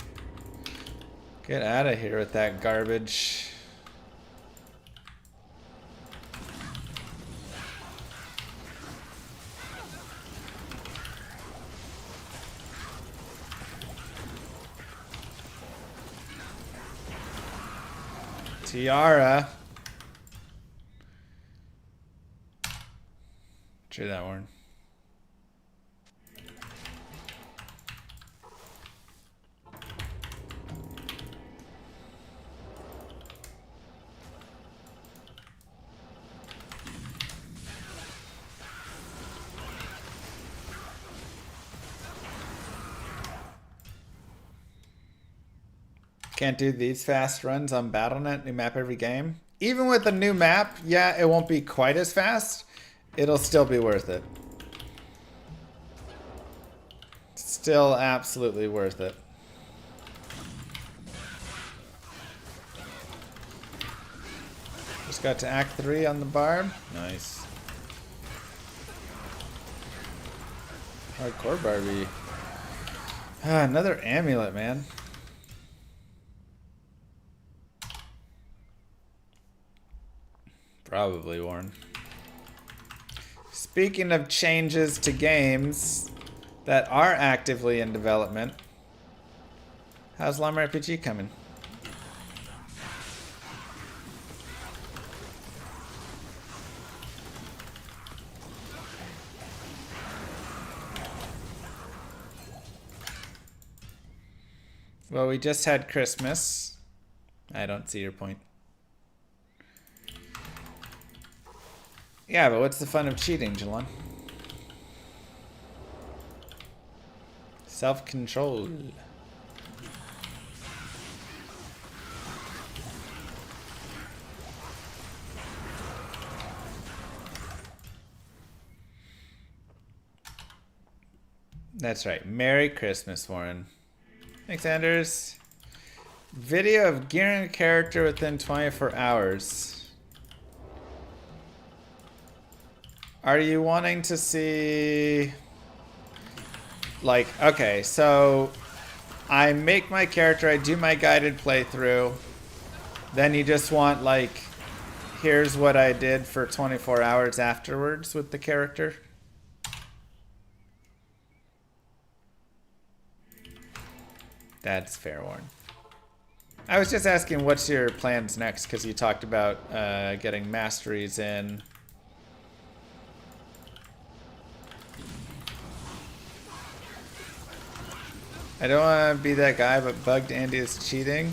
Get out of here with that garbage. Tiara. True that one. Can't do these fast runs on Battle.net, new map every game. Even with a new map, yeah, it won't be quite as fast. It'll still be worth it. Still absolutely worth it. Just got to Act 3 on the barb. Nice. Hardcore Barbie. Ah, another amulet, man. Probably Warren. Speaking of changes to games that are actively in development, how's Llama RPG coming? Well, we just had Christmas. I don't see your point. Yeah, but what's the fun of cheating, Jalon? Self-control. That's right. Merry Christmas, Warren. Thanks, Anders. Video of gearing a character within 24 hours. Are you wanting to see... Like, okay, so... I make my character, I do my guided playthrough. Then you just want, like... Here's what I did for 24 hours afterwards with the character. That's fair, Warren. I was just asking what's your plans next, because you talked about getting masteries in. I don't want to be that guy, but Bugged Andy is cheating.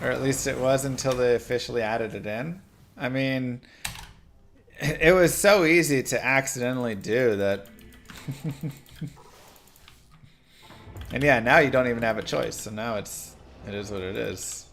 Or at least it was until they officially added it in. I mean, it was so easy to accidentally do that. And yeah, now you don't even have a choice. So now it is what it is.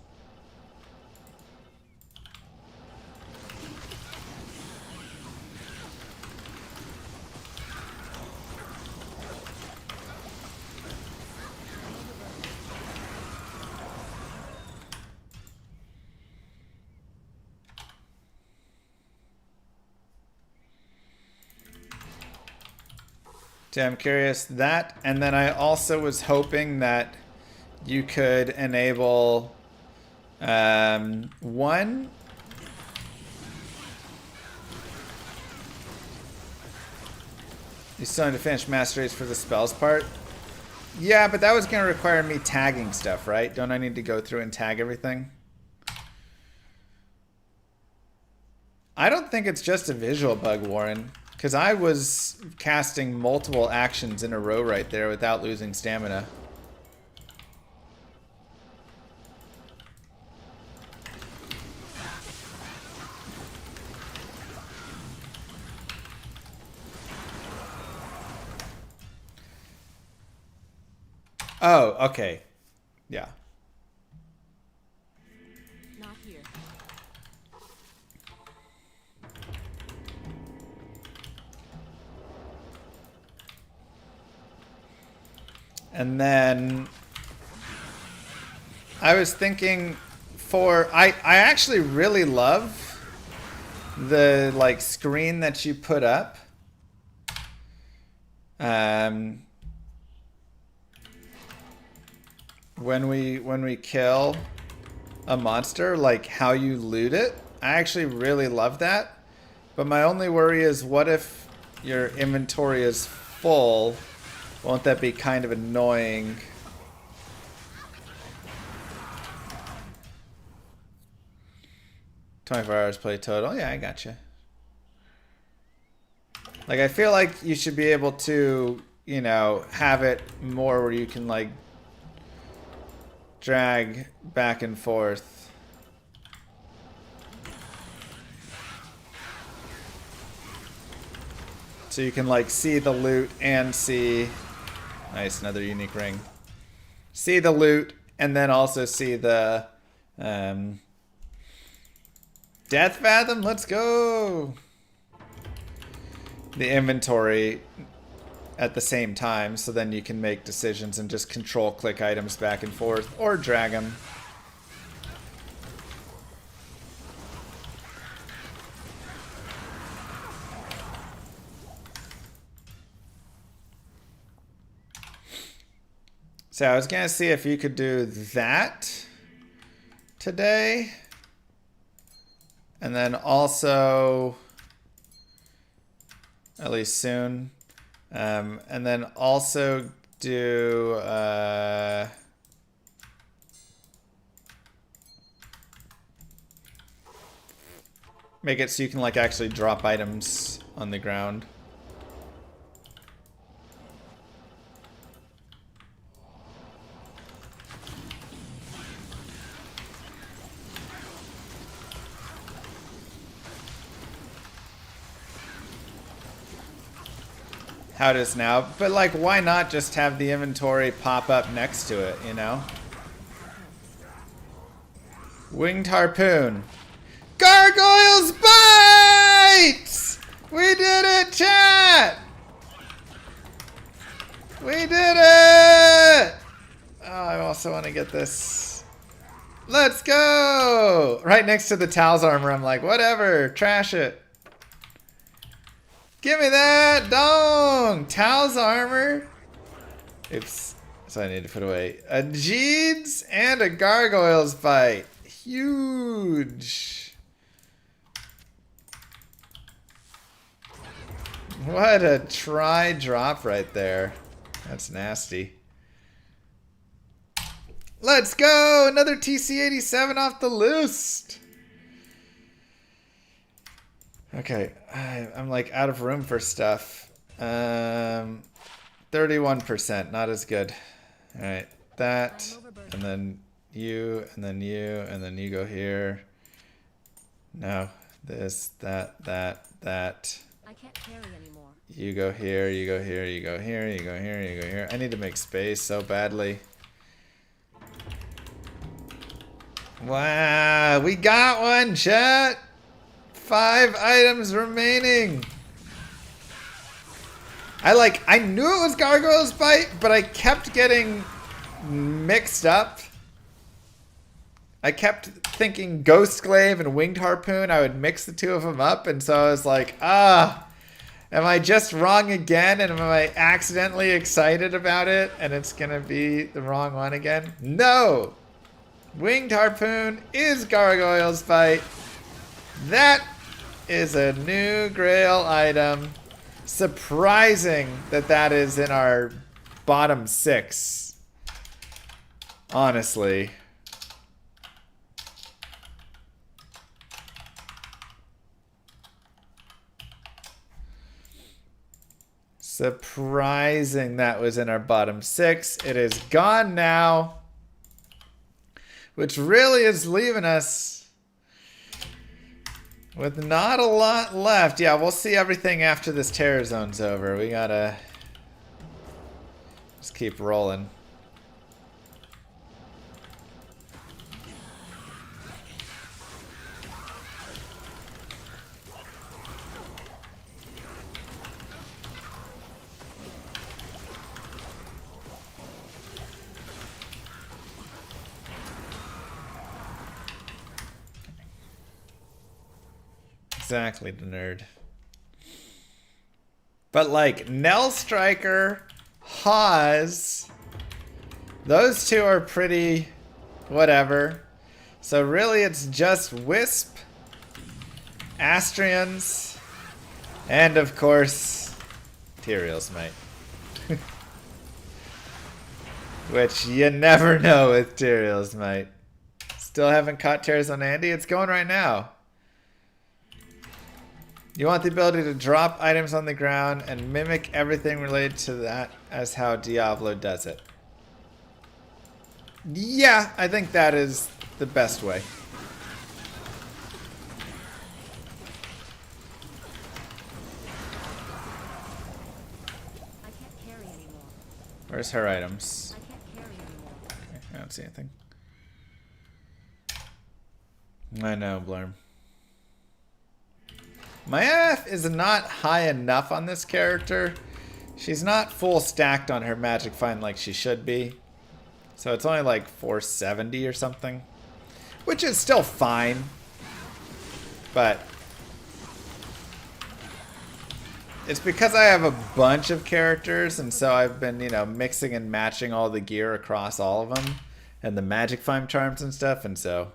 I'm curious that, and then I also was hoping that you could enable one. You still need to finish masteries for the spells part. Yeah, but that was going to require me tagging stuff, right? Don't I need to go through and tag everything? I don't think it's just a visual bug, Warren. Because I was casting multiple actions in a row right there without losing stamina. Oh, okay. Yeah. Not here. And then I was thinking I actually really love the like screen that you put up. When we kill a monster, like how you loot it. I actually really love that. But my only worry is what if your inventory is full? Won't that be kind of annoying? $24 hours play total. Yeah, I gotcha. Like, I feel like you should be able to, you know, have it more where you can, like, drag back and forth. So you can, like, see the loot and see... Nice, another unique ring. See the loot, and then also see the Death Fathom. Let's go. The inventory at the same time, so then you can make decisions and just control click items back and forth or drag them. So I was gonna see if you could do that today. And then also, at least soon. And then also do make it so you can like actually drop items on the ground. How it is now, but like why not just have the inventory pop up next to it, you know? Winged harpoon. Gargoyles bite! We did it, chat! We did it! Oh, I also want to get this. Let's go! Right next to the Tal's armor, I'm like, whatever, trash it. Give me that! Dong! Tal's armor. Oops. So I need to put away a Jeeds and a Gargoyles bite. Huge. What a try drop right there. That's nasty. Let's go! Another TC-87 off the list. Okay, I'm like out of room for stuff. 31%, not as good. All right, that, and then you, and then you, and then you go here. No, this, that. I can't carry anymore. You go here, you go here, you go here, you go here, you go here. I need to make space so badly. Wow, we got one, chat! 5 items remaining. I knew it was Gargoyle's Bite, but I kept getting mixed up. I kept thinking Ghost Glaive and Winged Harpoon. I would mix the two of them up, and so I was like, am I just wrong again? And am I accidentally excited about it, and it's gonna be the wrong one again? No! Winged Harpoon is Gargoyle's Bite. That is a new Grail item. Surprising that that is in our bottom 6. Honestly. Surprising that was in our bottom 6. It is gone now. Which really is leaving us with not a lot left. Yeah, we'll see everything after this terror zone's over. We gotta just keep rolling. Exactly, the nerd. But like Nell Striker, Hawes, those two are pretty whatever. So really it's just Wisp, Astrians, and of course Tyrael's Might. Which you never know with Tyrael's Might. Still haven't caught Tears on Andy? It's going right now. You want the ability to drop items on the ground and mimic everything related to that as how Diablo does it. Yeah, I think that is the best way. I can't carry anymore. Where's her items? I can't carry anymore. I don't see anything. I know, Blurm. My F is not high enough on this character. She's not full stacked on her Magic Find like she should be. So it's only like 470 or something. Which is still fine. But it's because I have a bunch of characters, and so I've been, you know, mixing and matching all the gear across all of them. And the Magic Find charms and stuff, and so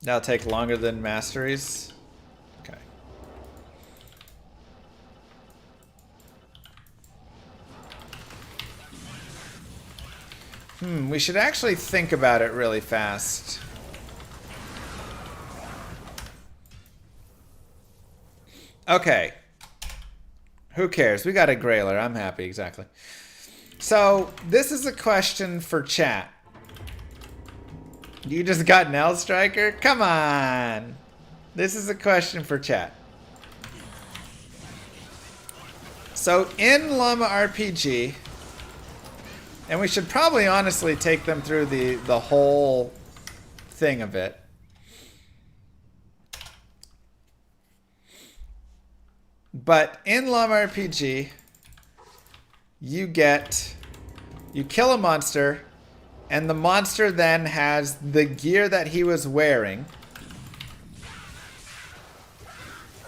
that'll take longer than masteries. Okay. We should actually think about it really fast. Okay. Who cares? We got a Grailer. I'm happy, exactly. So, this is a question for chat. You just got Nell Striker? Come on! This is a question for chat. So in Llama RPG, and we should probably honestly take them through the whole thing of it. But in Llama RPG, you kill a monster, and the monster then has the gear that he was wearing.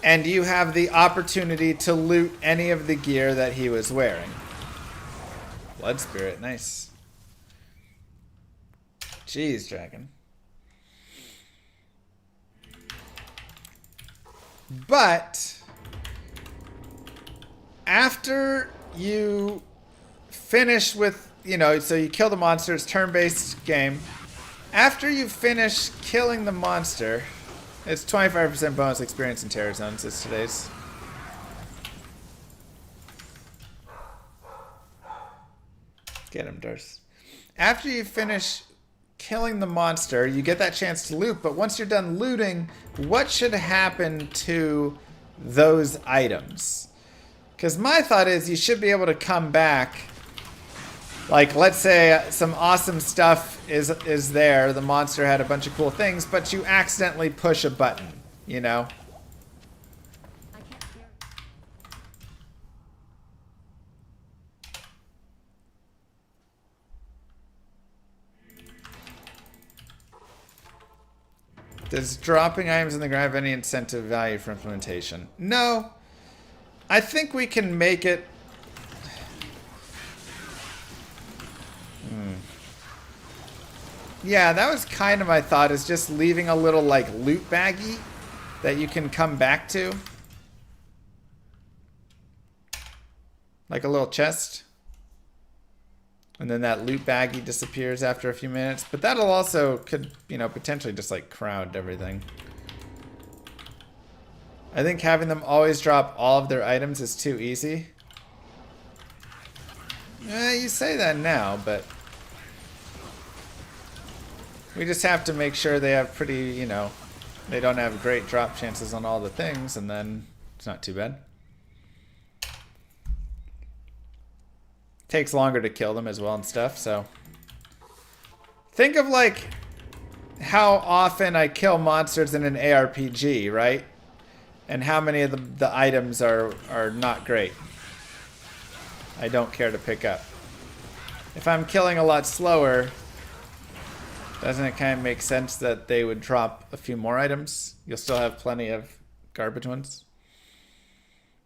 And you have the opportunity to loot any of the gear that he was wearing. Blood Spirit, nice. Jeez, dragon. But after you finish with, so you kill the monster, it's turn-based game. After you finish killing the monster, it's 25% bonus experience in Terror Zones. It's today's. Get him, Durst. After you finish killing the monster, you get that chance to loot, but once you're done looting, what should happen to those items? Because my thought is you should be able to come back. Like, let's say some awesome stuff is there. The monster had a bunch of cool things, but you accidentally push a button, I can't carry. Does dropping items in the ground have any incentive value for implementation? No. I think we can make it... Yeah, that was kind of my thought, is just leaving a little, like, loot baggie that you can come back to. Like a little chest. And then that loot baggie disappears after a few minutes. But that'll also, could, potentially just, like, crowd everything. I think having them always drop all of their items is too easy. You say that now, but... We just have to make sure they have pretty, they don't have great drop chances on all the things, and then it's not too bad. Takes longer to kill them as well and stuff, so. Think of, like, how often I kill monsters in an ARPG, right? And how many of the items are not great. I don't care to pick up. If I'm killing a lot slower... Doesn't it kind of make sense that they would drop a few more items? You'll still have plenty of garbage ones.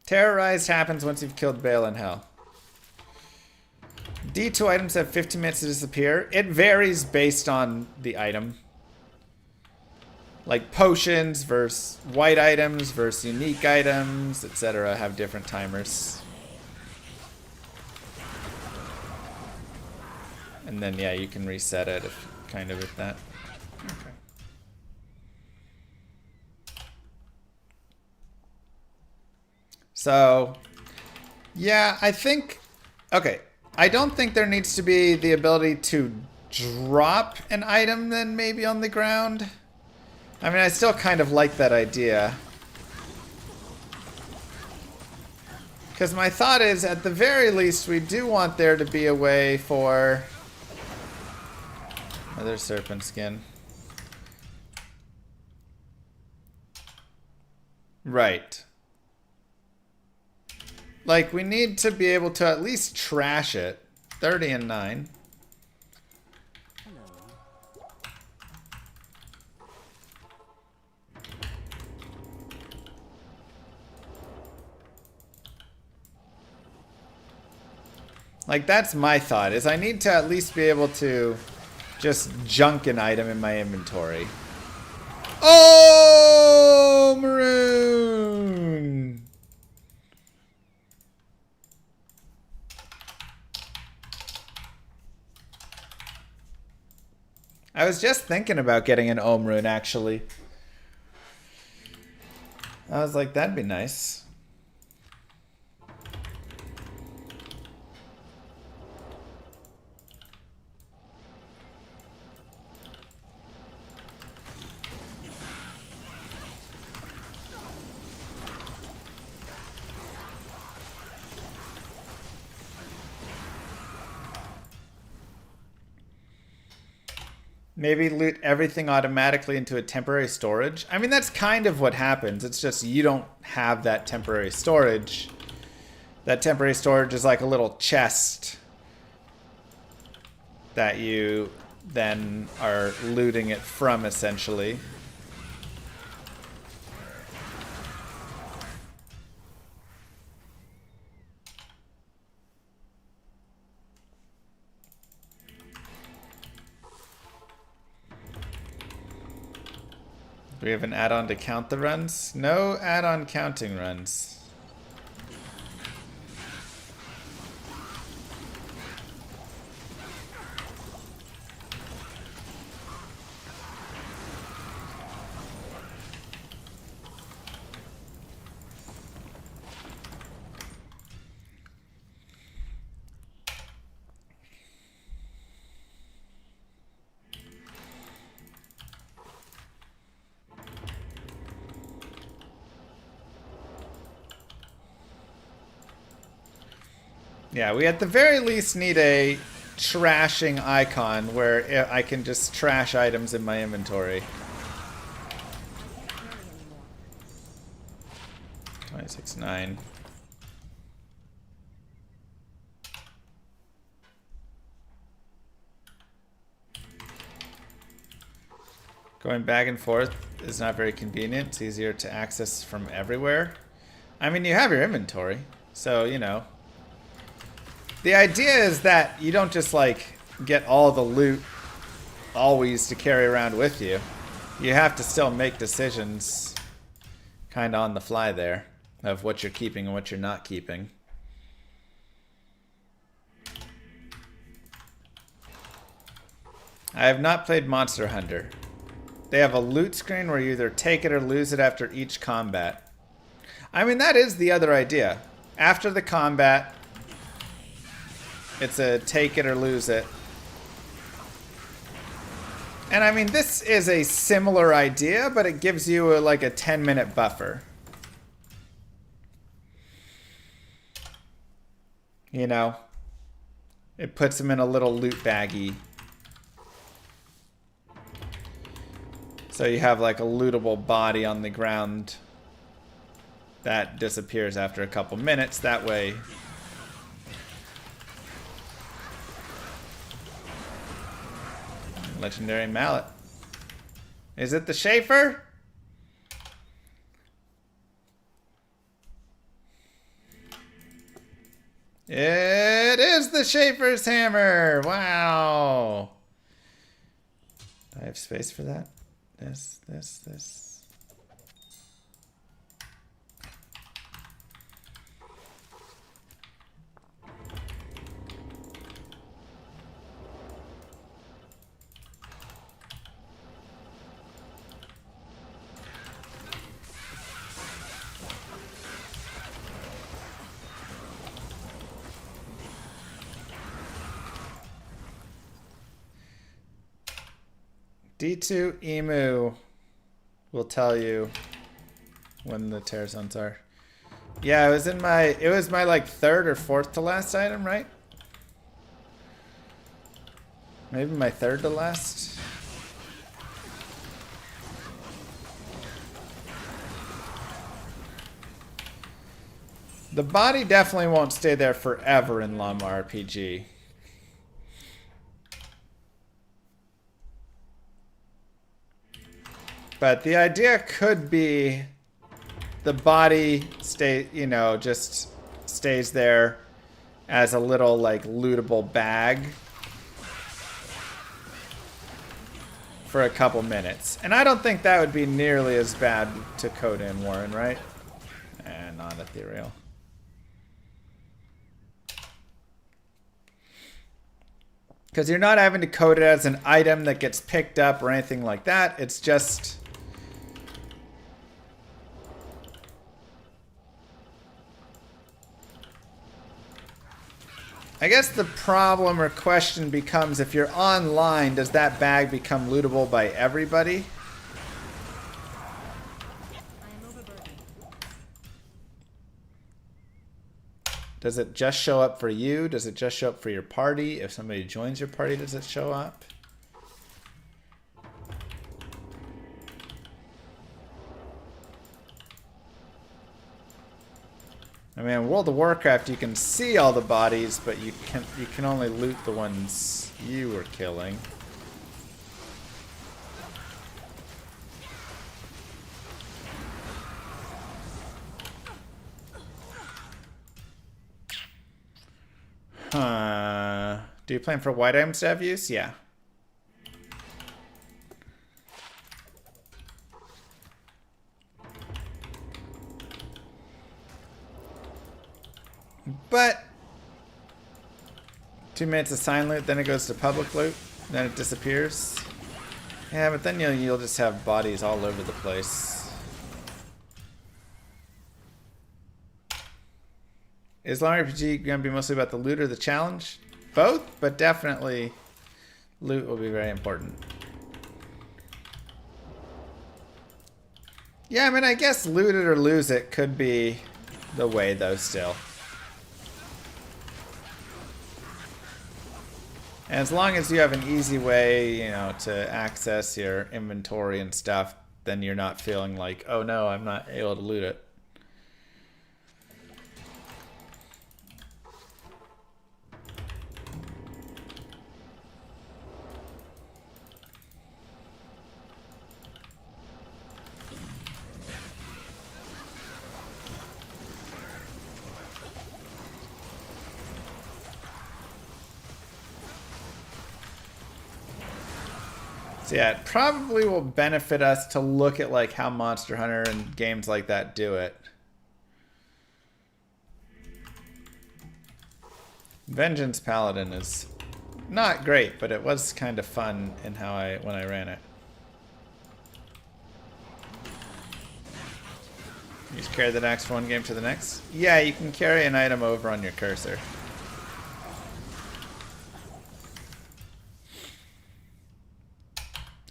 Terrorized happens once you've killed Baal in Hell. D2 items have 15 minutes to disappear. It varies based on the item. Like potions versus white items versus unique items, etc. have different timers. And then, yeah, you can reset it if... kind of with that. Okay. So, yeah, I think... Okay, I don't think there needs to be the ability to drop an item then maybe on the ground. I mean, I still kind of like that idea. Because my thought is, at the very least, we do want there to be a way for... Another serpent skin. Right. Like, we need to be able to at least trash it. 30 and 9. Like, that's my thought, is I need to at least be able to... just junk an item in my inventory. Oh, maroon! I was just thinking about getting an Ohm rune, actually. I was like, that'd be nice. Maybe loot everything automatically into a temporary storage. I mean, that's kind of what happens. It's just you don't have that temporary storage. That temporary storage is like a little chest that you then are looting it from, essentially. Do we have an add-on to count the runs? No add-on counting runs. Yeah, we at the very least need a trashing icon where I can just trash items in my inventory. 26.9. Going back and forth is not very convenient. It's easier to access from everywhere. I mean, you have your inventory, so, you know. The idea is that you don't just, like, get all the loot always to carry around with you. You have to still make decisions kind of on the fly there of what you're keeping and what you're not keeping. I have not played Monster Hunter. They have a loot screen where you either take it or lose it after each combat. I mean, that is the other idea. After the combat, it's a take it or lose it. And I mean, this is a similar idea, but it gives you like a 10-minute buffer. You know? It puts them in a little loot baggie. So you have like a lootable body on the ground that disappears after a couple minutes. That way, legendary mallet. Is it the Schaefer? It is the Schaefer's hammer. Wow. Do I have space for that? This. D2 Emu will tell you when the tear zones are. Yeah, it was my like third or fourth to last item, right? Maybe my third to last. The body definitely won't stay there forever in Llama RPG. But the idea could be the body just stays there as a little like lootable bag for a couple minutes. And I don't think that would be nearly as bad to code in, Warren, right? And not ethereal. Because you're not having to code it as an item that gets picked up or anything like that. It's just... I guess the problem or question becomes, if you're online, does that bag become lootable by everybody? Does it just show up for you? Does it just show up for your party? If somebody joins your party, does it show up? I mean, in World of Warcraft, you can see all the bodies, but you can only loot the ones you were killing. Do you plan for white items to have use? Yeah. But 2 minutes of sign loot, then it goes to public loot, then it disappears. Yeah, but then you'll just have bodies all over the place. Is long RPG going to be mostly about the loot or the challenge? Both, but definitely loot will be very important. Yeah, I mean, I guess loot it or lose it could be the way, though, still. And as long as you have an easy way, you know, to access your inventory and stuff, then you're not feeling like, oh no, I'm not able to loot it. So yeah, it probably will benefit us to look at like how Monster Hunter and games like that do it. Vengeance Paladin is not great, but it was kind of fun in how when I ran it. You just carry the axe from one game to the next? Yeah, you can carry an item over on your cursor.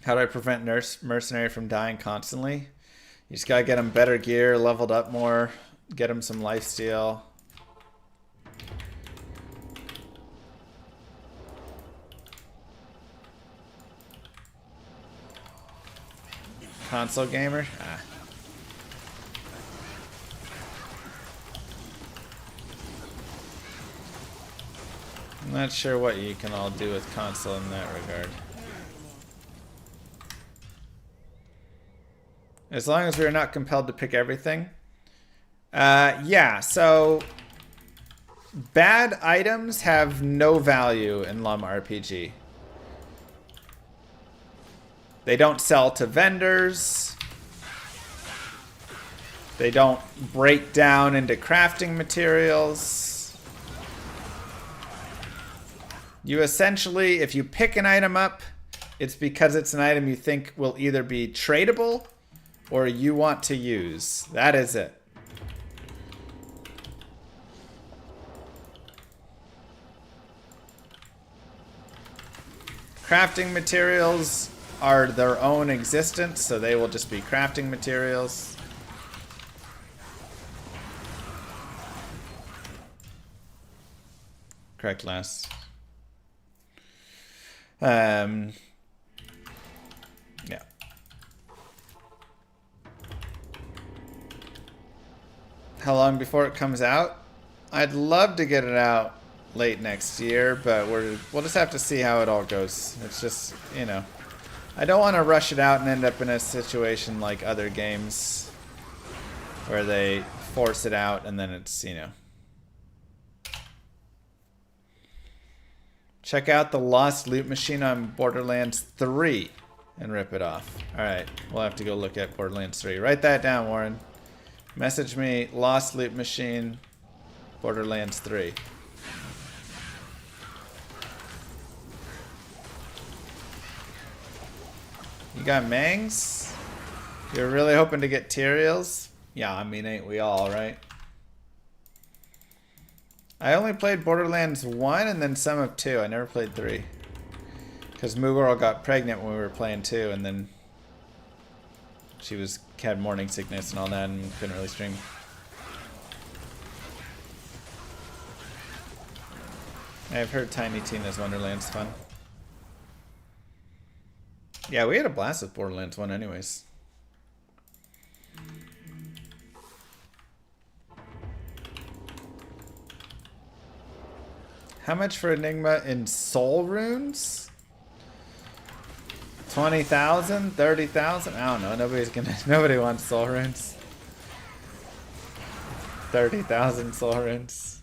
How do I prevent Mercenary from dying constantly? You just gotta get him better gear, leveled up more, get him some lifesteal. Console gamer? Ah. I'm not sure what you can all do with console in that regard. As long as we're not compelled to pick everything. Yeah, so bad items have no value in LUM RPG. They don't sell to vendors. They don't break down into crafting materials. You essentially, if you pick an item up, it's because it's an item you think will either be tradable or you want to use. That is it. Crafting materials are their own existence, so they will just be crafting materials. Correct, last. Yeah. How long before it comes out? I'd love to get it out late next year, but we'll just have to see how it all goes. It's just, you know, I don't want to rush it out and end up in a situation like other games where they force it out and then it's, you know. Check out the Lost Loot Machine on Borderlands 3 and rip it off. Alright, we'll have to go look at Borderlands 3. Write that down, Warren. Message me, Lost Loot Machine, Borderlands 3. You got Mangs? You're really hoping to get Tyraels? Yeah, I mean, ain't we all, right? I only played Borderlands 1 and then some of 2. I never played 3. Because Moogirl got pregnant when we were playing 2, and then she had morning sickness and all that and couldn't really stream. I've heard Tiny Tina's Wonderland's fun. Yeah, we had a blast with Borderlands 1 anyways. How much for Enigma in soul runes? 20,000? 30,000? I don't know. Nobody wants soul runes. 30,000 soul runes.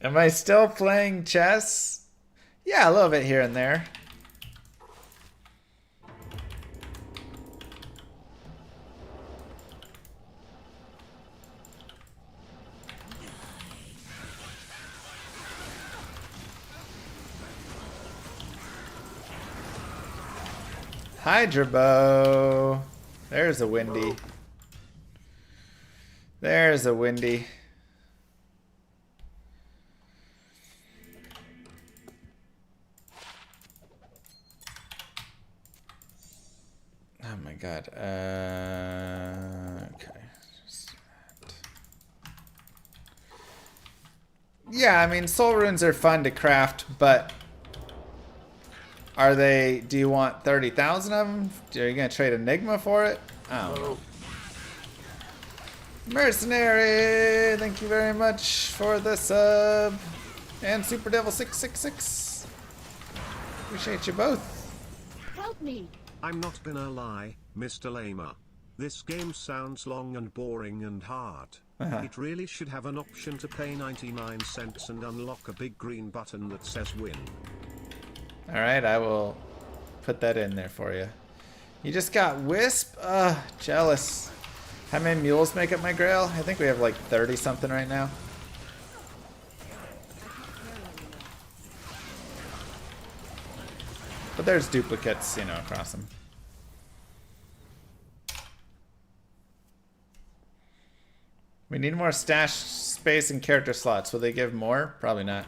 Am I still playing chess? Yeah, a little bit here and there. Hydra bow. There's a windy. There's a windy. Oh my god. Okay. Yeah, I mean, soul runes are fun to craft, but are they? Do you want 30,000 of them? Are you gonna trade Enigma for it? I don't know. Mercenary, thank you very much for the sub, and Super Devil 666. Appreciate you both. Help me! I'm not gonna lie, Mr. Lamer. This game sounds long and boring and hard. It really should have an option to pay 99 cents and unlock a big green button that says win. Alright, I will put that in there for you. You just got Wisp? Jealous. How many mules make up my grail? I think we have like 30 something right now. But there's duplicates, you know, across them. We need more stash space and character slots. Will they give more? Probably not.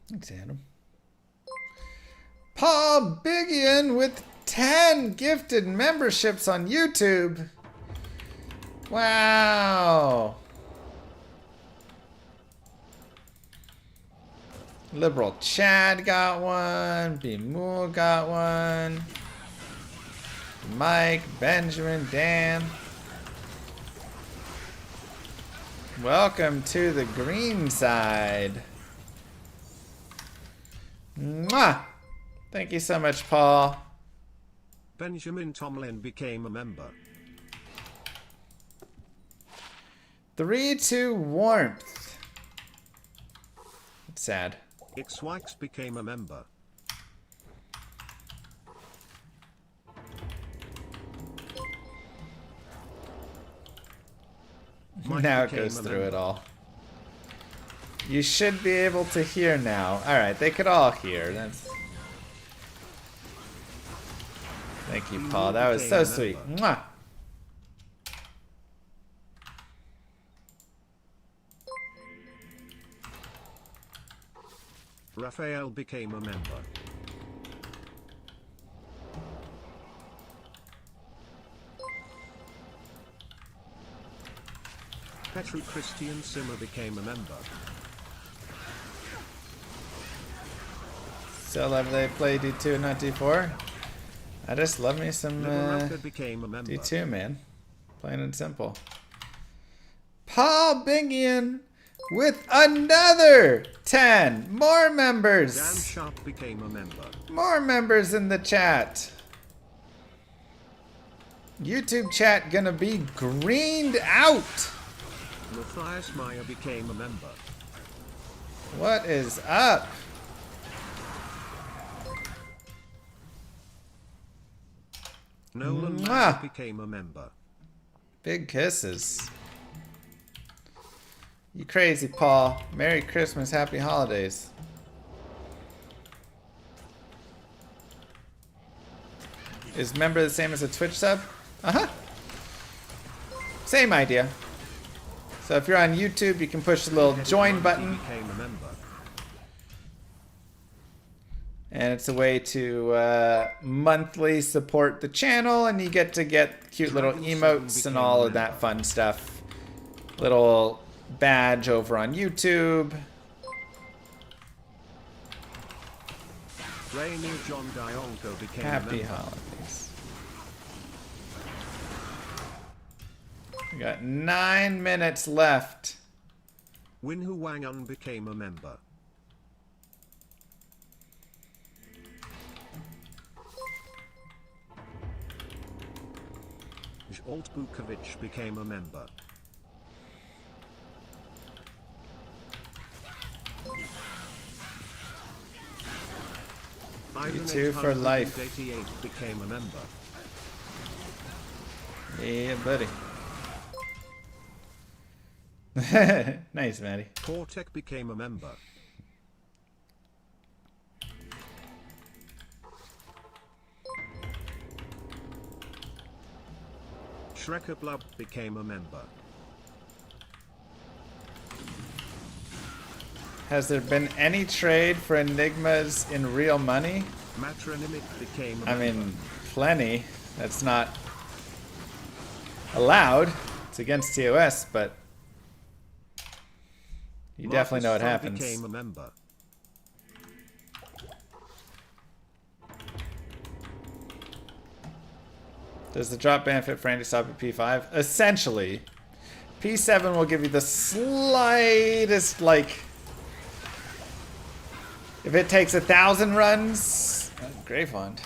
Thanks, Adam. Paul Bigian with 10 gifted memberships on YouTube. Wow. Liberal Chad got one. B. Moore got one. Mike, Benjamin, Dan. Welcome to the green side. Mwah! Thank you so much, Paul. Benjamin Tomlin became a member. 3-2 warmth. It's sad. Xwikes became a member. Mike Now it became goes a through member. it all. You should be able to hear now. Alright, they could all hear. That's. Thank you, Paul. That was so sweet. Mwah! Raphael became a member. Petru Christian Simmer became a member. So love they play D2 and not D4. I just love me some Liberaptor became a member. D2, man. Plain and simple. Paul Bigian with another 10 more members. Dan Sharp became a member. More members in the chat. YouTube chat gonna be greened out. Matthias Meyer became a member. What is up? Nolan Mwah. Mayer became a member. Big kisses. You crazy, Paul. Merry Christmas, happy holidays. Is member the same as a Twitch sub? Uh-huh. Same idea. So if you're on YouTube, you can push the little join button. Became a member. And it's a way to monthly support the channel, and you get to get cute little emotes and all of that fun stuff. Little badge over on YouTube. Rainy John Dionko became Happy a member. holidays. We got 9 minutes left. Winhu Wangun became a member. Zsolt Bukovic became a member. You two for life. 88 became a member. Yeah, buddy. Nice, Maddie. Cortec became a member. Shrekker Blub became a member. Has there been any trade for enigmas in real money? Matronimic became a I member. mean, plenty. That's not allowed. It's against TOS, but you definitely know what Marcus happens. became a member. Does the drop benefit for anti-stop at P5? Essentially. P7 will give you the slightest, like... If it takes 1,000 runs... Gravefond.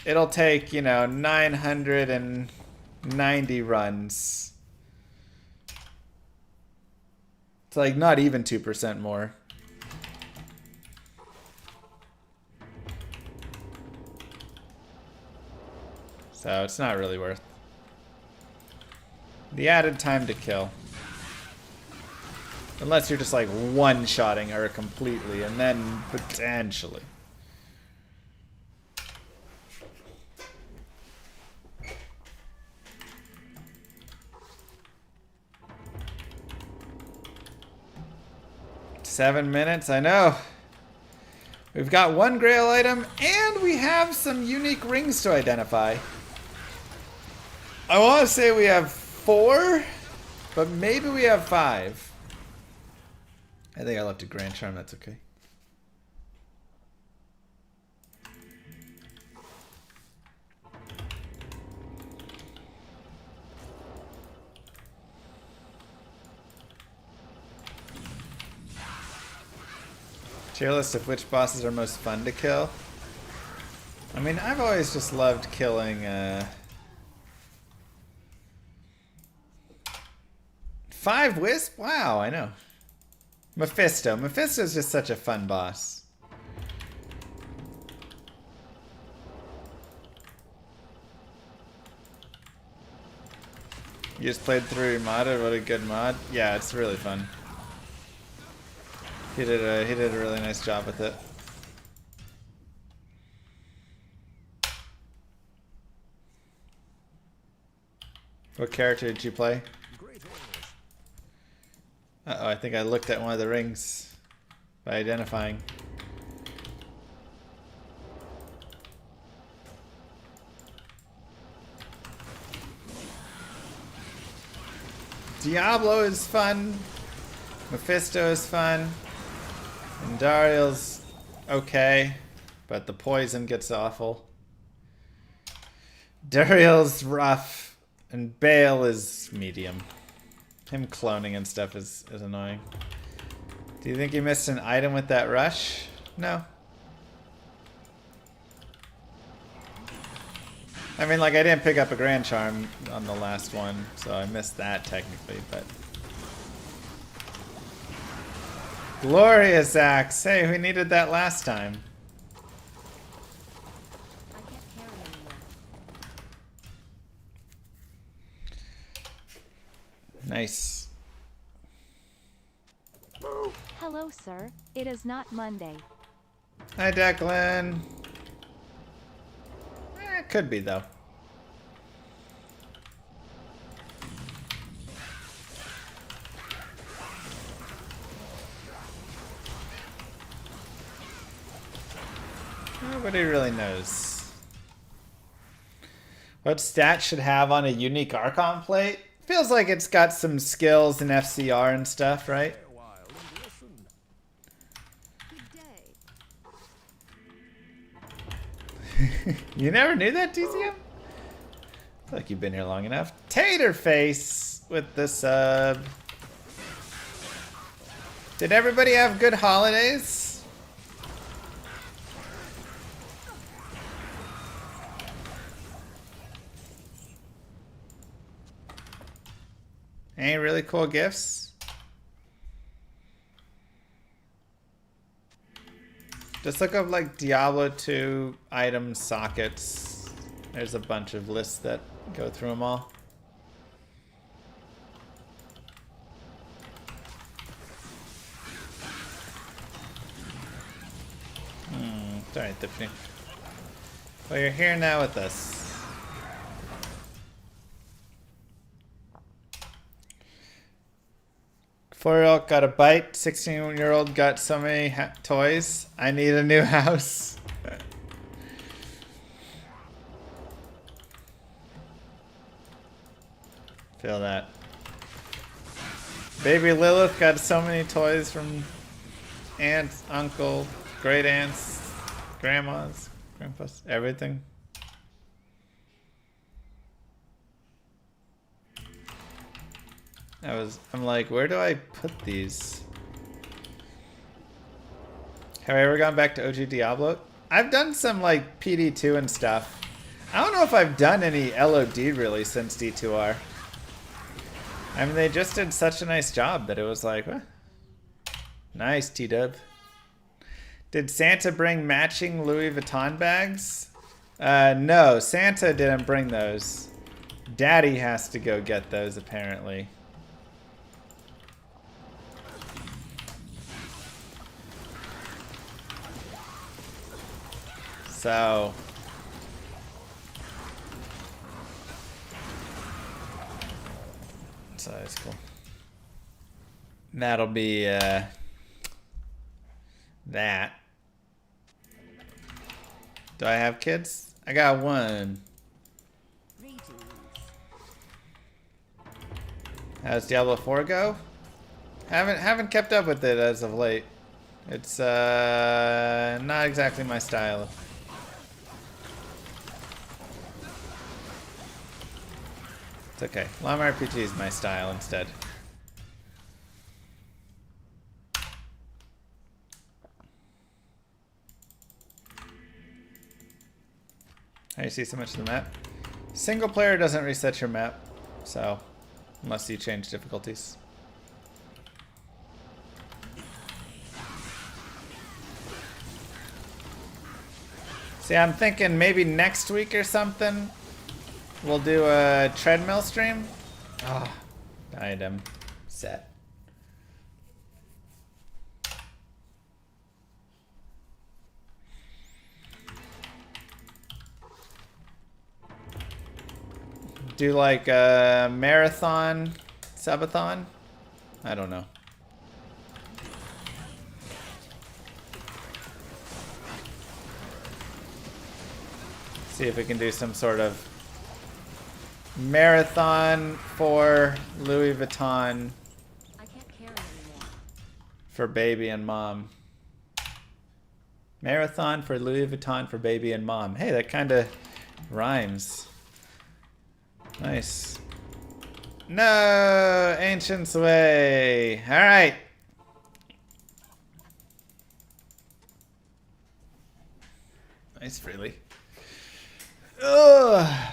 It'll take, you know, 990 runs. It's like not even 2% more. So it's not really worth the added time to kill. Unless you're just like one-shotting her completely, and then potentially. Seven minutes, I know. We've got one grail item, and we have some unique rings to identify. I want to say we have 4, but maybe we have 5. I think I left a Grand Charm, that's okay. Tier list of which bosses are most fun to kill. I mean, I've always just loved killing 5 Wisp? Wow, I know. Mephisto. Mephisto's just such a fun boss. You just played through modded? What a good mod. Yeah, it's really fun. He did a really nice job with it. What character did you play? Uh-oh, I think I looked at one of the rings by identifying. Diablo is fun. Mephisto is fun. And Dariel's okay, but the poison gets awful. Dariel's rough, and Bale is medium. Him cloning and stuff is annoying. Do you think you missed an item with that rush? No. I mean, like, I didn't pick up a Grand Charm on the last one, so I missed that technically, but... Glorious Axe! Hey, we needed that last time. I can't carry anymore. Nice. Hello, sir. It is not Monday. Hi, Declan. Could be, though. Nobody really knows. What stat should have on a unique Archon plate? Feels like it's got some skills in FCR and stuff, right? You never knew that, TCM? I feel like you've been here long enough. Taterface with the sub. Did everybody have good holidays? Any really cool gifts? Just look up like Diablo 2 item sockets. There's a bunch of lists that go through them all. It's alright, Tiffany. Well, you're here now with us. Four-year-old got a bite. 16-year-old got so many toys. I need a new house. Feel that. Baby Lilith got so many toys from aunts, uncle, great aunts, grandmas, grandpas, everything. I'm like, where do I put these? Have I ever gone back to OG Diablo? I've done some like PD2 and stuff. I don't know if I've done any LOD really since D2R. I mean, they just did such a nice job that it was like, huh? Nice, T-Dub. Did Santa bring matching Louis Vuitton bags? No, Santa didn't bring those. Daddy has to go get those, apparently. So... so that's cool. That'll be, that. Do I have kids? I got one. How's Diablo 4 go? Haven't kept up with it as of late. It's not exactly my style. It's okay. Llama RPG is my style instead. How do you see so much of the map? Single player doesn't reset your map, so unless you change difficulties. See, I'm thinking maybe next week or something we'll do a treadmill stream. Ah, oh, item set. Do like a marathon, subathon? I don't know. See if we can do some sort of marathon for Louis Vuitton I can't carry anymore. for baby and mom. Marathon for Louis Vuitton for baby and mom. Hey, that kind of rhymes. Nice. No, Ancient's Way. All right. Nice, Freely. Ugh.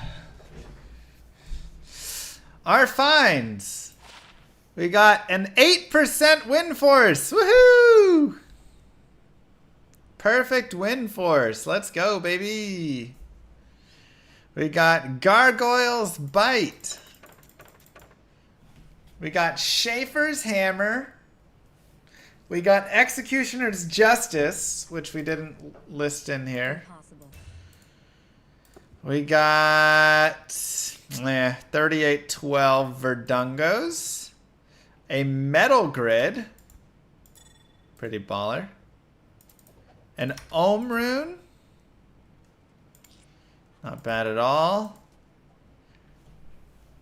Our finds. We got an 8% win force. Woohoo! Perfect win force. Let's go, baby. We got Gargoyle's Bite. We got Schaefer's Hammer. We got Executioner's Justice, which we didn't list in here. Impossible. We got 3812 Verdungos. A Metal Grid. Pretty baller. An Ohm Rune. Not bad at all.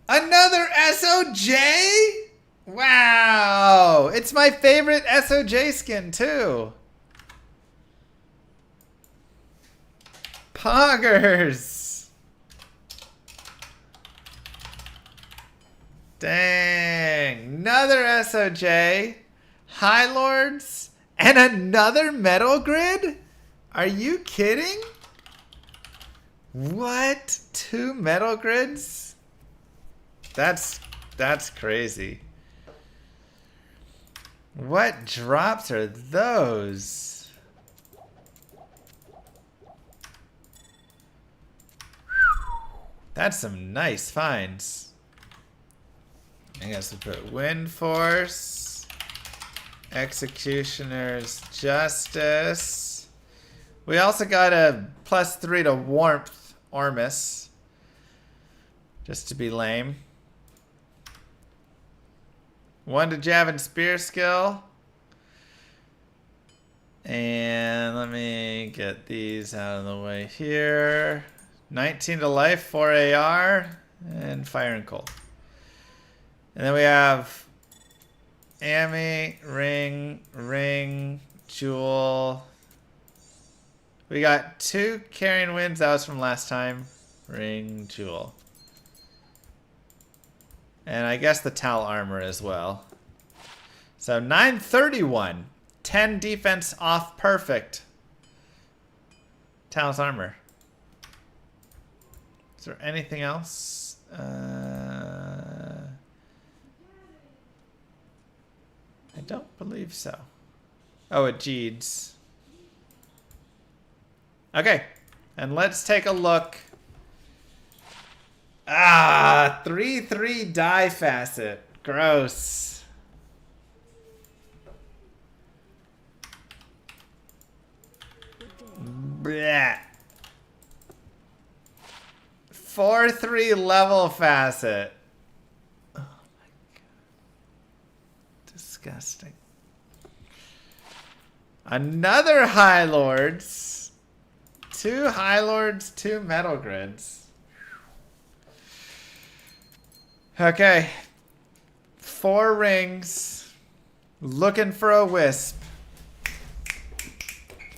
Another SOJ? Wow. It's my favorite SOJ skin too. Poggers. Dang. Another SOJ. High Lords. And another Metal Grid? Are you kidding? What? 2 Metal Grids? That's crazy. What drops are those? That's some nice finds. I guess we put Wind Force, Executioner's Justice. We also got a +3 to Warmth Ormus. Just to be lame. 1 to Jab and Spear skill. And let me get these out of the way here. 19 to Life, 4 AR, and Fire and Cold. And then we have Ami, Ring, Jewel. We got 2 Carrying Winds. That was from last time. Ring, Jewel. And I guess the Tal Armor as well. So 931. 10 defense off perfect. Tal's Armor. Is there anything else? I don't believe so. Oh, it Jeeds. Okay. And let's take a look. 3/3 die facet. Gross. Blech. 4/3 level facet. Oh my god. Disgusting. Another High Lords. 2 High Lords, 2 Metal Grids. Okay. 4 rings. Looking for a wisp.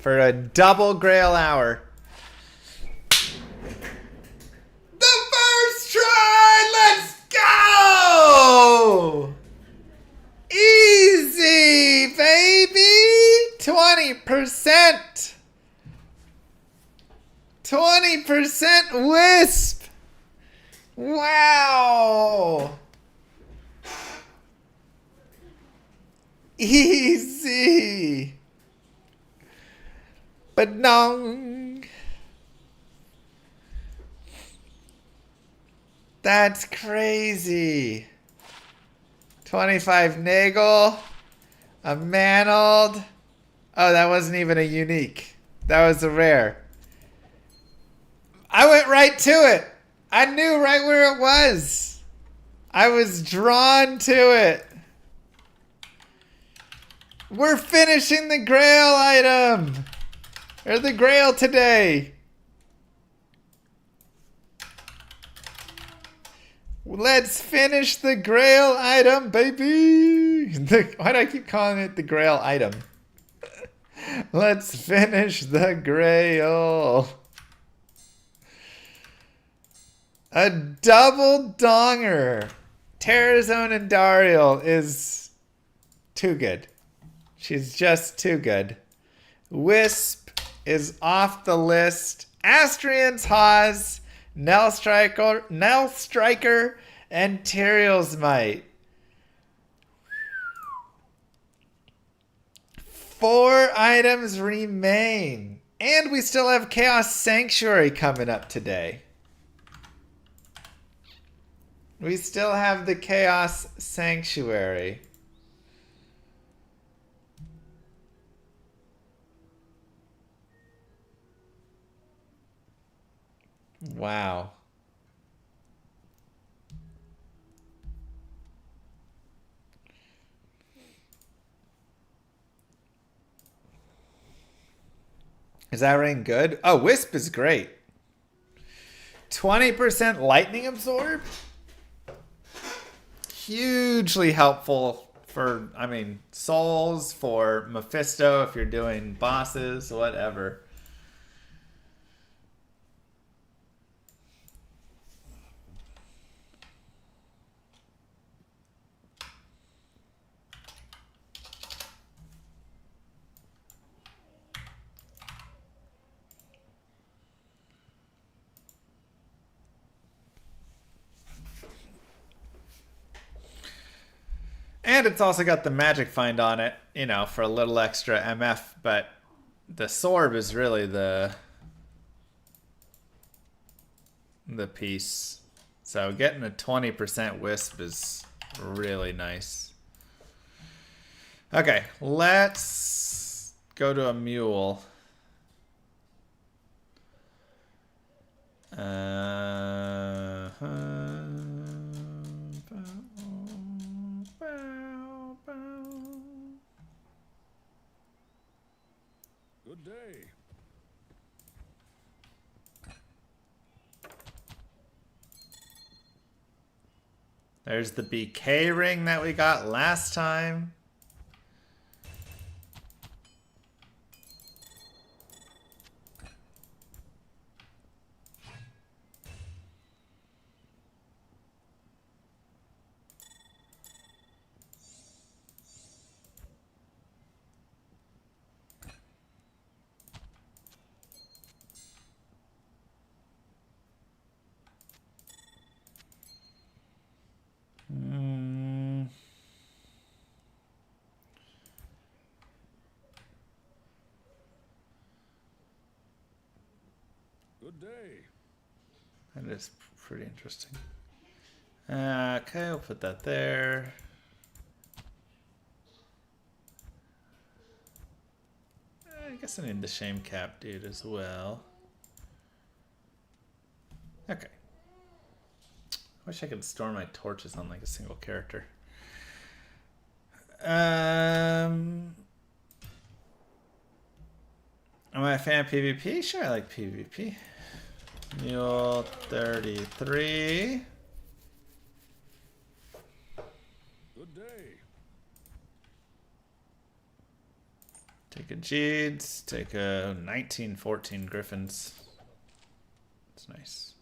For a double Grail hour. The first try! Let's go! Easy, baby! 20%! 20% wisp! Wow! Easy! But no. That's crazy. 25 Nagel. A Mantled. Oh, that wasn't even a unique. That was a rare. I went right to it. I knew right where it was. I was drawn to it. We're finishing the Grail item. Or the Grail today. Let's finish the Grail item, baby. Why do I keep calling it the Grail item? Let's finish the Grail. A double donger. Terrazone and Dariel is too good. She's just too good. Wisp is off the list. Astrian's Haas, Nell Striker, and Tyrael's Might. 4 items remain. And we still have Chaos Sanctuary coming up today. We still have the Chaos Sanctuary. Wow. Is that ring good? Oh, Wisp is great. 20% lightning absorb? Hugely helpful for, I mean, souls, for Mephisto, if you're doing bosses, whatever. And it's also got the magic find on it, you know, for a little extra MF, but the Sorb is really the piece. So getting a 20% wisp is really nice. Okay, let's go to a mule. Good day. There's the BK ring that we got last time. Good day. That is pretty interesting. Okay, we'll put that there. I guess I need the shame cap dude as well. Okay. Wish I could store my torches on like a single character. Am I a fan of PvP? Sure, I like PvP. Mule 33. Good day. Take a Jeeds. Take a 1914 Griffins. That's nice.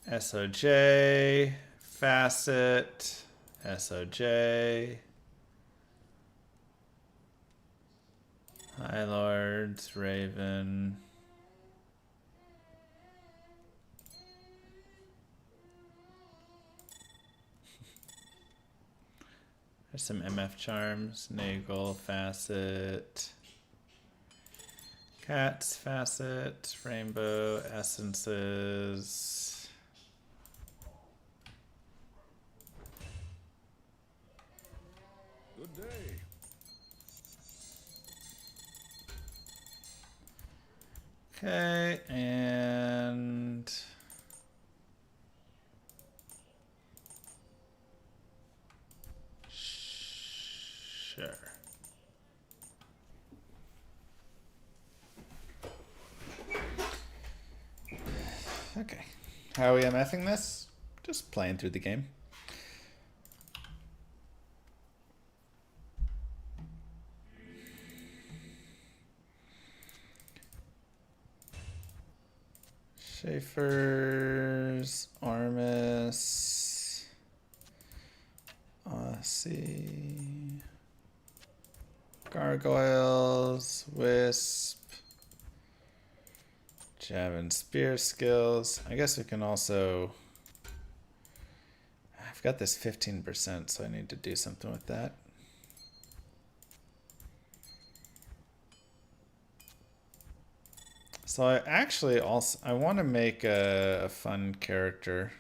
SOJ. Facet. SOJ. High Lords. Raven. There's some MF charms. Nagel, Facet. Cats, Facet. Rainbow, Essences. Good day. Okay, and sure. Okay, how are we MFing this? Just playing through the game. Schaefer's, Armis, Aussie, Gargoyles, Wisp, Jab and Spear skills. I guess we can also... I've got this 15%, so I need to do something with that. So I actually also, I want to make a fun character.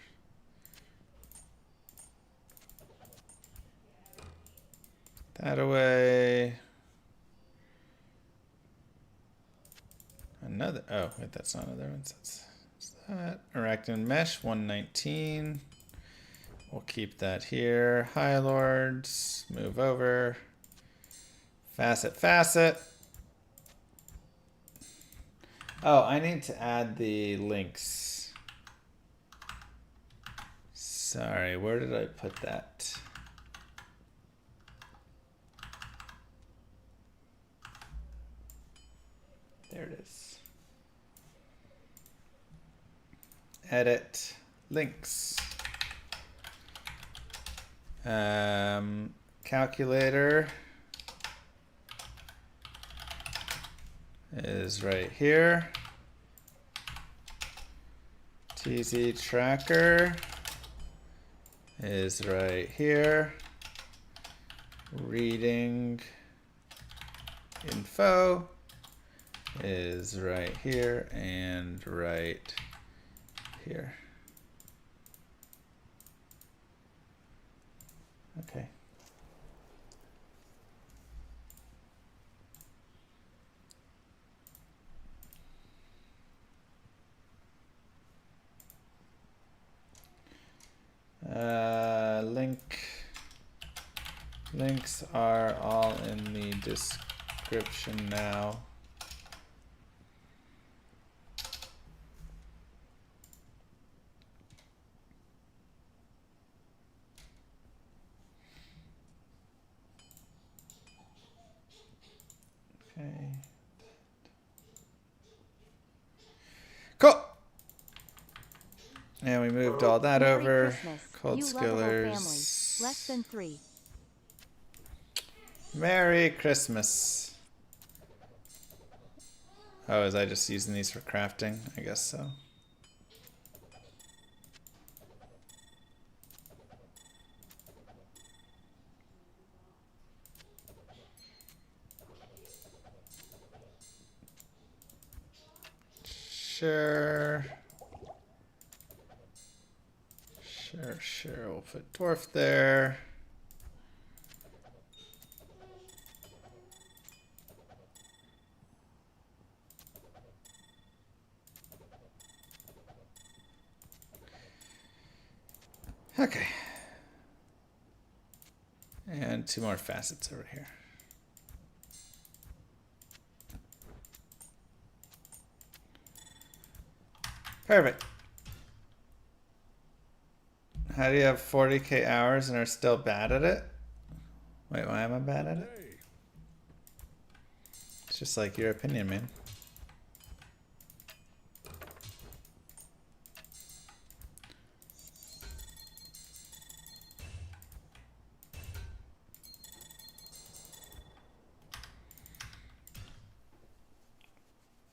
That away. Another, oh wait, that's not another one. That's that. Arachnid Mesh 119. We'll keep that here. High Lords, move over. Facet, Facet. Oh, I need to add the links. Sorry, where did I put that? There it is. Edit links. Calculator is right here. TZ tracker is right here. Reading info is right here and right here. Okay. Links are all in the description now. Okay. Cool. And we moved all that Merry over. Christmas, Cold you lovable family. Skillers. Less than 3. Merry Christmas. Oh, was I just using these for crafting? I guess so. Sure. Sure. We'll put dwarf there. Okay. And 2 more facets over here. Perfect. How do you have 40k hours and are still bad at it? Wait, why am I bad at it? It's just like your opinion, man.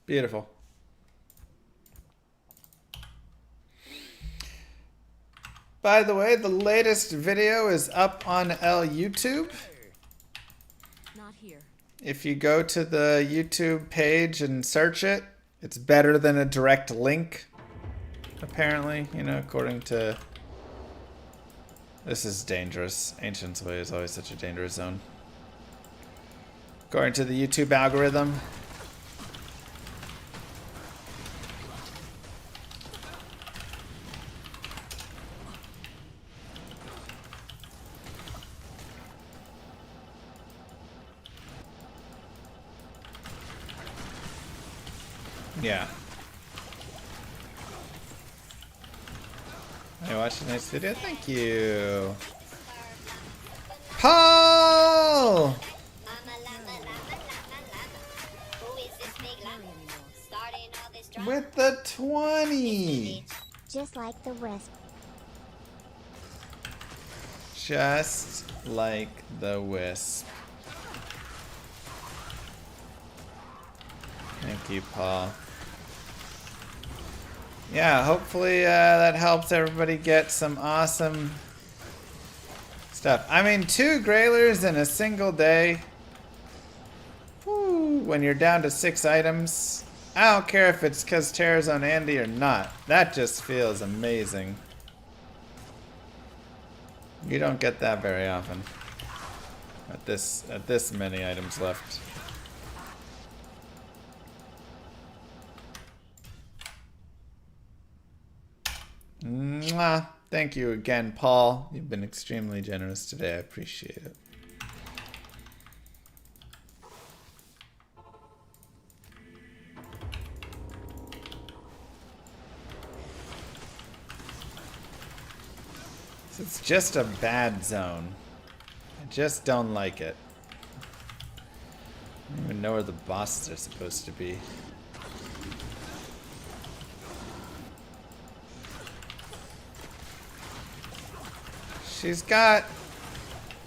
Beautiful. By the way, the latest video is up on YouTube. Not here. If you go to the YouTube page and search it, it's better than a direct link. Apparently, you know, according to... This is dangerous. Ancient's Way is always such a dangerous zone. According to the YouTube algorithm. Yeah. I watched a nice video. Thank you. Paul! With the 20. Just like the Wisp. Just like the Wisp. Thank you, Paul. Yeah, hopefully that helps everybody get some awesome stuff. I mean, 2 Grailers in a single day. Woo, when you're down to 6 items. I don't care if it's because Terra's on Andy or not. That just feels amazing. You don't get that very often. At this many items left. Mwah. Thank you again, Paul. You've been extremely generous today. I appreciate it. It's just a bad zone. I just don't like it. I don't even know where the bosses are supposed to be. She's got...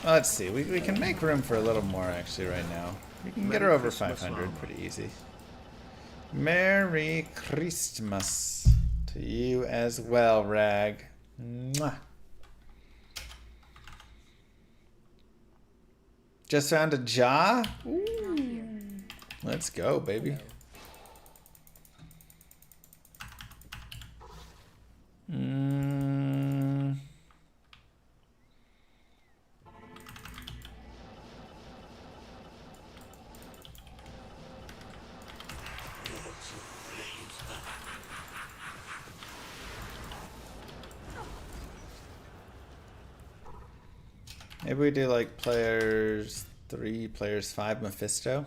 Well, let's see. We can make room for a little more, actually, right now. We can get her over 500 pretty easy. Merry Christmas to you as well, Rag. Mwah. Just found a jaw? Ooh. Let's go, baby. Maybe we do like players 3, players 5 Mephisto.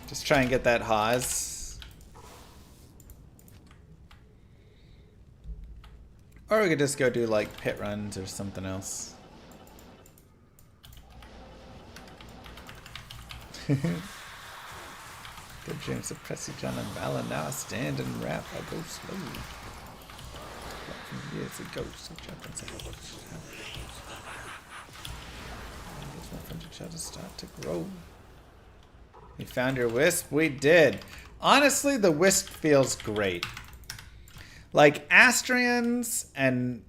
Just try and get that Haas. Or we could just go do like pit runs or something else. Good dreams of Pressy John and Vala. Now I stand and rap. I go slow. Years ago, so Japan's a whole my friend to try to start to grow. You found your wisp? We did. Honestly, the wisp feels great. Like Astrians and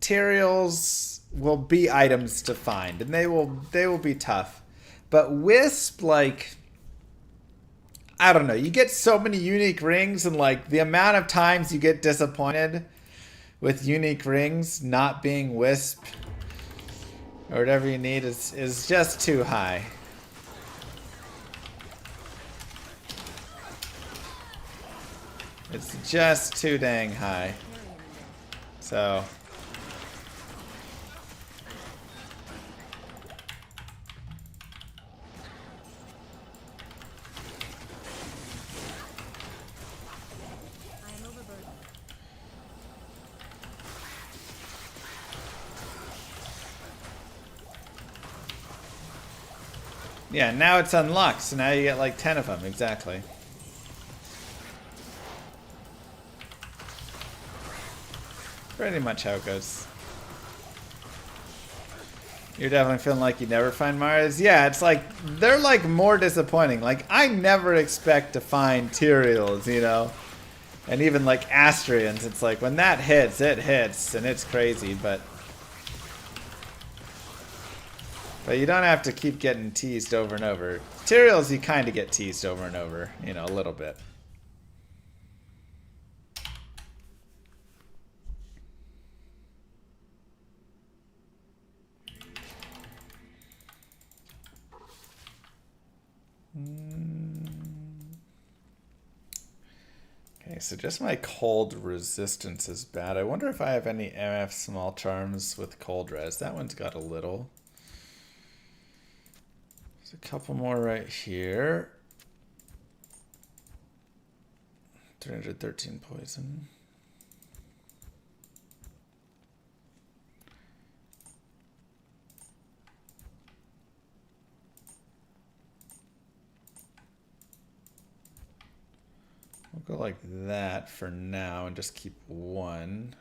Tyraels will be items to find, and they will be tough. But wisp, like, I don't know. You get so many unique rings, and like the amount of times you get disappointed with unique rings not being wisp or whatever you need is just too high. It's just too dang high. So yeah, now it's unlocked, so now you get like 10 of them, exactly. Pretty much how it goes. You're definitely feeling like you never find Maras? Yeah, it's like, they're like more disappointing. Like, I never expect to find Tyraels, you know? And even like Astrians, it's like, when that hits, it hits, and it's crazy, but you don't have to keep getting teased over and over. Tyraels, you kind of get teased over and over, you know, a little bit. Okay, so just my cold resistance is bad. I wonder if I have any MF small charms with cold res. That one's got a little. There's a couple more right here. 313 poison. We'll go like that for now and just keep one.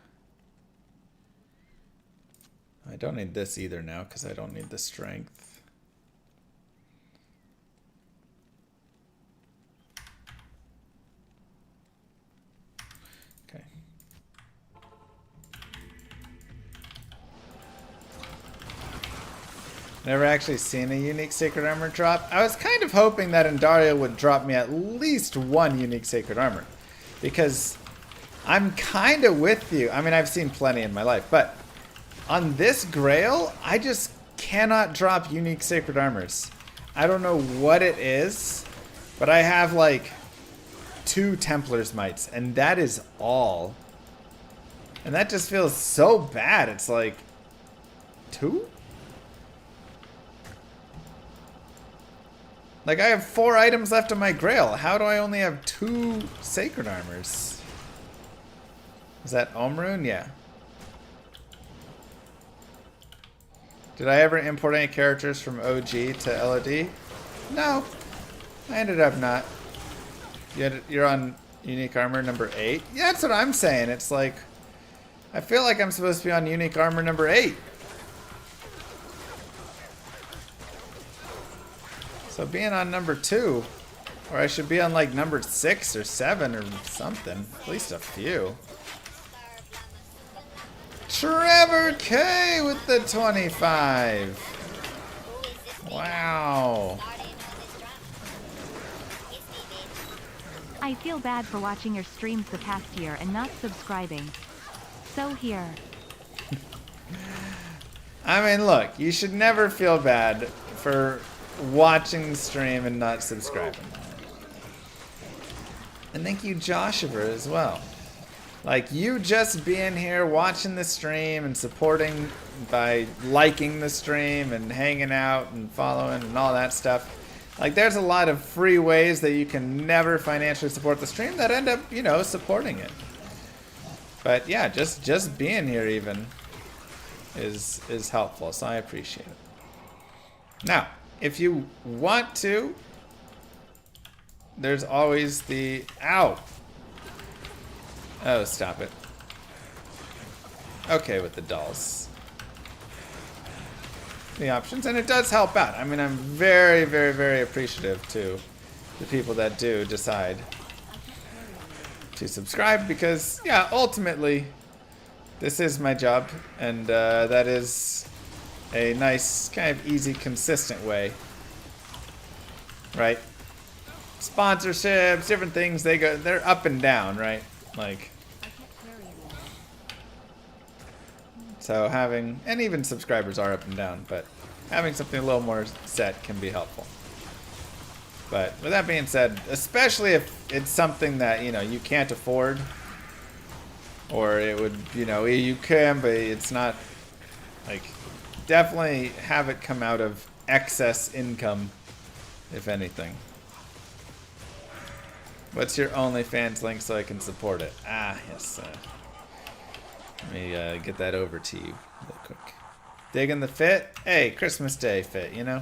I don't need this either now because I don't need the strength. Okay. Never actually seen a unique Sacred Armor drop. I was kind of hoping that Andaria would drop me at least one unique Sacred Armor. Because I'm kind of with you. I mean, I've seen plenty in my life. But on this Grail, I just cannot drop unique Sacred Armors. I don't know what it is. But I have like 2 Templar's Mites. And that is all. And that just feels so bad. It's like 2? Like, I have 4 items left in my Grail. How do I only have 2 Sacred Armors? Is that Omrune? Yeah. Did I ever import any characters from OG to LOD? No. I ended up not. You're on Unique Armor number 8? Yeah, that's what I'm saying. It's like, I feel like I'm supposed to be on Unique Armor number 8. So being on number 2, or I should be on like number 6 or 7 or something. At least a few. Trevor K with the 25. Wow. I feel bad for watching your streams the past year and not subscribing. So here. I mean, look, you should never feel bad for watching the stream and not subscribing. And thank you, Joshua, as well. Like, you just being here, watching the stream and supporting by liking the stream and hanging out and following and all that stuff. Like, there's a lot of free ways that you can never financially support the stream that end up, you know, supporting it. But yeah, just being here even is helpful, so I appreciate it. Now, if you want to, there's always the... Ow! Oh, stop it. Okay with the dolls. The options, and it does help out. I mean, I'm very, very, very appreciative to the people that do decide to subscribe because, yeah, ultimately, this is my job, and that is a nice, kind of easy, consistent way, right? Sponsorships, different things, they're up and down, right? Like, so having, and even subscribers are up and down, but having something a little more set can be helpful. But with that being said, especially if it's something that, you know, you can't afford, or it would, you know, you can, but it's not, like, definitely have it come out of excess income, if anything. What's your OnlyFans link so I can support it? Ah, yes. Let me get that over to you real quick. Digging the fit? Hey, Christmas Day fit, you know?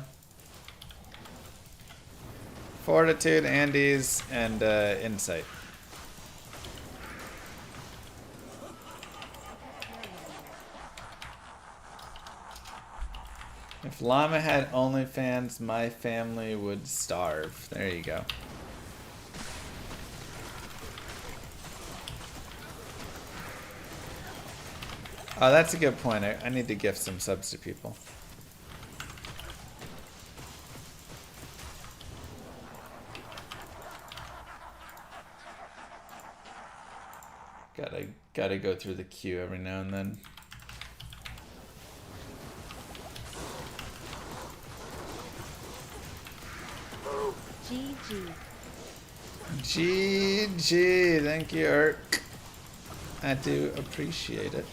Fortitude, Andes, and Insight. If Llama had OnlyFans, my family would starve. There you go. Oh, that's a good point. I need to gift some subs to people. Gotta go through the queue every now and then. GG. GG. Thank you, Irk. I do appreciate it.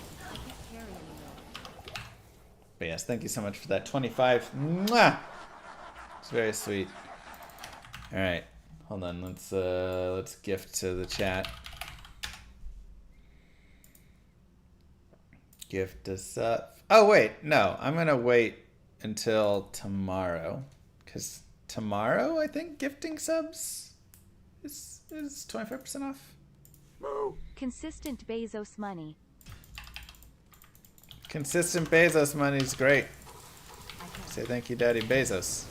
But yes, thank you so much for that 25. Mwah! It's very sweet. All right, hold on. Let's gift to the chat. Gift us up. Oh wait, no, I'm gonna wait until tomorrow, cause tomorrow I think gifting subs is 25% off. Consistent Bezos money. Consistent Bezos money is great. Say thank you, Daddy Bezos.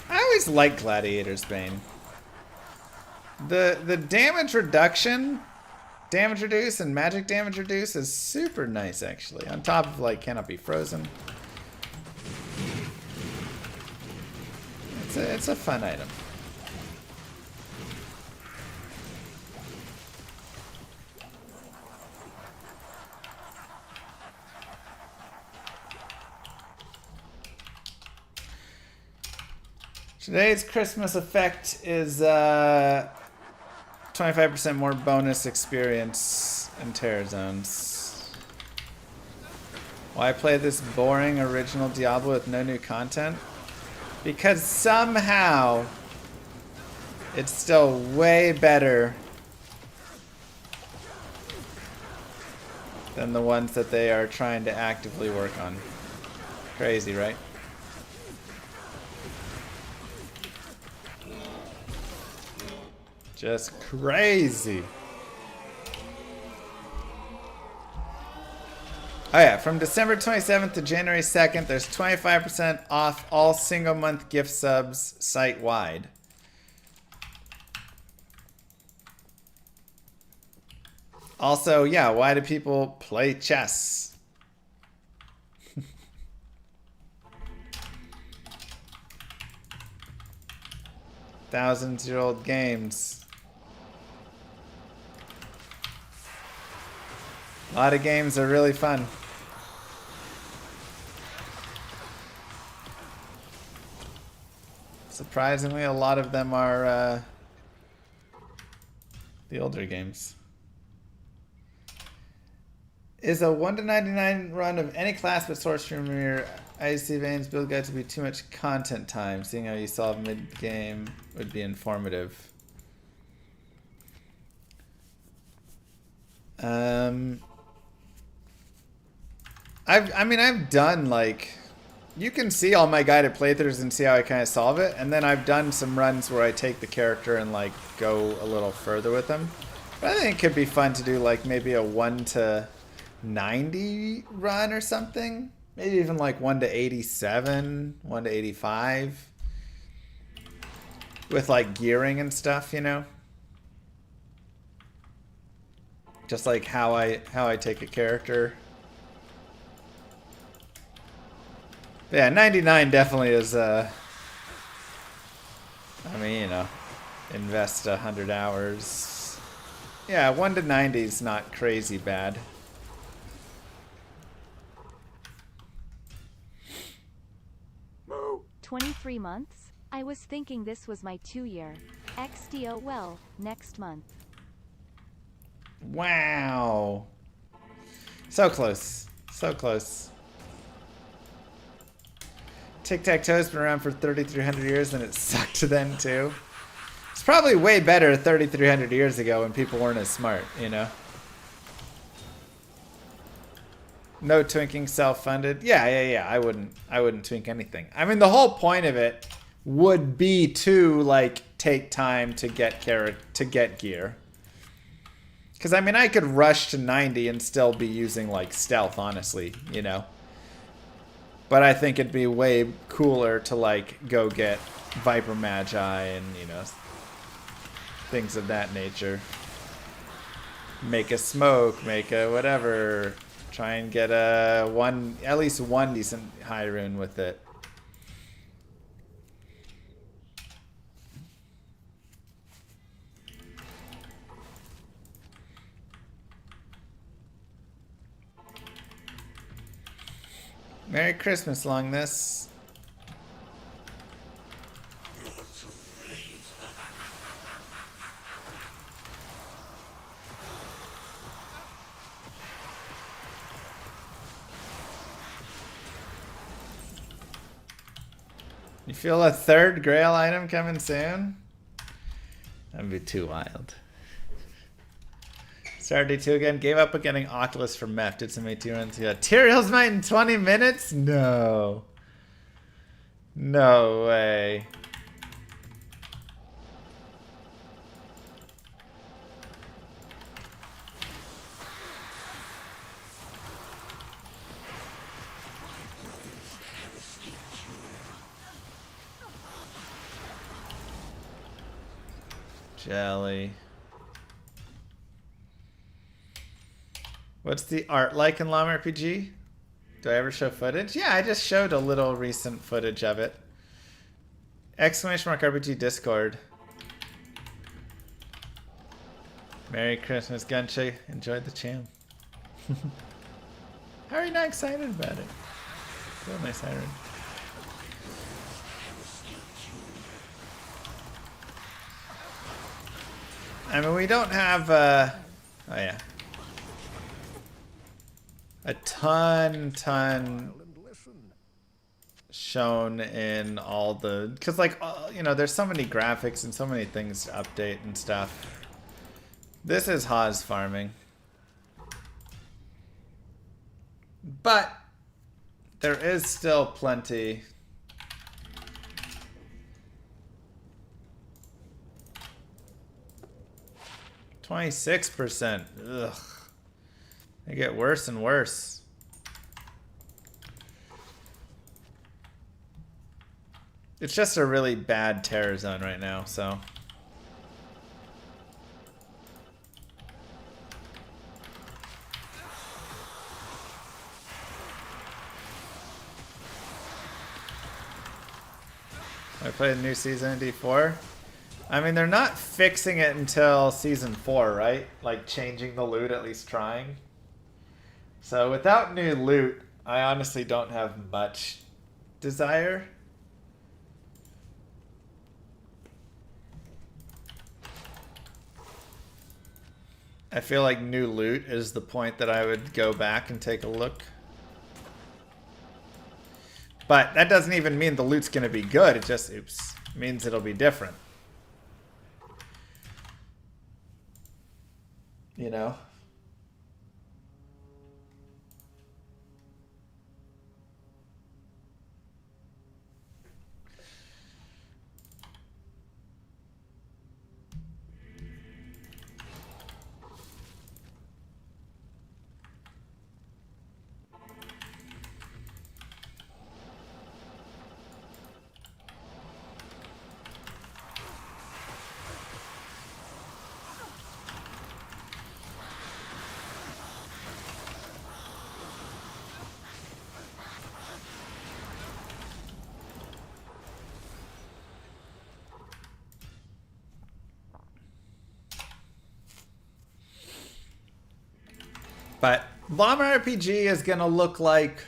I always like Gladiator's Bane. The damage reduction, damage reduce, and magic damage reduce is super nice actually. On top of like cannot be frozen. It's a fun item. Today's Christmas effect is 25% more bonus experience in Terror Zones. Why play this boring original Diablo with no new content? Because somehow it's still way better than the ones that they are trying to actively work on. Crazy, right? Just crazy. Oh yeah, from December 27th to January 2nd, there's 25% off all single month gift subs site-wide. Also, yeah, why do people play chess? Thousands-year-old games. A lot of games are really fun. Surprisingly, a lot of them are the older games. Is a 1 to 99 run of any class but source from your IC Veins build guide to be too much content time? Seeing how you solve mid-game would be informative. I've done, like, you can see all my guided playthroughs and see how I kind of solve it, and then I've done some runs where I take the character and, like, go a little further with them. But I think it could be fun to do, like, maybe a 1 to 90 run or something. Maybe even like 1 to 87, 1 to 85. With like gearing and stuff, you know? Just like how I take a character. But yeah, 99 definitely is I mean, you know, invest 100 hours. Yeah, 1 to 90 is not crazy bad. Moo. 23 months? I was thinking this was my 2-year. XDO, well, next month. Wow. So close. So close. Tic-tac-toe's been around for 3,300 years and it sucked then too. It's probably way better 3,300 years ago when people weren't as smart, you know? No twinking, self-funded. Yeah. I wouldn't twink anything. I mean, the whole point of it would be to like take time to get gear. Because I mean, I could rush to 90 and still be using like stealth, honestly, you know. But I think it'd be way cooler to like go get Viper Magi and, you know, things of that nature. Make a smoke, make a whatever. Try and get a at least one decent high rune with it. Merry Christmas, Long This. You feel a third Grail item coming soon? That'd be too wild. Started day 2 again. Gave up on getting Oculus for Meth. Did some AT runs. Yeah. Tyrael's Might in 20 minutes? No. No way. Jelly. What's the art like in LOM RPG? Do I ever show footage? Yeah, I just showed a little recent footage of it. Exclamation mark RPG Discord. Merry Christmas, Guncha. Enjoyed the cham. How are you not excited about it? Feel my siren. I mean, we don't have, oh yeah. A ton shown in all the, because like you know, there's so many graphics and so many things to update and stuff. This is Haas farming, but there is still plenty. 26%. Ugh. They get worse and worse. It's just a really bad terror zone right now, so. I played a new season in D4. I mean, they're not fixing it until season 4, right? Like changing the loot, at least trying. So without new loot, I honestly don't have much desire. I feel like new loot is the point that I would go back and take a look. But that doesn't even mean the loot's going to be good. It just means it'll be different. You know? But Llama RPG is going to look like,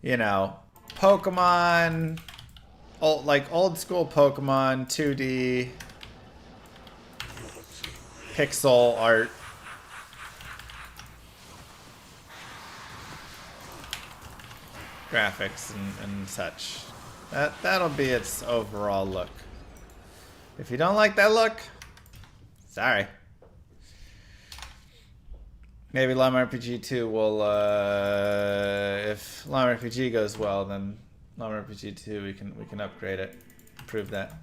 you know, Pokemon, like old school Pokemon 2D pixel art. Graphics and such. That'll be its overall look. If you don't like that look, sorry. Maybe Llama RPG 2 will, if Llama RPG goes well, then Llama RPG 2 we can upgrade it, improve that.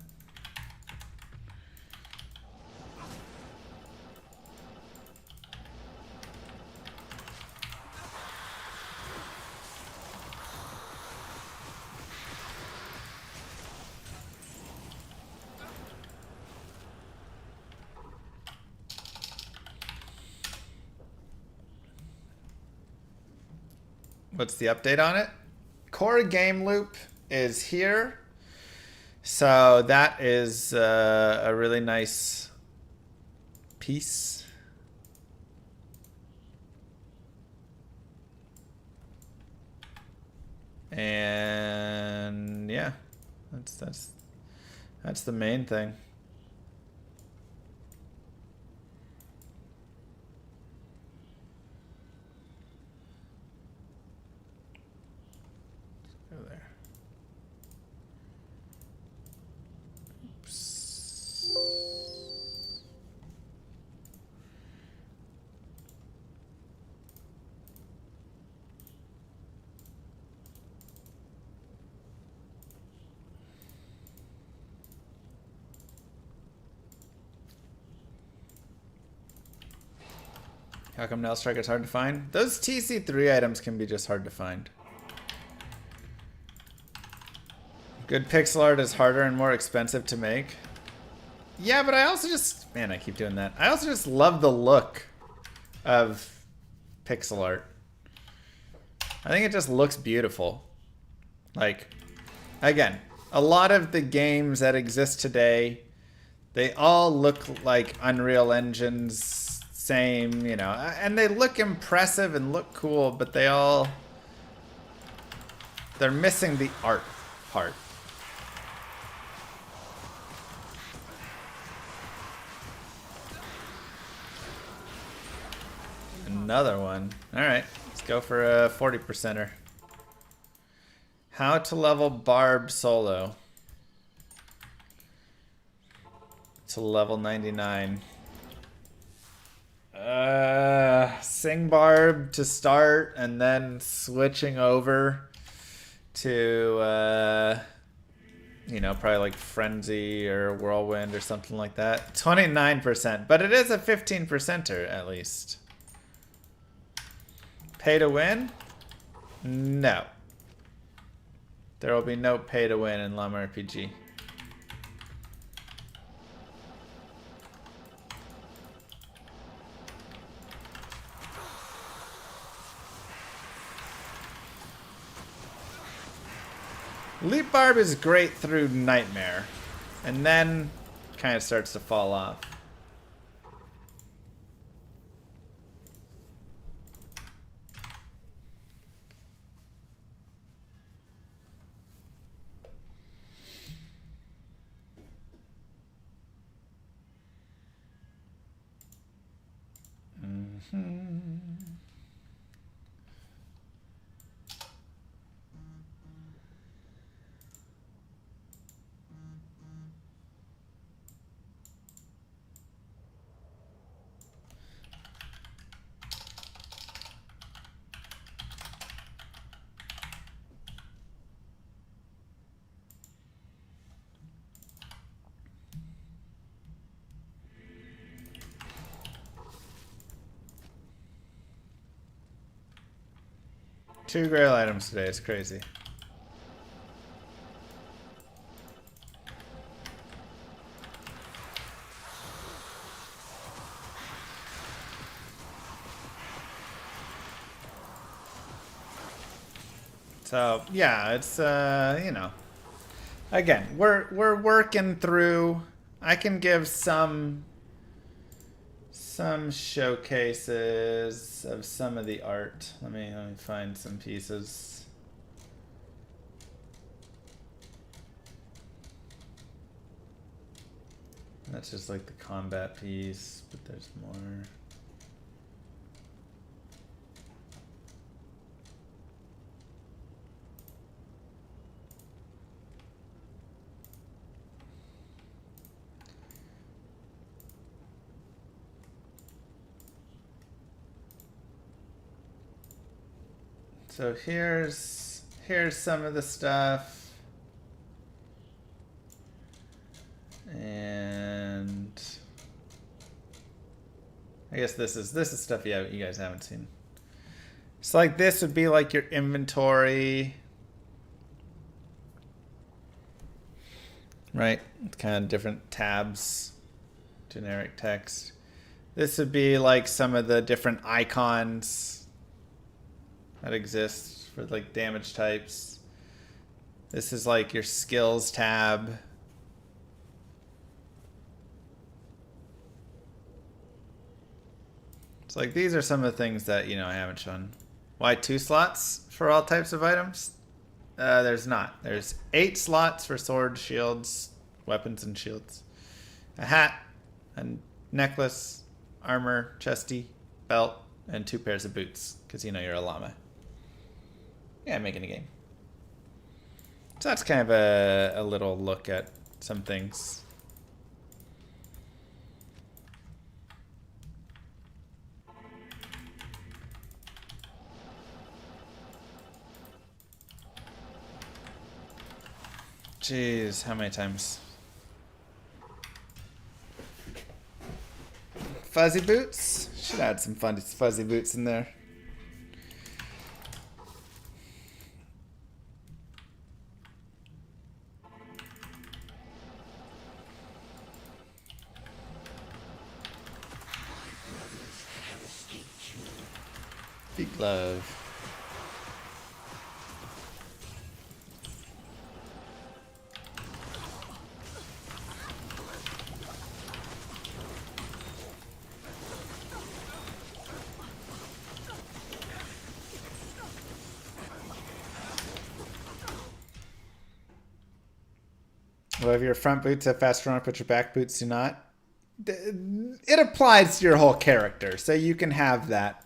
What's the update on it? Core game loop is here. So that is a really nice piece. And yeah, that's the main thing. How come Nail Striker's hard to find? Those TC3 items can be just hard to find. Good pixel art is harder and more expensive to make. Yeah, but I also just... Man, I keep doing that. I also just love the look of pixel art. I think it just looks beautiful. Like, again, a lot of the games that exist today, they all look like Unreal Engine's same, you know, and they look impressive and look cool, but they're missing the art part. Another one. All right, let's go for a 40%er. How to level Barb solo to level 99. Sing Barb to start and then switching over to you know, probably like Frenzy or Whirlwind or something like that. 29%, but it is a 15%er at least. Pay to win? No. There will be no pay to win in Llama RPG. Leap Barb is great through Nightmare, and then kind of starts to fall off. Two grail items today, it's crazy. So yeah, it's you know, again, we're working through. I can give some showcases of some of the art. Let me find some pieces. That's just like the combat piece, but there's more. So here's some of the stuff, and I guess this is stuff you guys haven't seen. So like this would be like your inventory, right? Kind of different tabs, generic text. This would be like some of the different icons that exists for like damage types. This is like your skills tab. It's like these are some of the things that, you know, I haven't shown. Why 2 slots for all types of items? There's not. There's 8 slots for swords, shields, weapons, and shields. A hat, a necklace, armor, chesty, belt, and 2 pairs of boots, because you know you're a llama. Yeah, making a game. So that's kind of a little look at some things. Jeez, how many times? Fuzzy boots? Should add some fun fuzzy boots in there. Big glove. Well, if your front boots have faster run up, but your back boots do not, it applies to your whole character, so you can have that.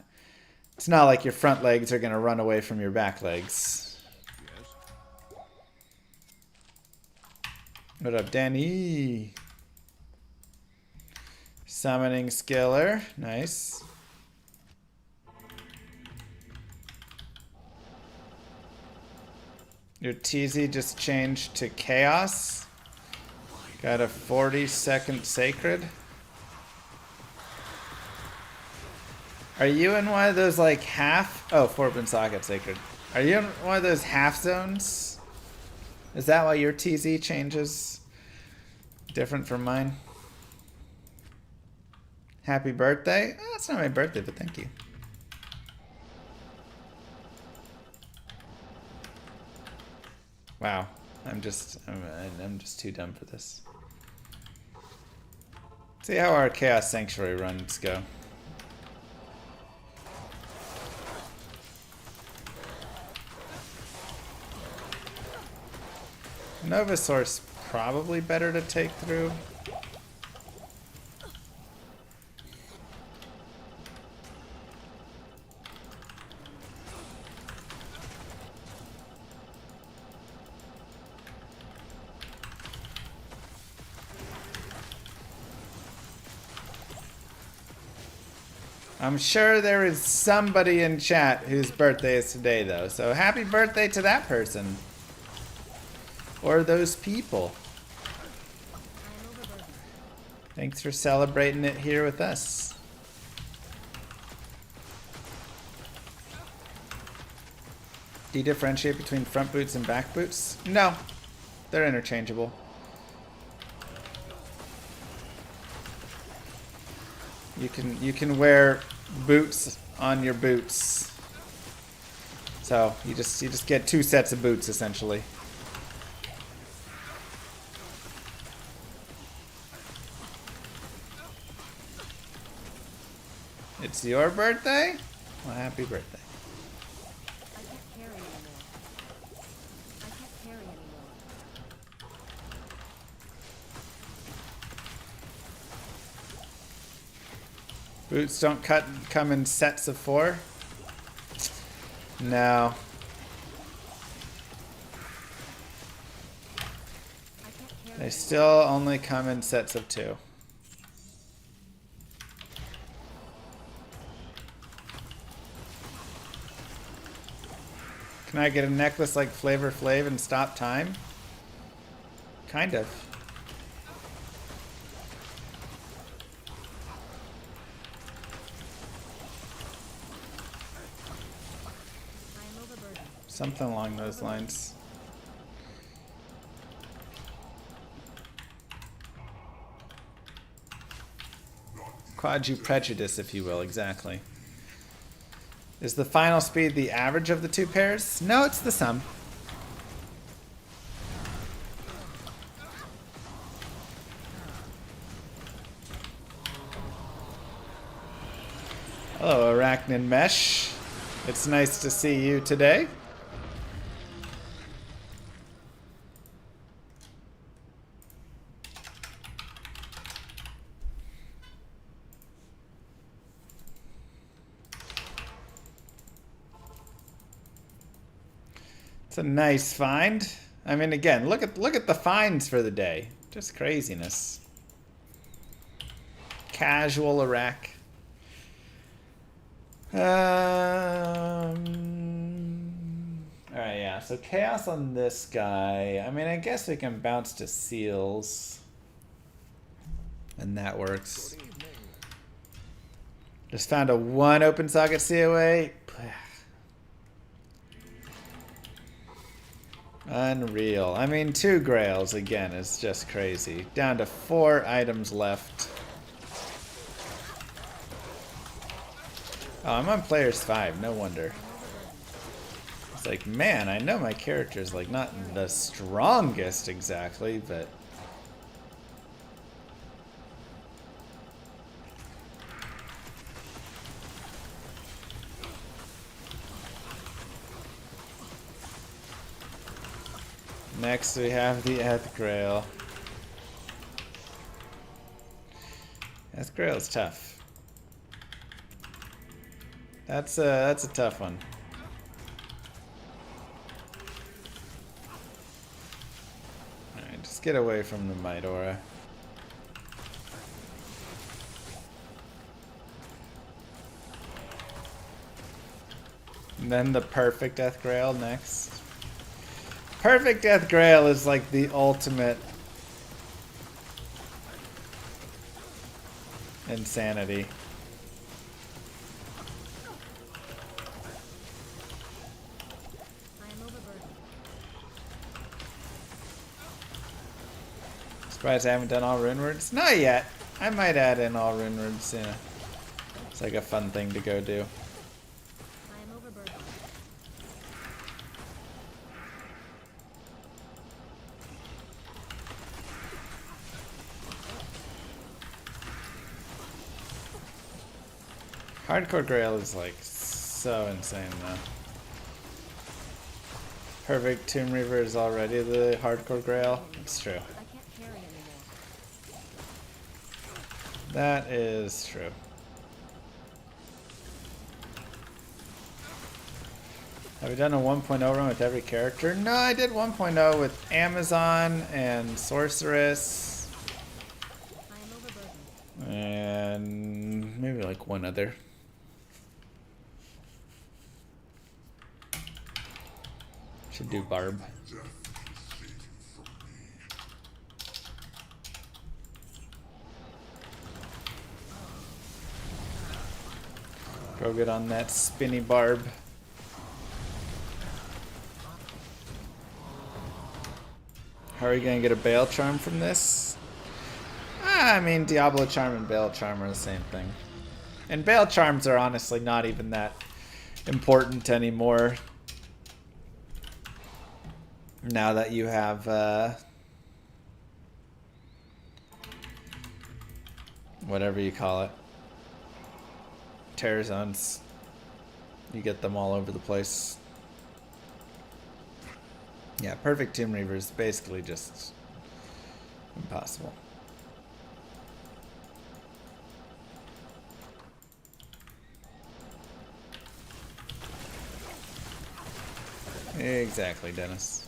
It's not like your front legs are going to run away from your back legs. Yes. What up, Danny? Summoning Skiller. Nice. Your TZ just changed to Chaos. Got a 40-second Sacred. Are you in one of those like half... Oh, Forbin Socket Sacred. Are you in one of those half zones? Is that why your TZ changes? Different from mine? Happy birthday? Oh, it's not my birthday, but thank you. Wow. I'm just too dumb for this. See how our Chaos Sanctuary runs go. Novasaur's probably better to take through. I'm sure there is somebody in chat whose birthday is today, though. So happy birthday to that person. Or those people. Thanks for celebrating it here with us. Do you differentiate between front boots and back boots? No. They're interchangeable. You can wear boots on your boots. So you just get 2 sets of boots essentially. It's your birthday? Well, happy birthday. I can't carry anymore. I can't carry anymore. Boots don't come in sets of 4? No. They still only come in sets of 2. Can I get a necklace like Flavor Flav and stop time? Kind of. Something along those lines. Quadru prejudice, if you will, exactly. Is the final speed the average of the 2 pairs? No, it's the sum. Hello, Arachnid Mesh. It's nice to see you today. It's a nice find. I mean, again, look at the finds for the day. Just craziness. Casual Iraq. Alright, yeah. So chaos on this guy. I mean, I guess we can bounce to seals, and that works. Just found a 1 open socket COA. Unreal. I mean, 2 grails again is just crazy. Down to 4 items left. Oh, I'm on players 5, no wonder. It's like, man, I know my character's like not the strongest exactly, but next we have the Eth Grail. Eth Grail's tough. That's a tough one. Alright, just Let's get away from the Might Aura. And then the Perfect Death Grail next. Perfect Death Grail is like the ultimate insanity. I am overburdened. Surprised I haven't done all rune words? Not yet. I might add in all rune words. Yeah. It's like a fun thing to go do. I am overburdened. Hardcore Grail is like so insane though. Perfect Tomb Reaver is already the Hardcore Grail. It's true. I can't carry anymore. That is true. Have we done a 1.0 run with every character? No, I did 1.0 with Amazon and Sorceress. I am overburdened. And maybe like one other. Should do Barb. Go get on that spinny Barb. How are you gonna get a Bale Charm from this? I mean, Diablo Charm and Bale Charm are the same thing. And Bale Charms are honestly not even that important anymore. Now that you have, whatever you call it. Terror zones. You get them all over the place. Yeah, Perfect Tomb Reaver is basically just impossible. Exactly, Dennis.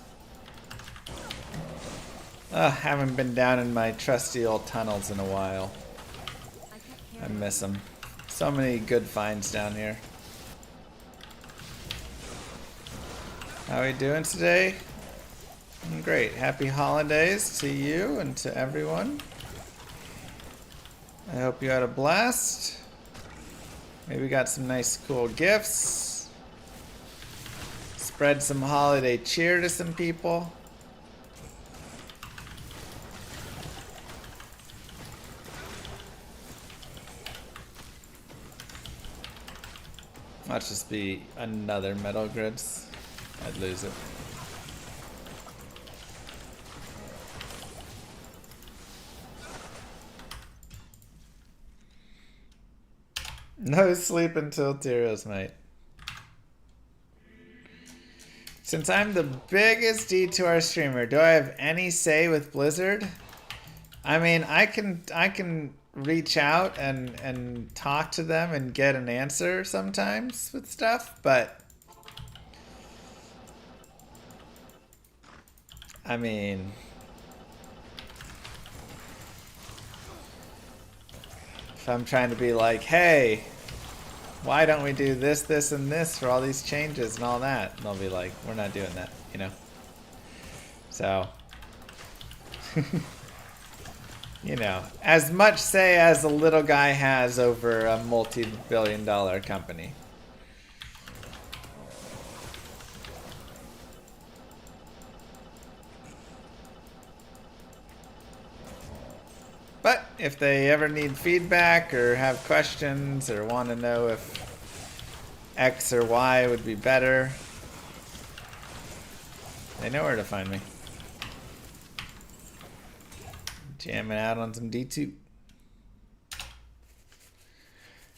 Haven't been down in my trusty old tunnels in a while. I miss them. So many good finds down here. How are we doing today? Great. Happy holidays to you and to everyone. I hope you had a blast. Maybe got some nice cool gifts. Spread some holiday cheer to some people. Watch this be another Metal Grids. I'd lose it. No sleep until Tyros, mate. Since I'm the biggest D2R streamer, do I have any say with Blizzard? I mean, I can reach out and talk to them and get an answer sometimes with stuff, but I mean, if I'm trying to be like, hey, why don't we do this, this, and this for all these changes and all that? And they'll be like, we're not doing that, you know? So, you know, as much say as a little guy has over a multi-billion-dollar company. But if they ever need feedback or have questions or want to know if X or Y would be better, they know where to find me. Jamming out on some D2.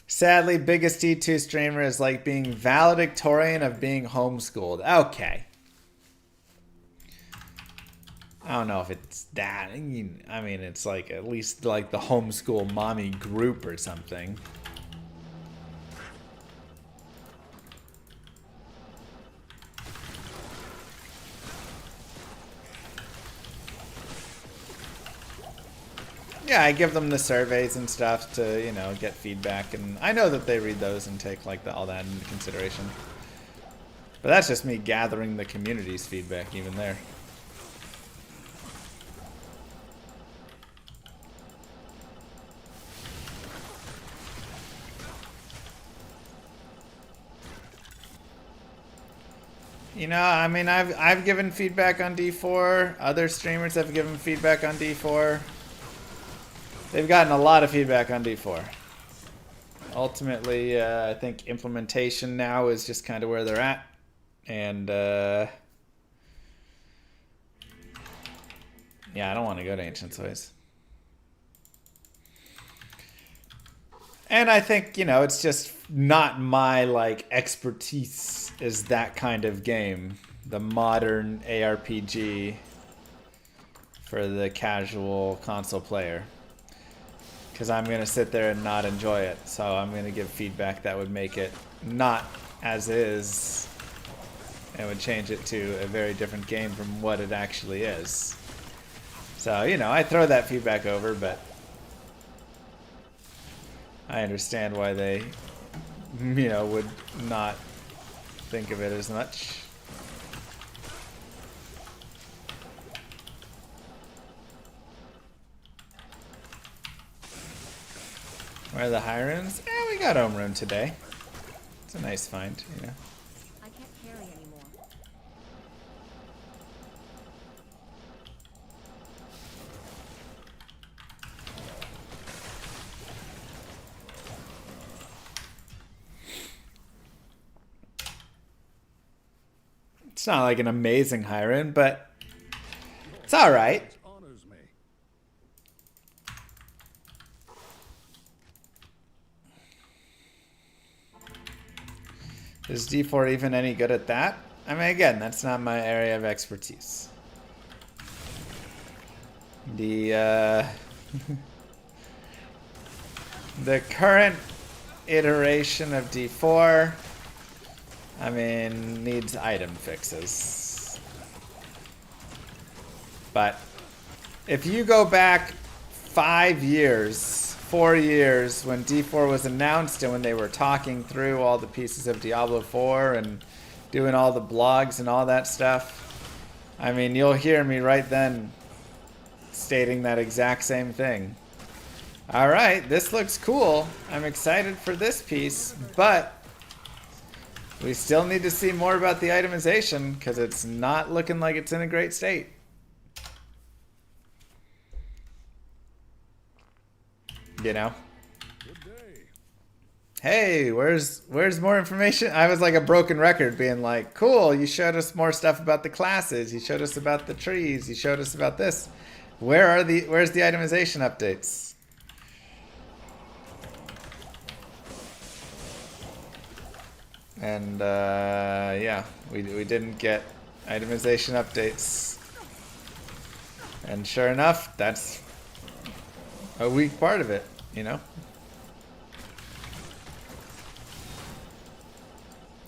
Sadly, biggest D2 streamer is like being valedictorian of being homeschooled. Okay. I don't know if it's that. I mean, it's like at least like the homeschool mommy group or something. Yeah, I give them the surveys and stuff to, you know, get feedback, and I know that they read those and take like all that into consideration. But that's just me gathering the community's feedback even there. You know, I mean, I've given feedback on D4. Other streamers have given feedback on D4. They've gotten a lot of feedback on D4. Ultimately, I think implementation now is just kind of where they're at. And, yeah, I don't want to go to Ancient's Ways. And I think, you know, it's just not my, like, expertise is that kind of game. The modern ARPG for the casual console player. Because I'm going to sit there and not enjoy it. So I'm going to give feedback that would make it not as is. And would change it to a very different game from what it actually is. So, you know, I throw that feedback over, but I understand why they, you know, would not think of it as much. Where are the high runes? Eh, we got Ohm Rune today. It's a nice find, you know. I can't carry anymore. It's not like an amazing high rune, but it's alright. Honors me. Is D4 even any good at that? I mean, again, that's not my area of expertise. The the current iteration of D4, I mean, needs item fixes. But if you go back 5 years, 4 years, when D4 was announced and when they were talking through all the pieces of Diablo 4 and doing all the blogs and all that stuff, I mean, you'll hear me right then stating that exact same thing. All right, this looks cool. I'm excited for this piece, but we still need to see more about the itemization because it's not looking like it's in a great state. You know? Good day. Hey, where's more information? I was like a broken record being like, cool, you showed us more stuff about the classes, you showed us about the trees, you showed us about this. Where's the itemization updates? And yeah, we didn't get itemization updates. And sure enough, that's a weak part of it, you know?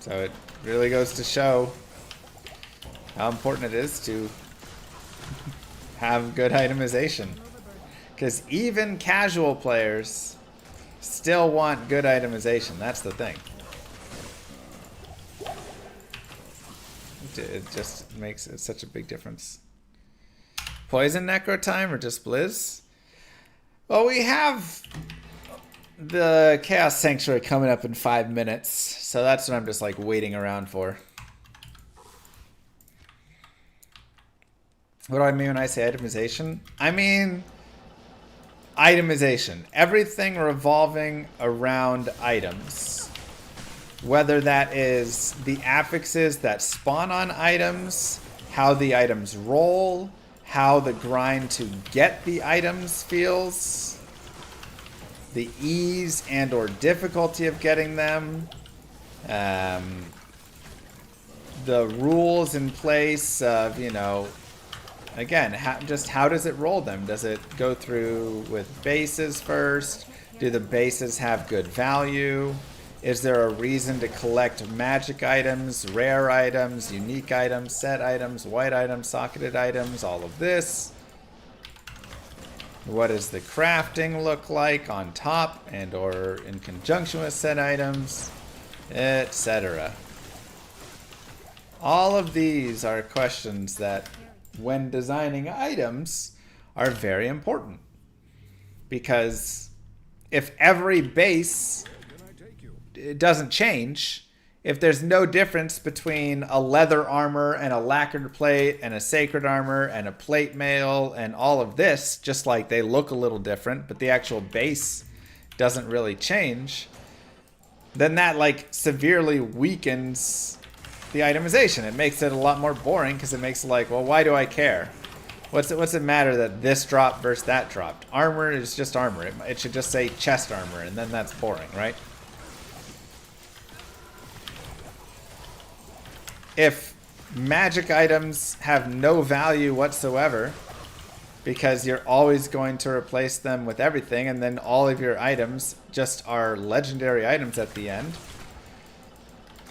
So it really goes to show how important it is to have good itemization. Because even casual players still want good itemization. That's the thing. It just makes it such a big difference. Poison Necro time or just Blizz? Well, we have the Chaos Sanctuary coming up in 5 minutes, so that's what I'm just like waiting around for. What do I mean when I say itemization? I mean itemization. Everything revolving around items. Whether that is the affixes that spawn on items, how the items roll, how the grind to get the items feels, the ease and or difficulty of getting them, the rules in place of, you know, again, just how does it roll them? Does it go through with bases first? Do the bases have good value? Is there a reason to collect magic items, rare items, unique items, set items, white items, socketed items, all of this? What does the crafting look like on top and or in conjunction with said items, etc. All of these are questions that, when designing items, are very important. Because if every base doesn't change, if there's no difference between a leather armor and a lacquered plate and a sacred armor and a plate mail and all of this, just like they look a little different, but the actual base doesn't really change, then that like severely weakens the itemization. It makes it a lot more boring because it makes it like, well, why do I care? What's it matter that this dropped versus that dropped? Armor is just armor. It should just say chest armor, and then that's boring, right? If magic items have no value whatsoever, because you're always going to replace them with everything, and then all of your items just are legendary items at the end,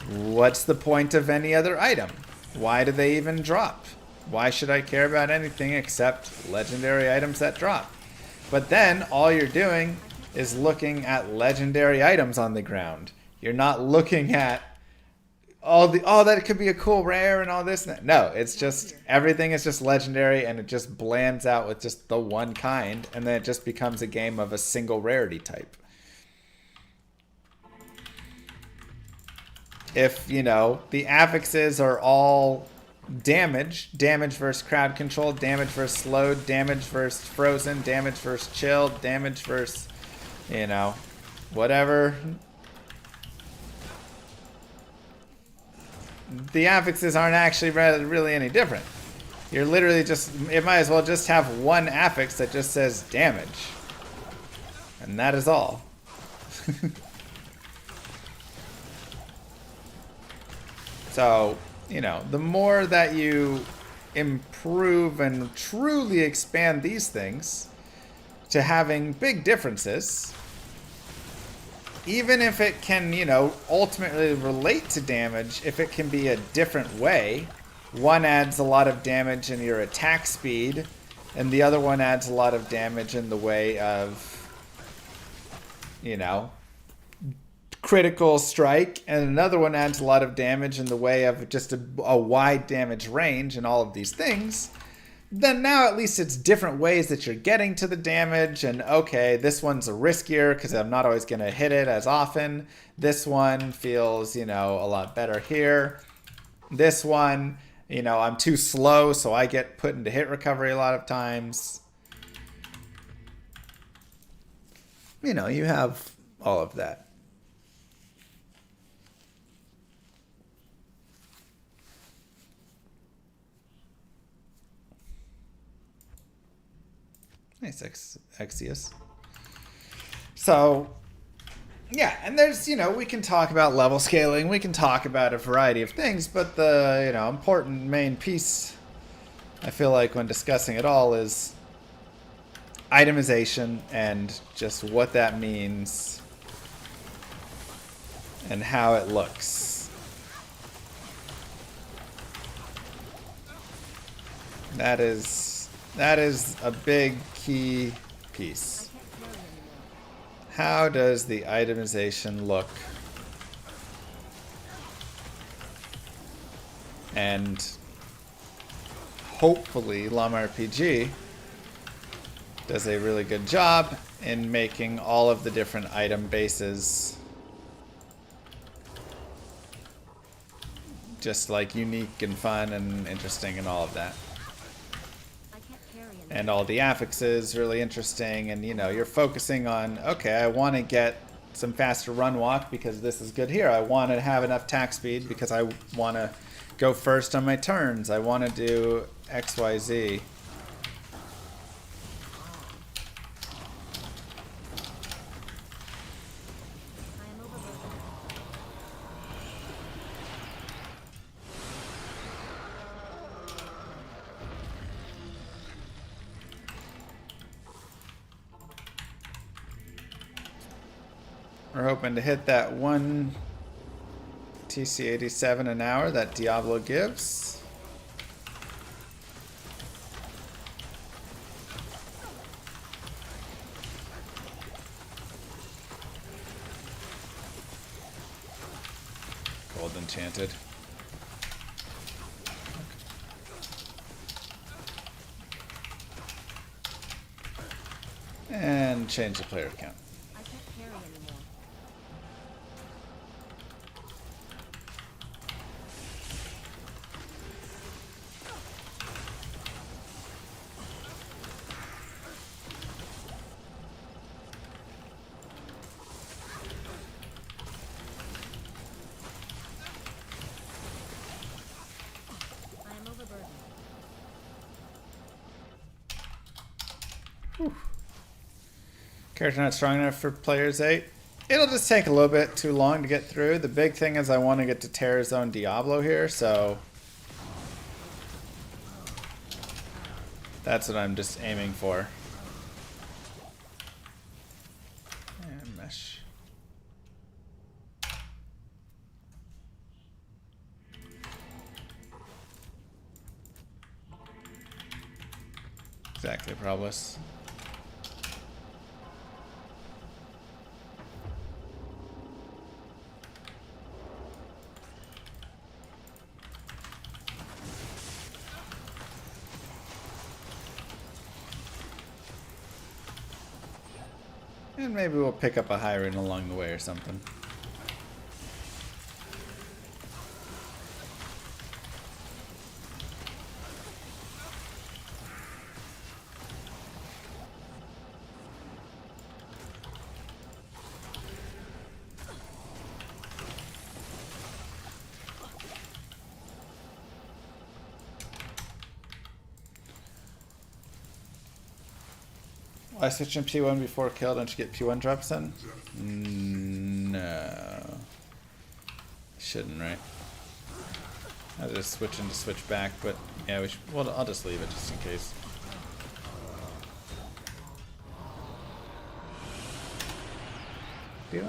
what's the point of any other item? Why do they even drop? Why should I care about anything except legendary items that drop? But then all you're doing is looking at legendary items on the ground. You're not looking at that could be a cool rare and all this. No, it's just everything is just legendary, and it just blands out with just the one kind, and then it just becomes a game of a single rarity type. If, you know, the affixes are all damage versus crowd control, damage versus slowed, damage versus frozen, damage versus chilled, damage versus, you know, whatever. The affixes aren't actually really any different. You're literally just, it might as well just have one affix that just says damage. And that is all. So, you know, the more that you improve and truly expand these things to having big differences, even if it can, you know, ultimately relate to damage, if it can be a different way, one adds a lot of damage in your attack speed, and the other one adds a lot of damage in the way of, you know, critical strike, and another one adds a lot of damage in the way of just a wide damage range and all of these things, then now at least it's different ways that you're getting to the damage. And okay, this one's riskier because I'm not always going to hit it as often. This one feels, you know, a lot better here. This one, you know, I'm too slow, so I get put into hit recovery a lot of times. You know, you have all of that. Nice, Exius. So, yeah, and there's, you know, we can talk about level scaling, we can talk about a variety of things, but the, you know, important main piece, I feel like, when discussing it all is itemization and just what that means and how it looks. That is a big key piece. How does the itemization look? And hopefully Llama RPG does a really good job in making all of the different item bases just like unique and fun and interesting and all of that. And all the affixes really interesting, and you know, you're focusing on, okay, I want to get some faster run walk because this is good here. I want to have enough attack speed because I want to go first on my turns. I want to do XYZ. We're hoping to hit that 1 TC87 an hour that Diablo gives. enchanted. And change the player count. I can't carry anymore. I am overburdened. Character not strong enough for players 8. It'll just take a little bit too long to get through. The big thing is I want to get to Terror Zone Diablo here, so that's what I'm just aiming for. And mesh. Exactly, Probus. And maybe we'll pick up a high rune along the way or something. I switch in P1 before kill, don't you get P1 drops in? No. Shouldn't, right? I'll just switch in to switch back, but yeah, we should, well, I'll just leave it just in case. Do I?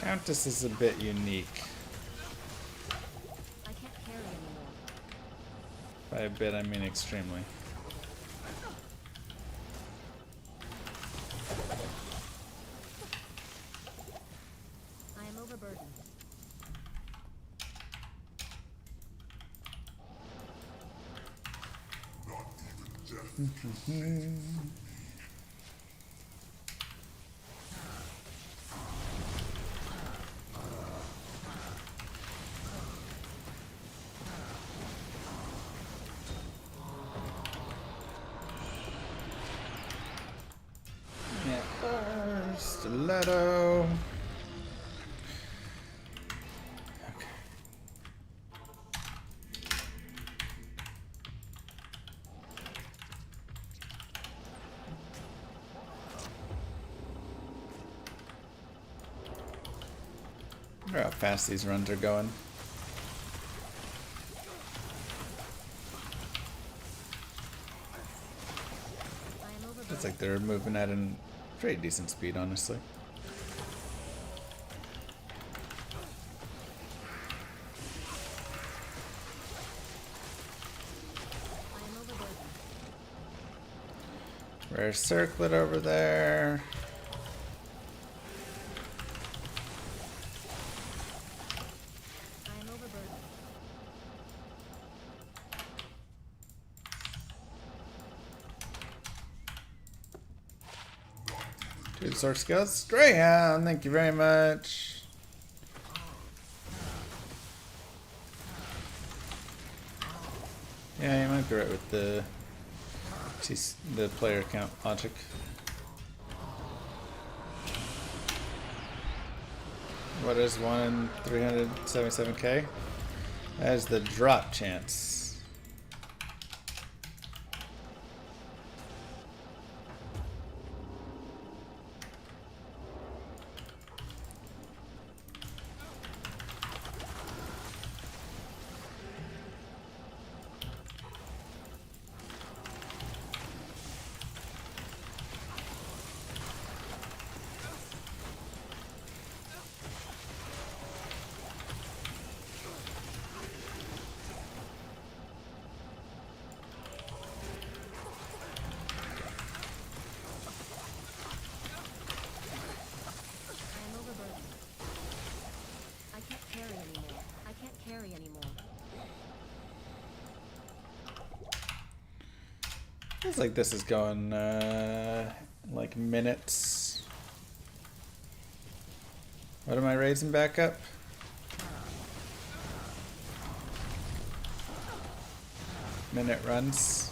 Countess is a bit unique. I can't carry anymore. By a bit, I mean extremely. I am overburdened. Stiletto. Okay. I wonder how fast these runs are going. I am overburdened. It's like they're moving at a pretty decent speed, honestly. I am overburdened. Rare circlet over there. I am overburdened. Two sword skills. Greyhound, thank you very much. Yeah, you might be right with the player count logic. What is 1 in 377k? That is the drop chance. Feels like this is going like minutes. What am I raising back up? Minute runs.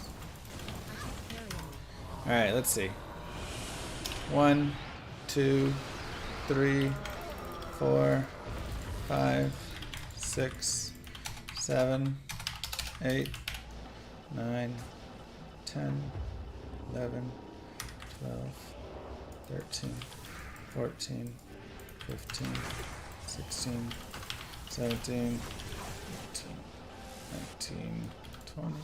Alright, let's see. 1, 2, 3, 4, 5, 6, 7, 8, 9, 10, 11, 12, 13, 14, 15, 16, 17, 18, 19, 20.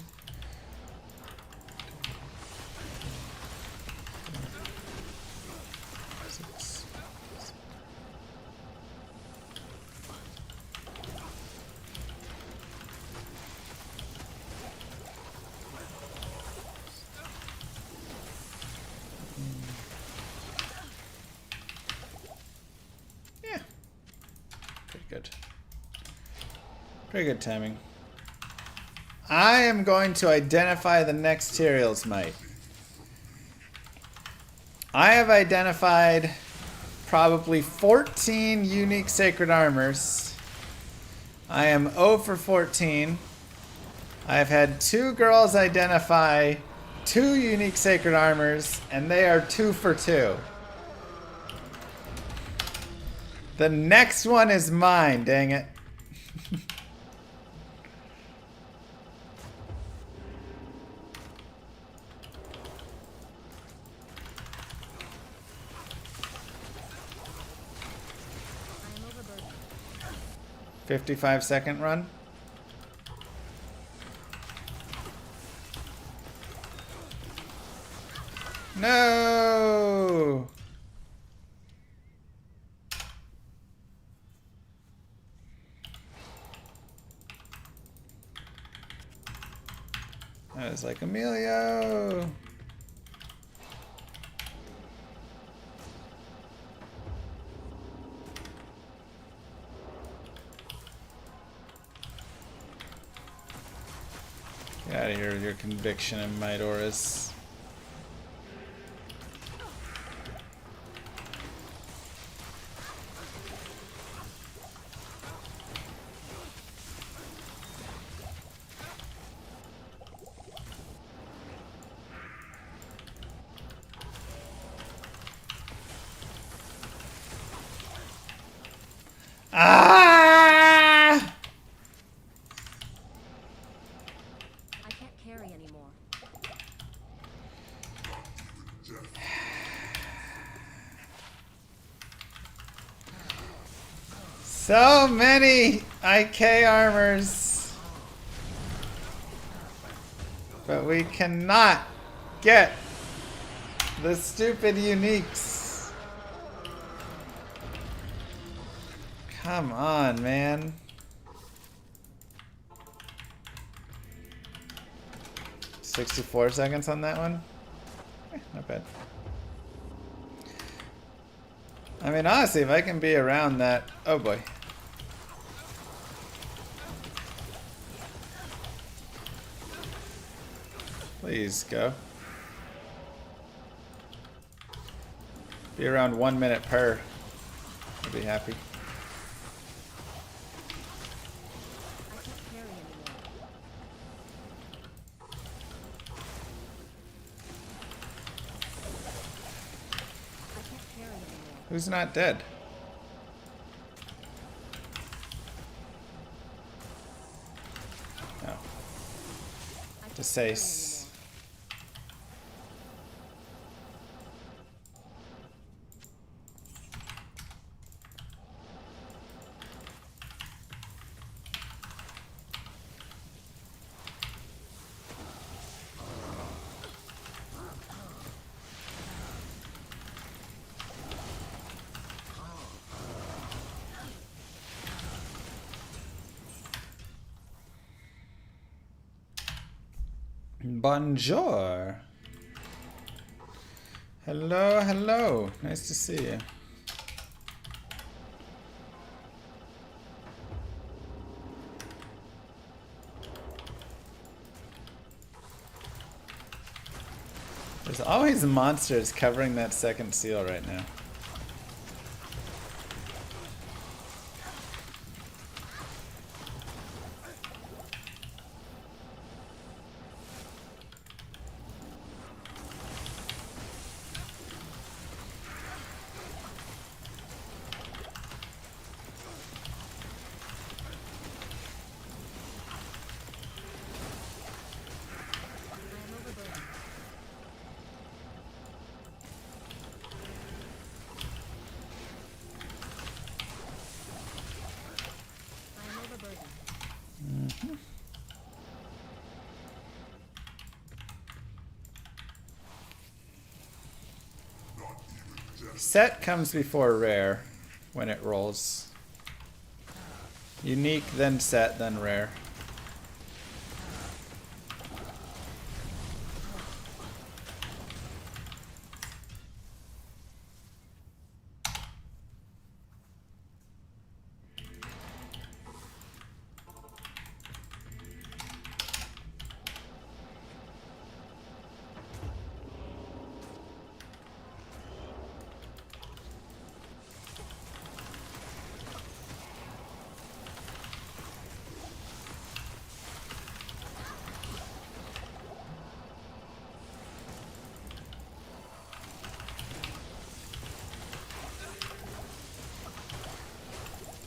Pretty good timing. I am going to identify the next Tyrael's Might. I have identified probably 14 unique sacred armors. I am 0 for 14. I've had 2 girls identify 2 unique sacred armors, and they are 2 for 2. The next one is mine, dang it. I am overburdened. 55-second run. No! I was like, Emilio! Get out of here with your conviction and might auras. Ah! I can't carry anymore. So many IK armors. But we cannot get the stupid uniques. Come on, man. $64 seconds on that one? Not bad. I mean, honestly, if I can be around that... Oh, boy. Please, go. Be around 1 minute per. I'll be happy. I can't carry anymore. I can't carry anymore. Who's not dead? No. I can't Just carry say... Bonjour. Hello, hello. Nice to see you. There's always monsters covering that second seal right now. Set comes before rare when it rolls. Unique, then set, then rare.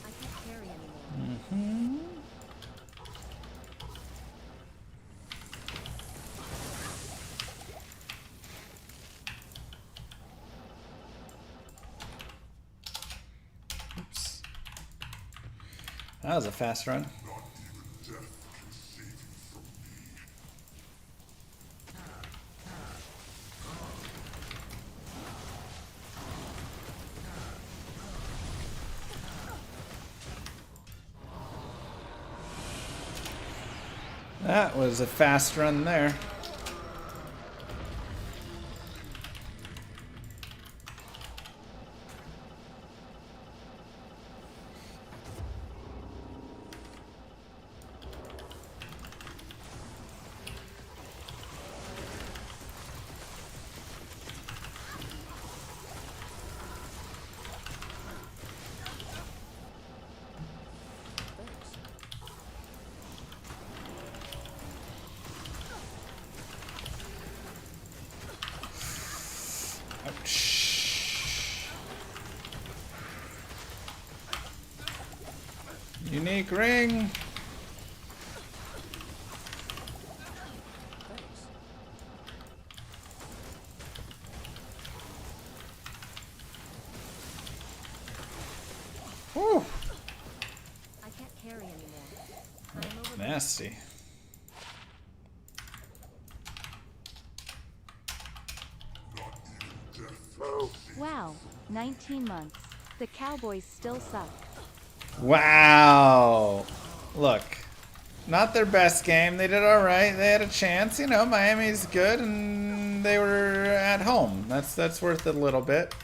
I can't carry anymore. Oops. That was a fast run. That was a fast run there. Unique ring. Whew. I can't carry anymore. I'm over. Nasty. Wow, 19 months. The Cowboys still suck. Wow. Look, not their best game. They did all right. They had a chance. You know, Miami's good, and they were at home. That's worth it a little bit.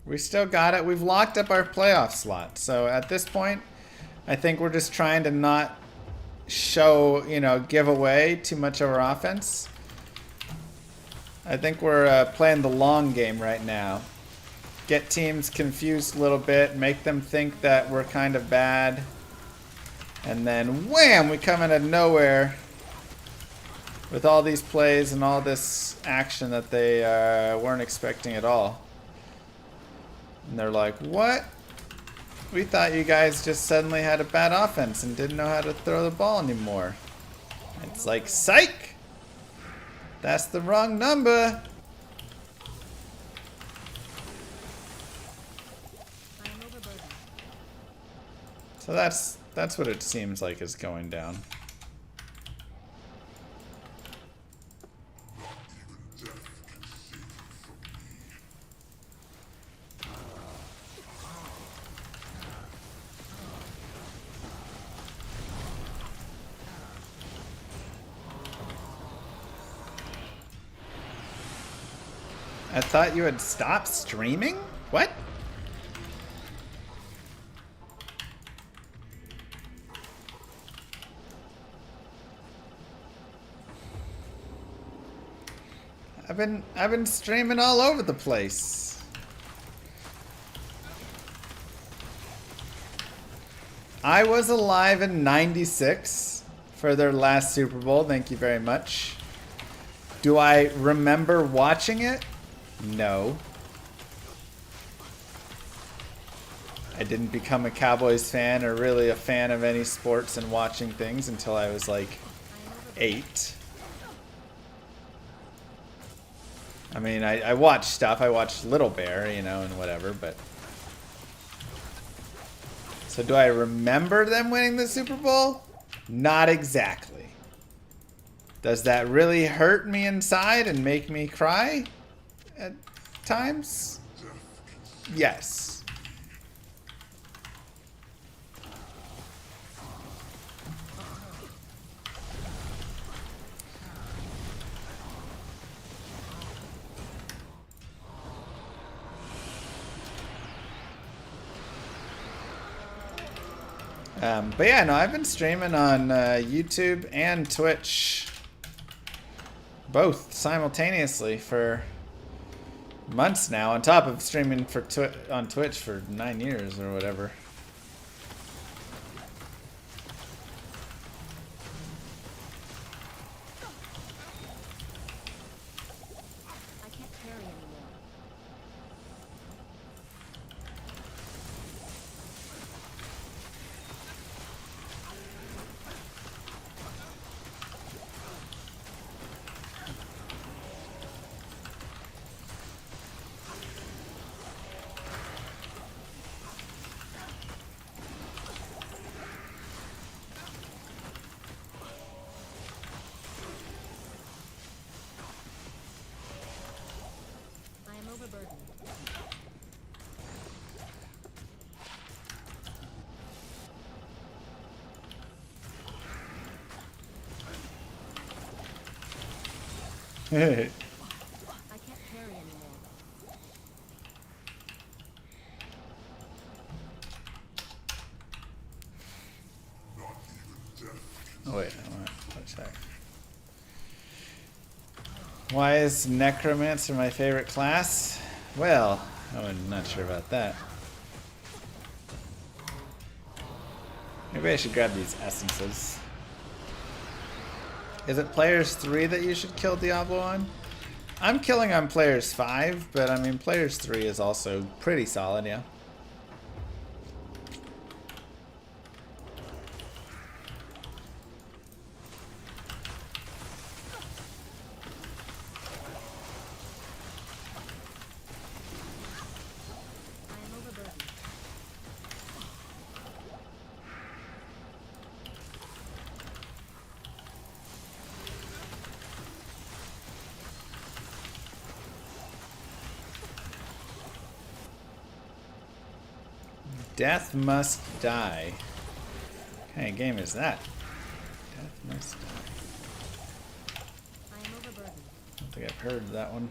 We still got it. We've locked up our playoff slot. So at this point, I think we're just trying to not show, give away too much of our offense. I think we're playing the long game right now. Get teams confused a little bit, make them think that we're kind of bad, and then wham, we come out of nowhere with all these plays and all this action that they weren't expecting at all. And they're like, what? We thought you guys just suddenly had a bad offense and didn't know how to throw the ball anymore. It's like, psych! That's the wrong number. I'm overburdened. So that's what it seems like is going down. I thought you had stopped streaming? What? I've been streaming all over the place. I was alive in '96 for their last Super Bowl. Thank you very much. Do I remember watching it? No. I didn't become a Cowboys fan or really a fan of any sports and watching things until I was like 8. I mean, I watched stuff. I watched Little Bear, you know, and whatever, but... So do I remember them winning the Super Bowl? Not exactly. Does that really hurt me inside and make me cry at times? Yes. But yeah, no, I've been streaming on YouTube and Twitch, both simultaneously for months now, on top of streaming for on Twitch for 9 years or whatever. I can't carry anymore. I am overburdened. I can't carry anymore. Oh wait, what's that? Why is Necromancer my favorite class? Well, I'm not sure about that. Maybe I should grab these essences. Is it players 3 that you should kill Diablo on? I'm killing on players 5, but I mean players 3 is also pretty solid, yeah. I am overburdened. Death Must Die. What kind of game is that? Death Must Die. I am overburdened. I don't think I've heard of that one.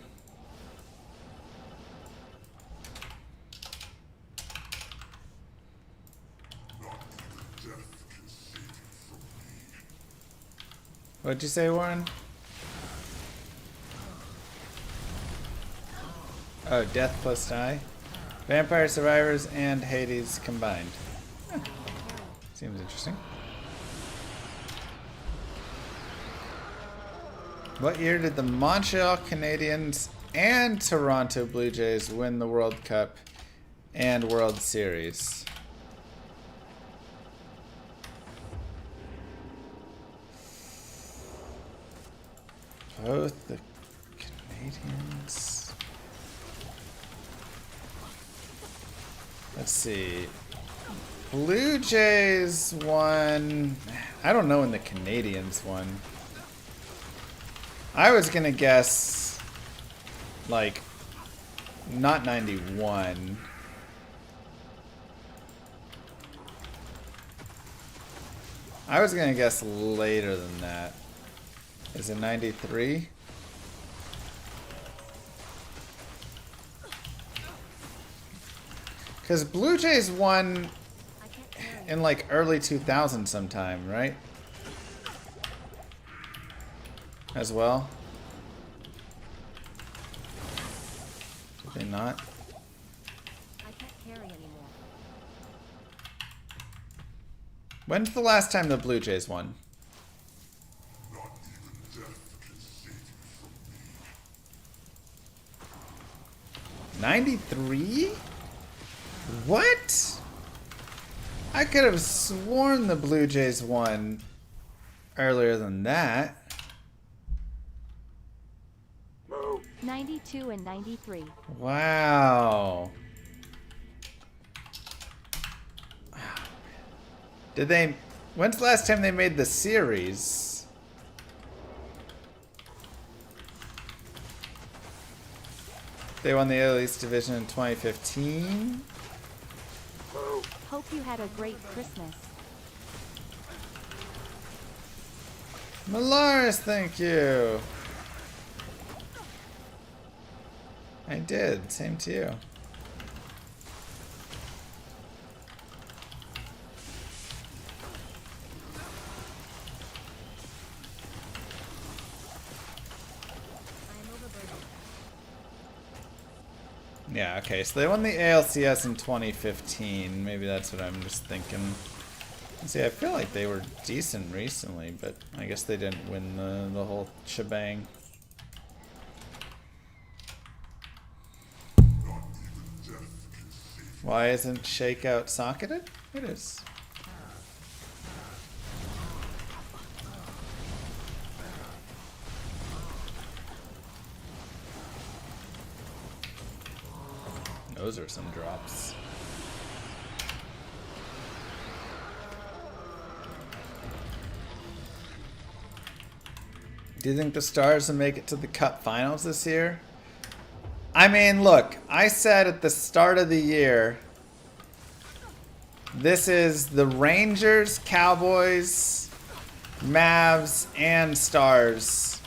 What'd you say, Warren? Oh, Death plus Die. Vampire Survivors and Hades combined. Huh. Seems interesting. What year did the Montreal Canadiens and Toronto Blue Jays win the World Cup and World Series? Both the Canadiens. Let's see. Blue Jays won. I don't know when the Canadiens won. I was gonna guess like not 91. I was gonna guess later than that. Is it 93? Because Blue Jays won in like early 2000 sometime, right? As well. Did they not? I can't carry anymore. When's the last time the Blue Jays won? 93? What? I could have sworn the Blue Jays won earlier than that. 92 and 93. Wow. Did they... When's the last time they made the series? They won the AL East Division in 2015. Hope you had a great Christmas. Malaris, thank you. I did. Same to you. Yeah, okay, so they won the ALCS in 2015. Maybe that's what I'm just thinking. See, I feel like they were decent recently, but I guess they didn't win the whole shebang. Why isn't Shakeout socketed? It is. Those are some drops. Do you think the Stars will make it to the Cup Finals this year? I mean, look, I said at the start of the year, this is the Rangers, Cowboys, Mavs, and Stars.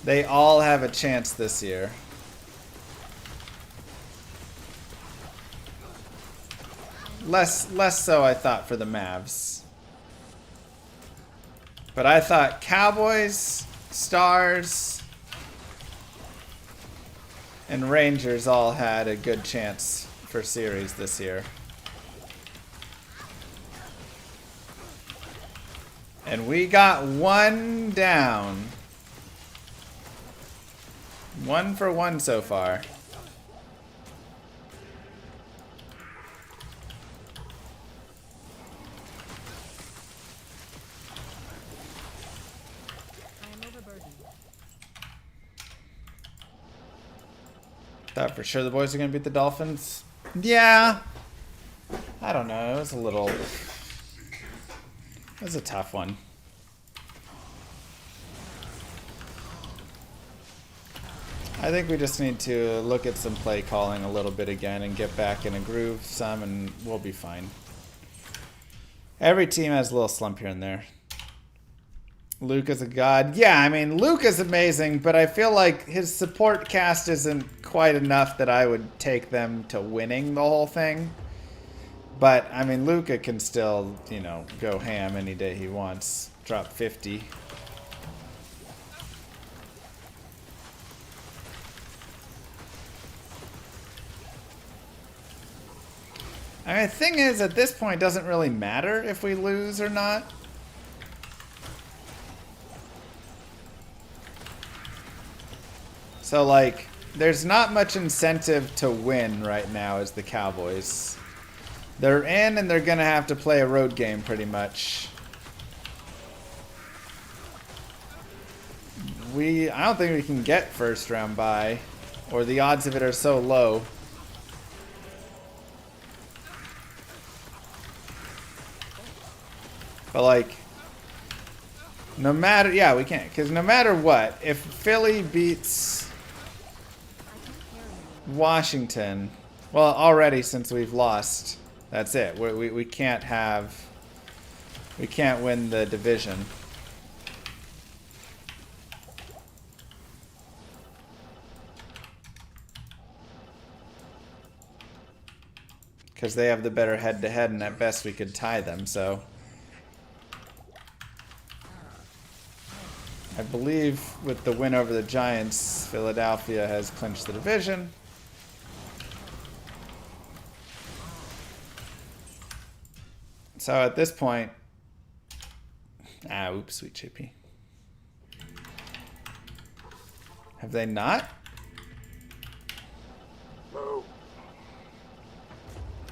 They all have a chance this year. Less so, I thought, for the Mavs. But I thought Cowboys, Stars, and Rangers all had a good chance for series this year. And we got one down. 1 for 1 so far. Thought for sure the boys are going to beat the Dolphins. Yeah. I don't know. It was a little... It was a tough one. I think we just need to look at some play calling a little bit again and get back in a groove some, and we'll be fine. Every team has a little slump here and there. Luke is a god. Yeah, I mean, Luke is amazing, but I feel like his support cast isn't quite enough that I would take them to winning the whole thing. But, I mean, Luca can still, you know, go ham any day he wants. Drop 50. I mean, the thing is, at this point, it doesn't really matter if we lose or not. So, like, there's not much incentive to win right now as the Cowboys. They're in and they're going to have to play a road game pretty much. I don't think we can get first round bye, or the odds of it are so low. But like, no matter, yeah, we can't, because no matter what, if Philly beats Washington, well, already since we've lost, that's it. We can't have, we can't win the division. Because they have the better head-to-head, and at best we could tie them, so. I believe with the win over the Giants, Philadelphia has clinched the division. So at this point, oops, sweet chippy. Have they not?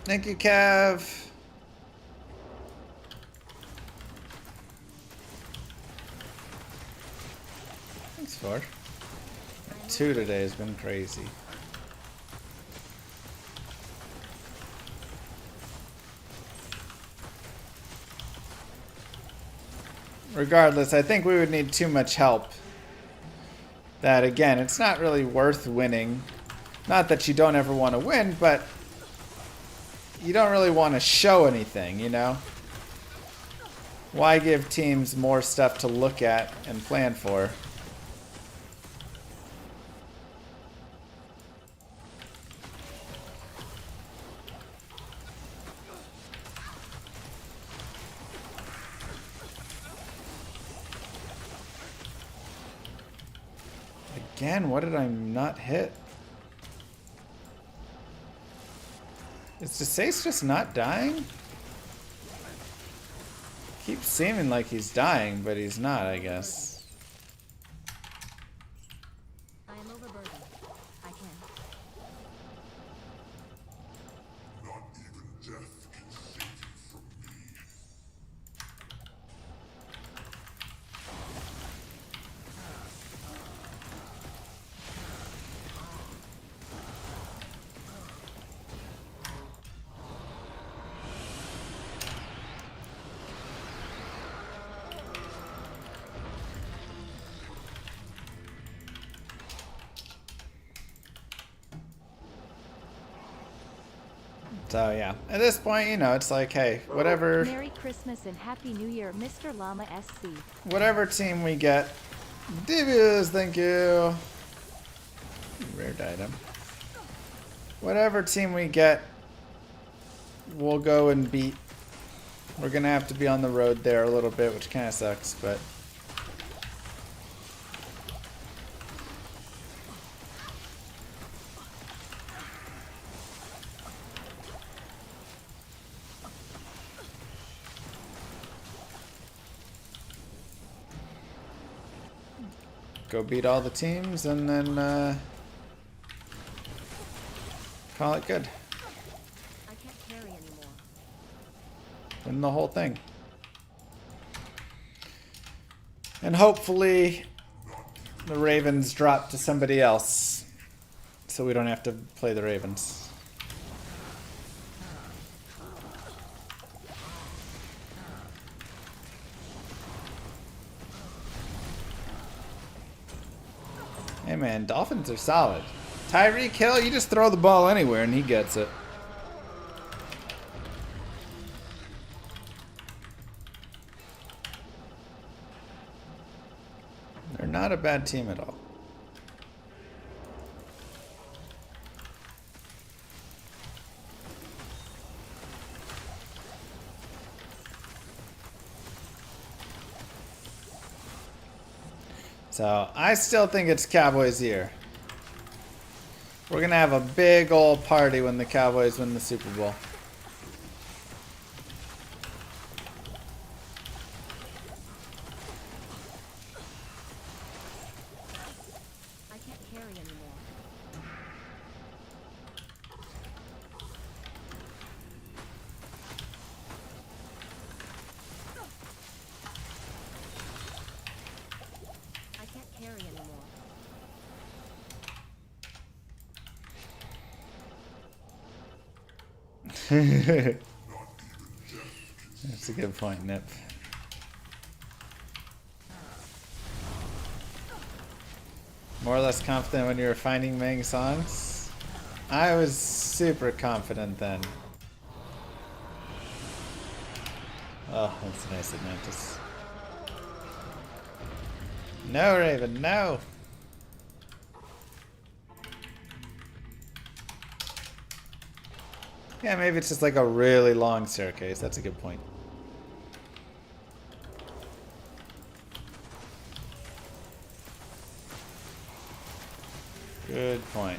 Thank you, Kev. Thanks, Ford. 2 today has been crazy. Regardless, I think we would need too much help. That, again, it's not really worth winning. Not that you don't ever want to win, but you don't really want to show anything, you know? Why give teams more stuff to look at and plan for? Again, what did I not hit? Is DeSace just not dying? Keeps seeming like he's dying, but he's not, I guess. I am overburdened. I can. So yeah, at this point, you know, it's like, hey, whatever. Merry Christmas and Happy New Year, Mr. Llama SC. Whatever team we get. Debuts, thank you. Rare item. Whatever team we get, we'll go and beat. We're gonna have to be on the road there a little bit, which kind of sucks, but. Go beat all the teams and then call it good. I can't carry anymore. Win the whole thing. And hopefully the Ravens drop to somebody else so we don't have to play the Ravens. Hey man, Dolphins are solid. Tyreek Hill, you just throw the ball anywhere and he gets it. They're not a bad team at all. So, I still think it's Cowboys' year. We're going to have a big old party when the Cowboys win the Super Bowl. I can't carry anymore. I can't carry anymore. That's a good point, Nip. More or less confident when you were finding Mang songs? I was super confident then. Oh, that's nice, Atlantis. No, Raven, no! Yeah, maybe it's just like a really long staircase. That's a good point. Good point.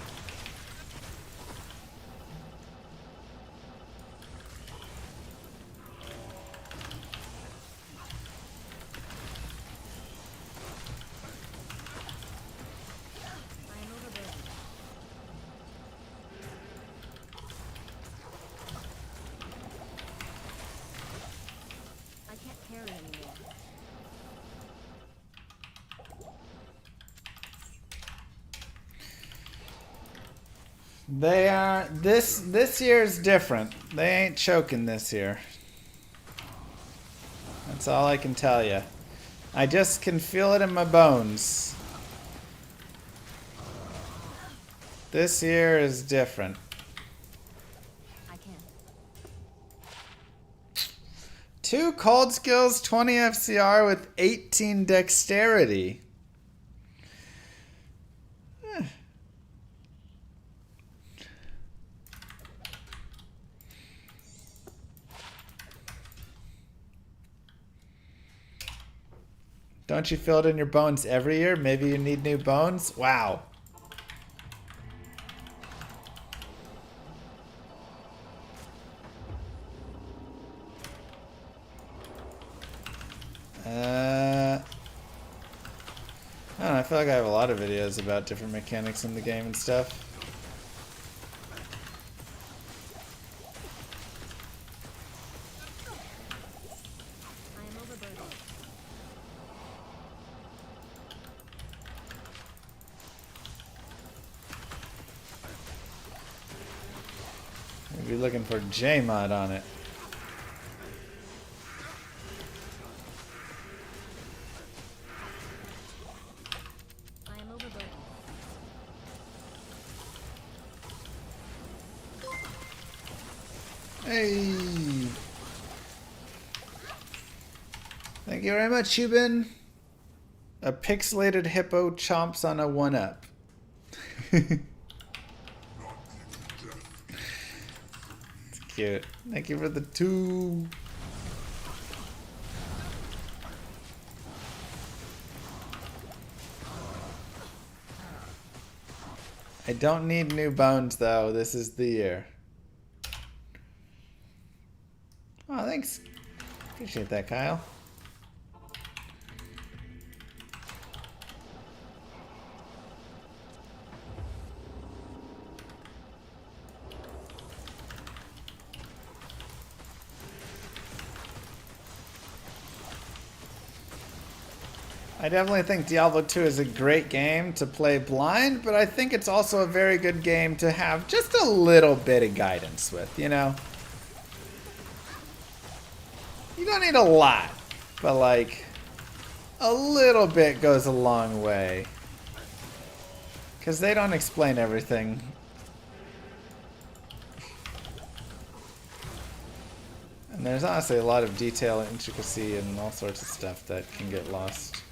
carry anymore. They are this year's different. They ain't choking this year. That's all I can tell you. I just can feel it in my bones. This year is different. I can't. 2 cold skills, 20 FCR with 18 dexterity. Don't you feel it in your bones every year? Maybe you need new bones? Wow. I don't know, I feel like I have a lot of videos about different mechanics in the game and stuff. I am overburdened. We'll be looking for J-Mod on it. I am overburdened. Hey! Thank you very much, Hubin. A pixelated hippo chomps on a 1-up. It's cute. Thank you for the 2. I don't need new bones though. This is the year. Oh, thanks. Appreciate that, Kyle. I definitely think Diablo 2 is a great game to play blind, but I think it's also a very good game to have just a little bit of guidance with, you know? You don't need a lot, but like, a little bit goes a long way. Because they don't explain everything. And there's honestly a lot of detail and intricacy and all sorts of stuff that can get lost.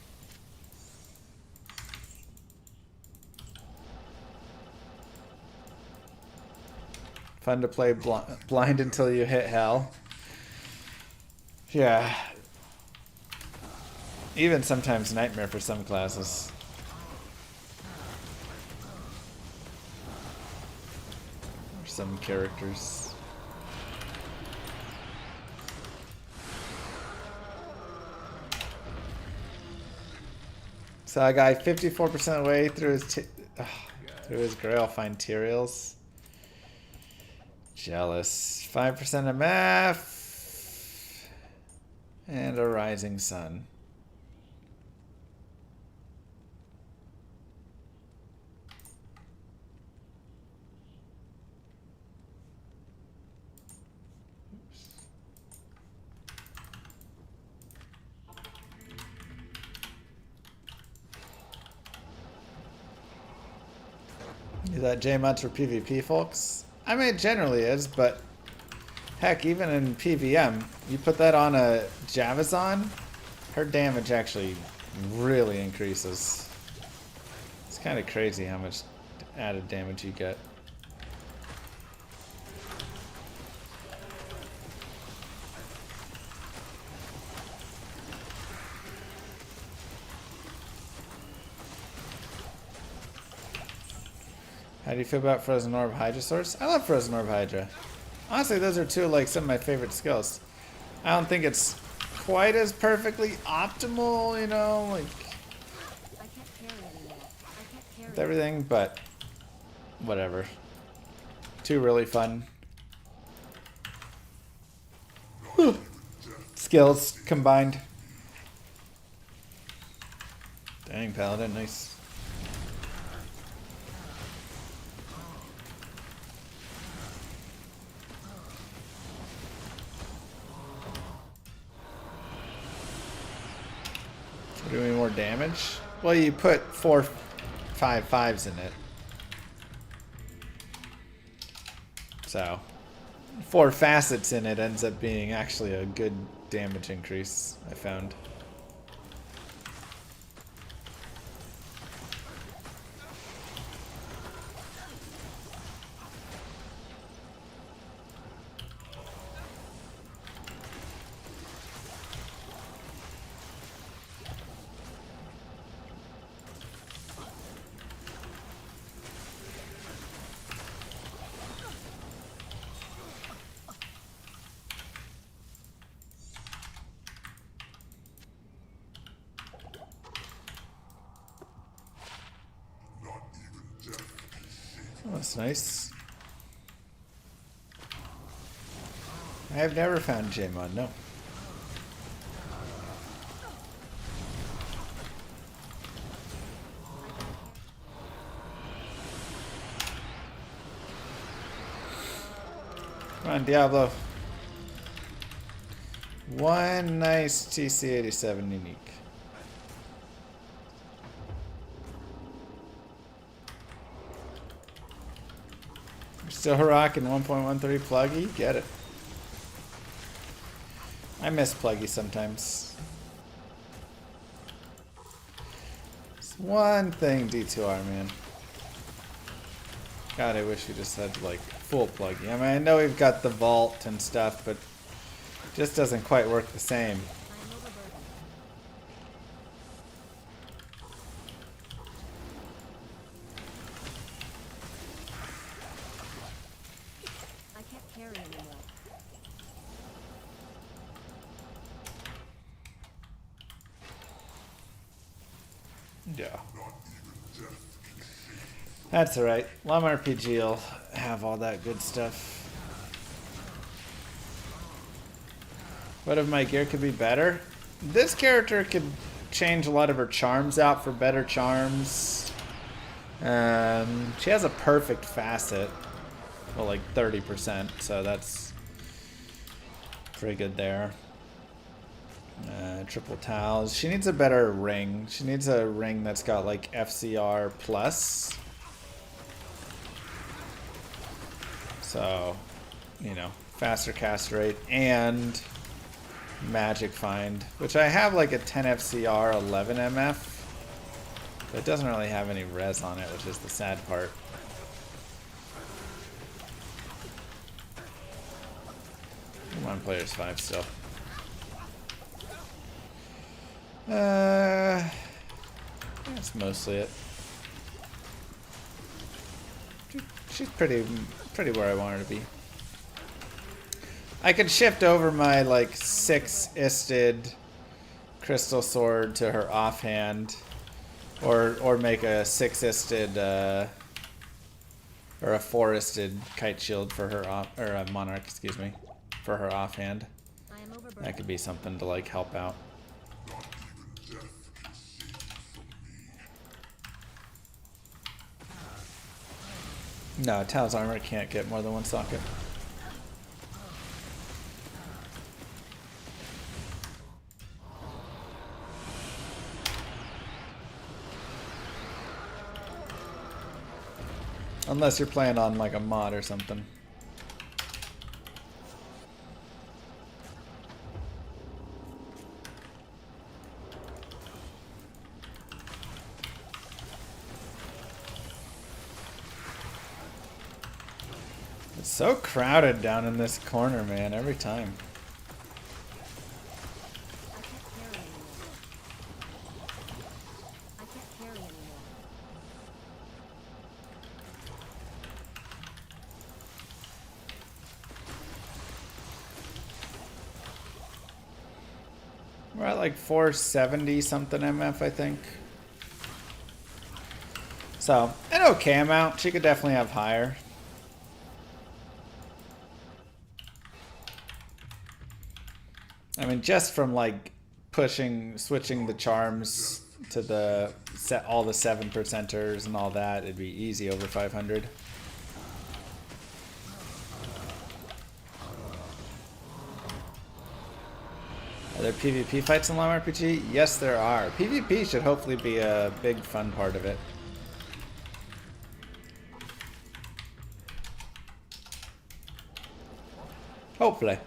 Fun to play blind until you hit hell. Yeah. Even sometimes nightmare for some classes. Or some characters. So I got 54% of the way through his Grail find Tyraels. Jealous. 5% of math. And a rising sun. Is that J-Mods for PvP, folks? I mean, it generally is, but heck, even in PVM, you put that on a Javazon, her damage actually really increases. It's kind of crazy how much added damage you get. How do you feel about Frozen Orb Hydra Source? I love Frozen Orb Hydra. Honestly, those are two like some of my favorite skills. I don't think it's quite as perfectly optimal, you know, like I can't carry anymore. I can't carry. with everything, but whatever. Two really fun. skills combined. Dang, Paladin, nice. Doing more damage? Well, you put 4, 5 5s in it. So, 4 facets in it ends up being actually a good damage increase, I found. Oh, that's nice. I have never found J-Mod, no. Come on, Diablo. One nice TC-87 unique. Still rocking 1.13 Pluggy? Get it. I miss Pluggy sometimes. It's one thing, D2R, man. God, I wish we just had, like, full Pluggy. I mean, I know we've got the vault and stuff, but it just doesn't quite work the same. Yeah. That's alright. Lum RPG will have all that good stuff. What if my gear could be better? This character could change a lot of her charms out for better charms. She has a perfect facet. Well, like 30%, so that's pretty good there. Triple towels. She needs a better ring. She needs a ring that's got like FCR plus. So, you know, faster cast rate and magic find, which I have like a 10 FCR 11 MF, but it doesn't really have any res on it, which is the sad part. Come on, players 5 still. That's mostly it. She's pretty where I want her to be. I could shift over my like 6-isted crystal sword to her offhand, or make a 6-isted or a 4-isted kite shield for her or a monarch, excuse me, for her offhand. That could be something to like help out. No, Tao's armor can't get more than one socket. Unless you're playing on like a mod or something. It's so crowded down in this corner, man, every time. We're at like 470 something MF, I think. So, an okay amount. She could definitely have higher. I mean, just from like switching the charms to the set, all the 7%ers and all that, it'd be easy over 500. Are there PvP fights in Llama RPG? Yes, there are. PvP should hopefully be a big fun part of it. Hopefully.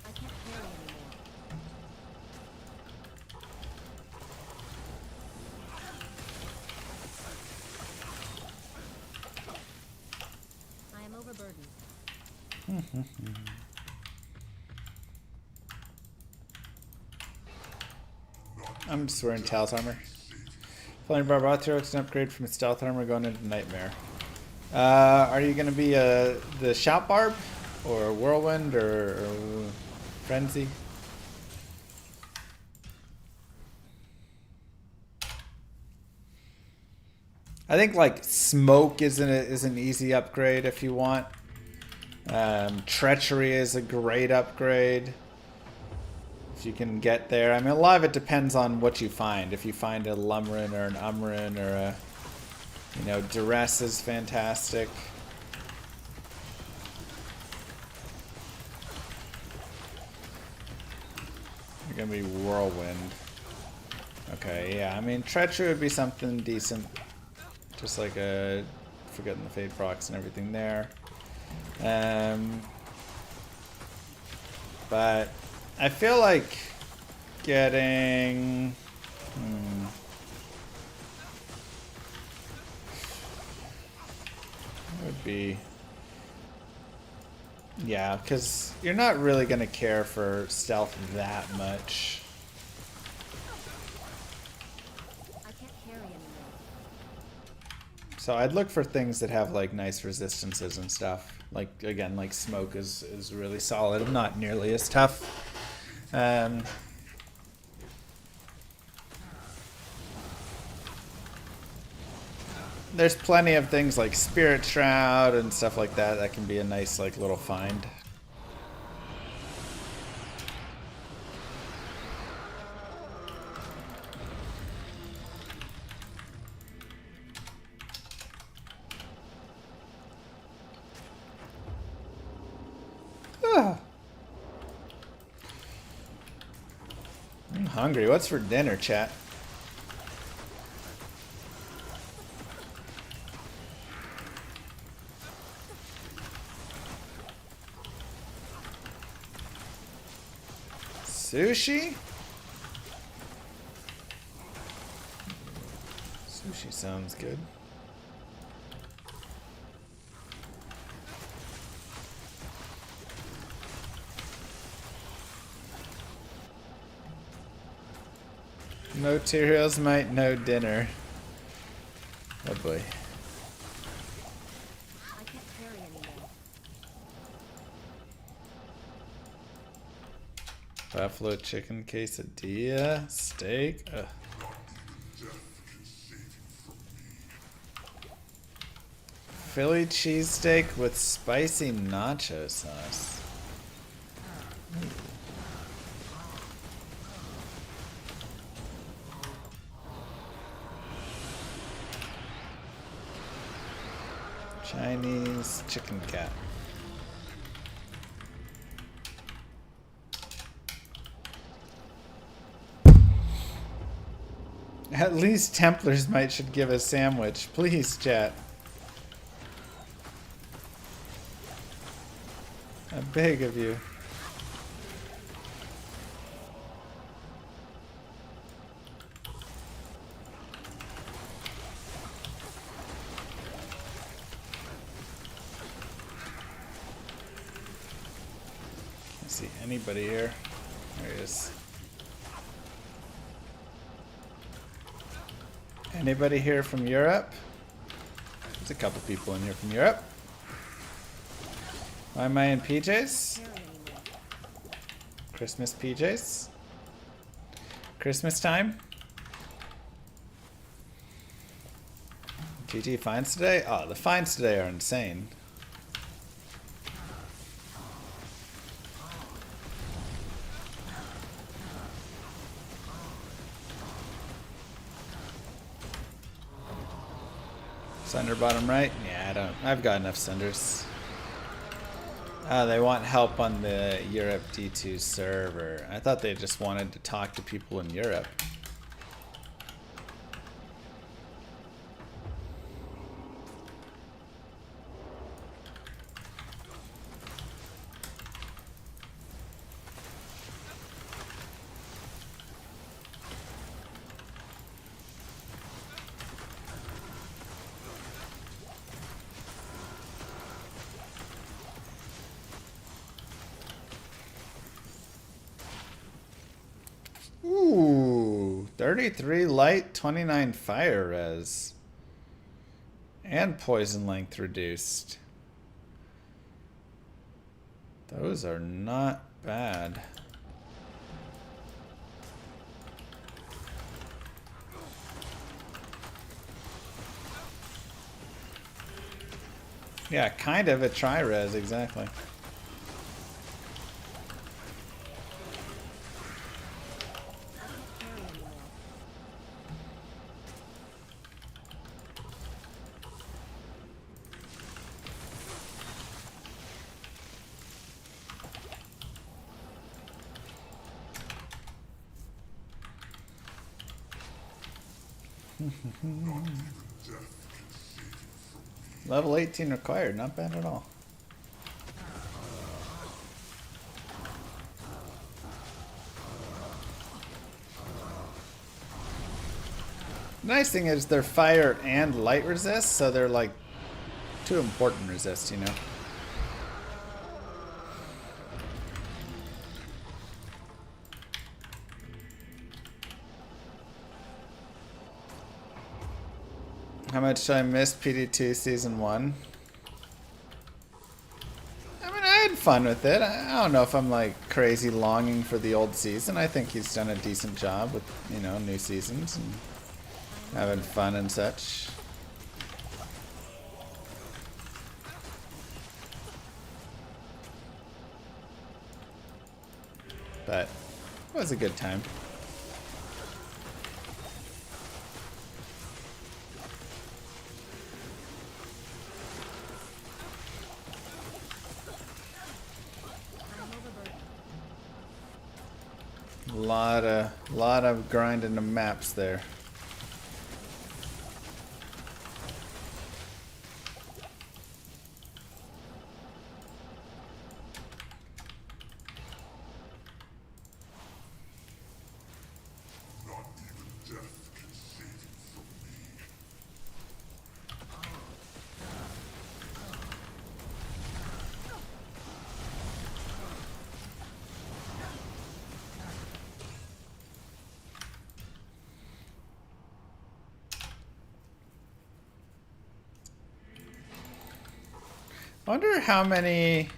I can't carry anymore. I am overburdened. I'm just wearing Tal's armor. Flying Barbatrox an upgrade from stealth armor going into Nightmare. Are you going to be the Shout Barb? Or Whirlwind? Or Frenzy? I think like Smoke is an easy upgrade if you want. Treachery is a great upgrade. If you can get there. I mean, a lot of it depends on what you find. If you find a Lumrin or an Umrin or a, you know, Duress is fantastic. You're gonna be Whirlwind. Okay, yeah. I mean, Treachery would be something decent. Just like a Forgetting the Fate procs and everything there. But I feel like getting would be, yeah, because you're not really gonna care for stealth that much. I can't carry anymore. So I'd look for things that have like nice resistances and stuff. Like again, like Smoke is really solid. I'm not nearly as tough. There's plenty of things like Spirit Shroud and stuff like that that can be a nice like little find. I'm hungry. What's for dinner, chat? Sushi? Sushi sounds good. No materials, might no dinner. Oh boy. I can't carry anymore. Buffalo chicken quesadilla, steak. Ugh. Philly cheesesteak with spicy nacho sauce. Chinese chicken cat. At least Templars should give a sandwich. Please, chat. I beg of you. Can't see anybody here. There he is. Anybody here from Europe? There's a couple people in here from Europe. Why am I in PJs? Christmas PJs? Christmas time? GG finds today? Oh, the finds today are insane. Sunder bottom right? Yeah, I've got enough Sunders. They want help on the Europe D2 server. I thought they just wanted to talk to people in Europe. Ooh, 33 light, 29 fire res. And poison length reduced. Those are not bad. Yeah, kind of a tri-res, exactly. Level 18 required, not bad at all. Nice thing is they're fire and light resist, so they're like two important resists, you know. How much did I miss PD2 Season 1? I mean, I had fun with it. I don't know if I'm like crazy longing for the old season. I think he's done a decent job with, you know, new seasons and having fun and such. But it was a good time. Lot of grinding the maps there. I wonder how many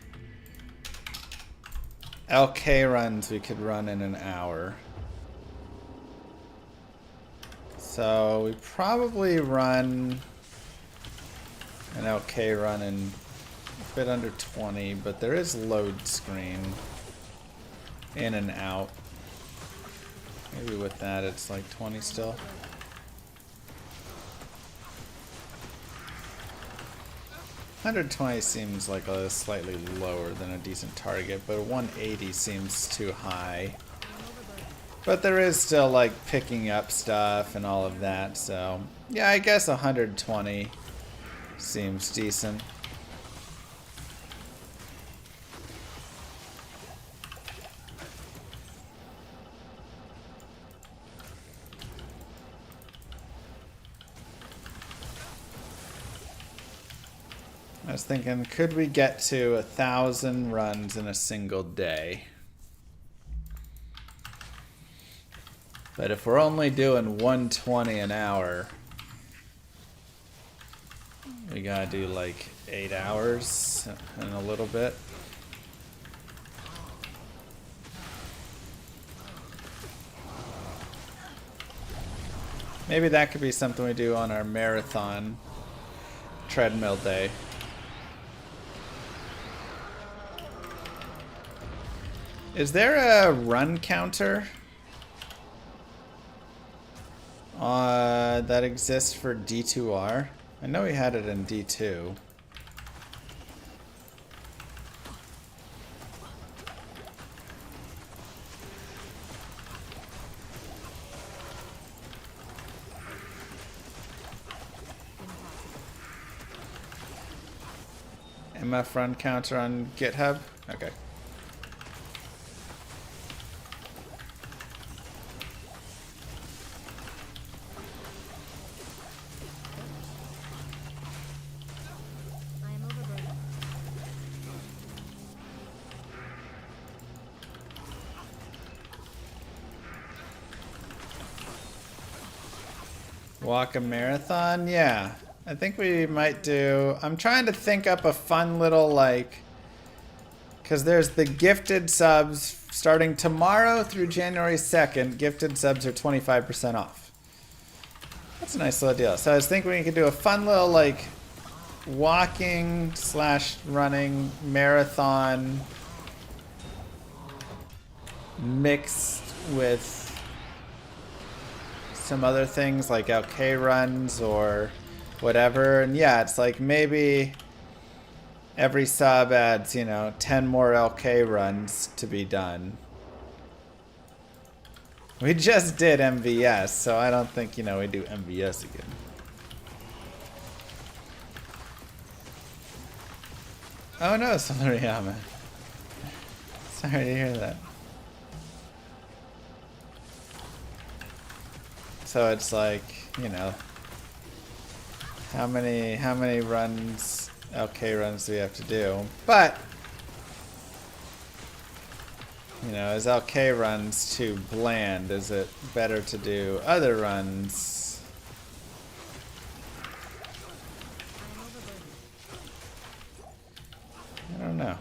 LK runs we could run in an hour. So we probably run an LK run in a bit under 20, but there is load screen in and out. Maybe with that it's like 20 still. 120 seems like a slightly lower than a decent target, but 180 seems too high. But there is still like picking up stuff and all of that, so yeah, I guess 120 seems decent. I was thinking, could we get to 1,000 runs in a single day? But if we're only doing 120 an hour, gotta do like 8 hours and a little bit. Maybe that could be something we do on our marathon treadmill day. Is there a run counter that exists for D2R? I know we had it in D2. MF run counter on GitHub? Okay. I am overburdened. Walk a marathon? Yeah. I think we might do... I'm trying to think up a fun little, like... Because there's the gifted subs starting tomorrow through January 2nd. Gifted subs are 25% off. That's a nice little deal. So I was thinking we could do a fun little, like, walking / running marathon mixed with some other things like LK runs or whatever. And yeah, it's like maybe every sub adds, you know, 10 more LK runs to be done. We just did MVS, so I don't think, you know, we do MVS again. Oh no, Solariama. Sorry to hear that. So it's like, you know, how many runs, LK runs do we have to do? But, you know, is LK runs too bland? Is it better to do other runs? I don't know.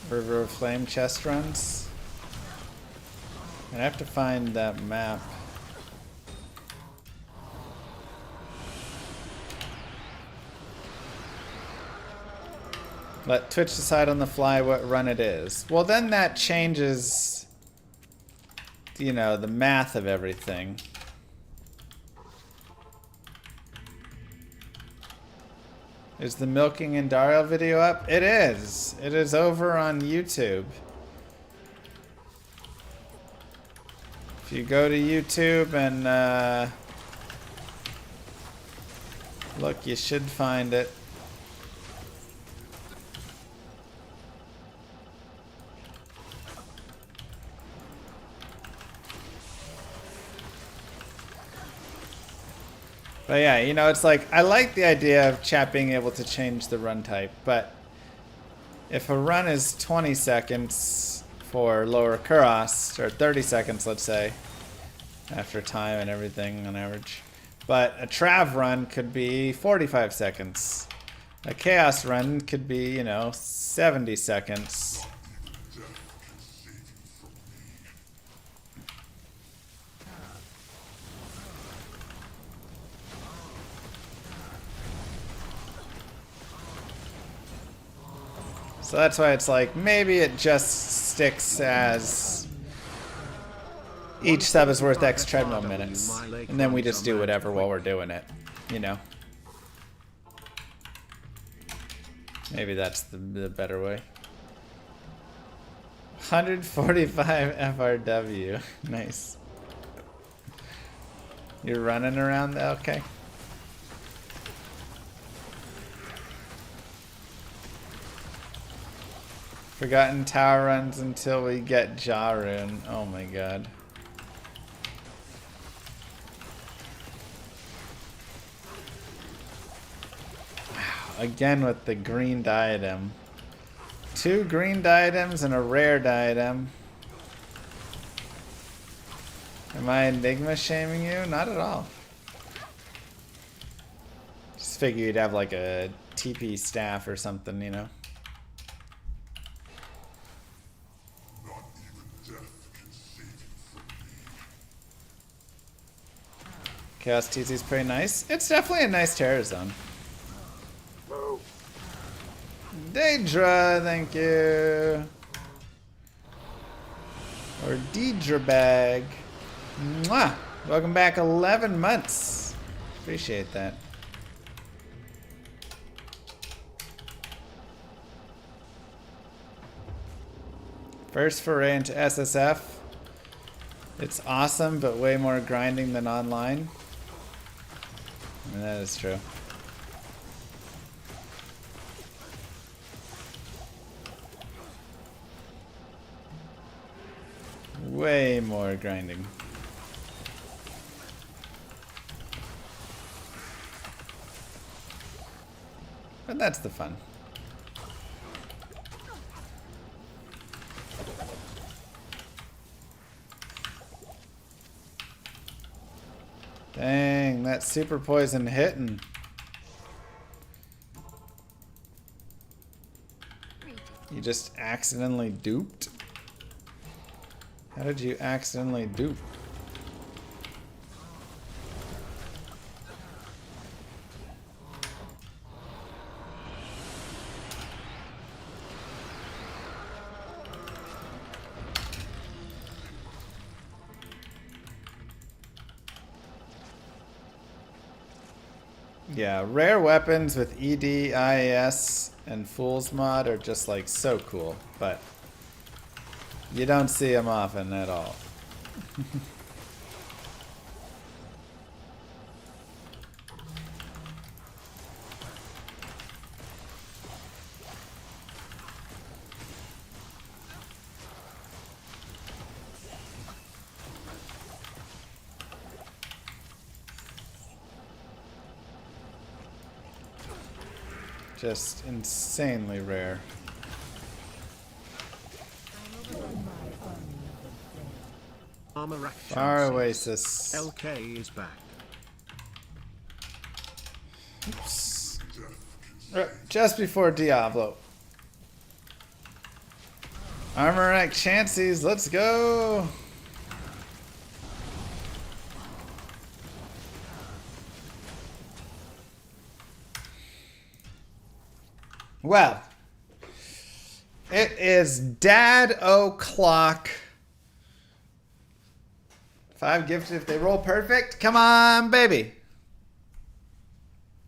River of Flame chest runs. I have to find that map. Let Twitch decide on the fly what run it is. Well, then that changes, you know, the math of everything. Is the Milking and Dario video up? It is. It is over on YouTube. If you go to YouTube and look, you should find it. But yeah, you know, it's like, I like the idea of chat being able to change the run type, but if a run is 20 seconds for lower Kuros, or 30 seconds, let's say, after time and everything on average, but a Trav run could be 45 seconds. A Chaos run could be, you know, 70 seconds. So that's why it's like, maybe it just sticks as each sub is worth X treadmill minutes. And then we just do whatever while we're doing it, you know? Maybe that's the better way. 145 FRW. Nice. You're running around? Okay. Forgotten tower runs until we get Jarun. Oh my god. Wow, again with the green diadem. 2 green diadems and a rare diadem. Am I Enigma shaming you? Not at all. Just figure you'd have like a TP staff or something, you know? Chaos TZ is pretty nice. It's definitely a nice terror zone. Daedra, thank you. Or Deidre Bag. Mwah! Welcome back 11 months. Appreciate that. First foray into SSF. It's awesome, but way more grinding than online. And that is true. Way more grinding. But that's the fun. Dang, that super poison hitting. You just accidentally duped? How did you accidentally dupe? Yeah, rare weapons with ED, IAS, and Fool's Mod are just like so cool, but you don't see them often at all. Just insanely rare. Far Oasis. LK is back. Oops. Just before Diablo. Armor Rack Chances, let's go! Well, it is Dad O'Clock. 5 gifts if they roll perfect. Come on, baby.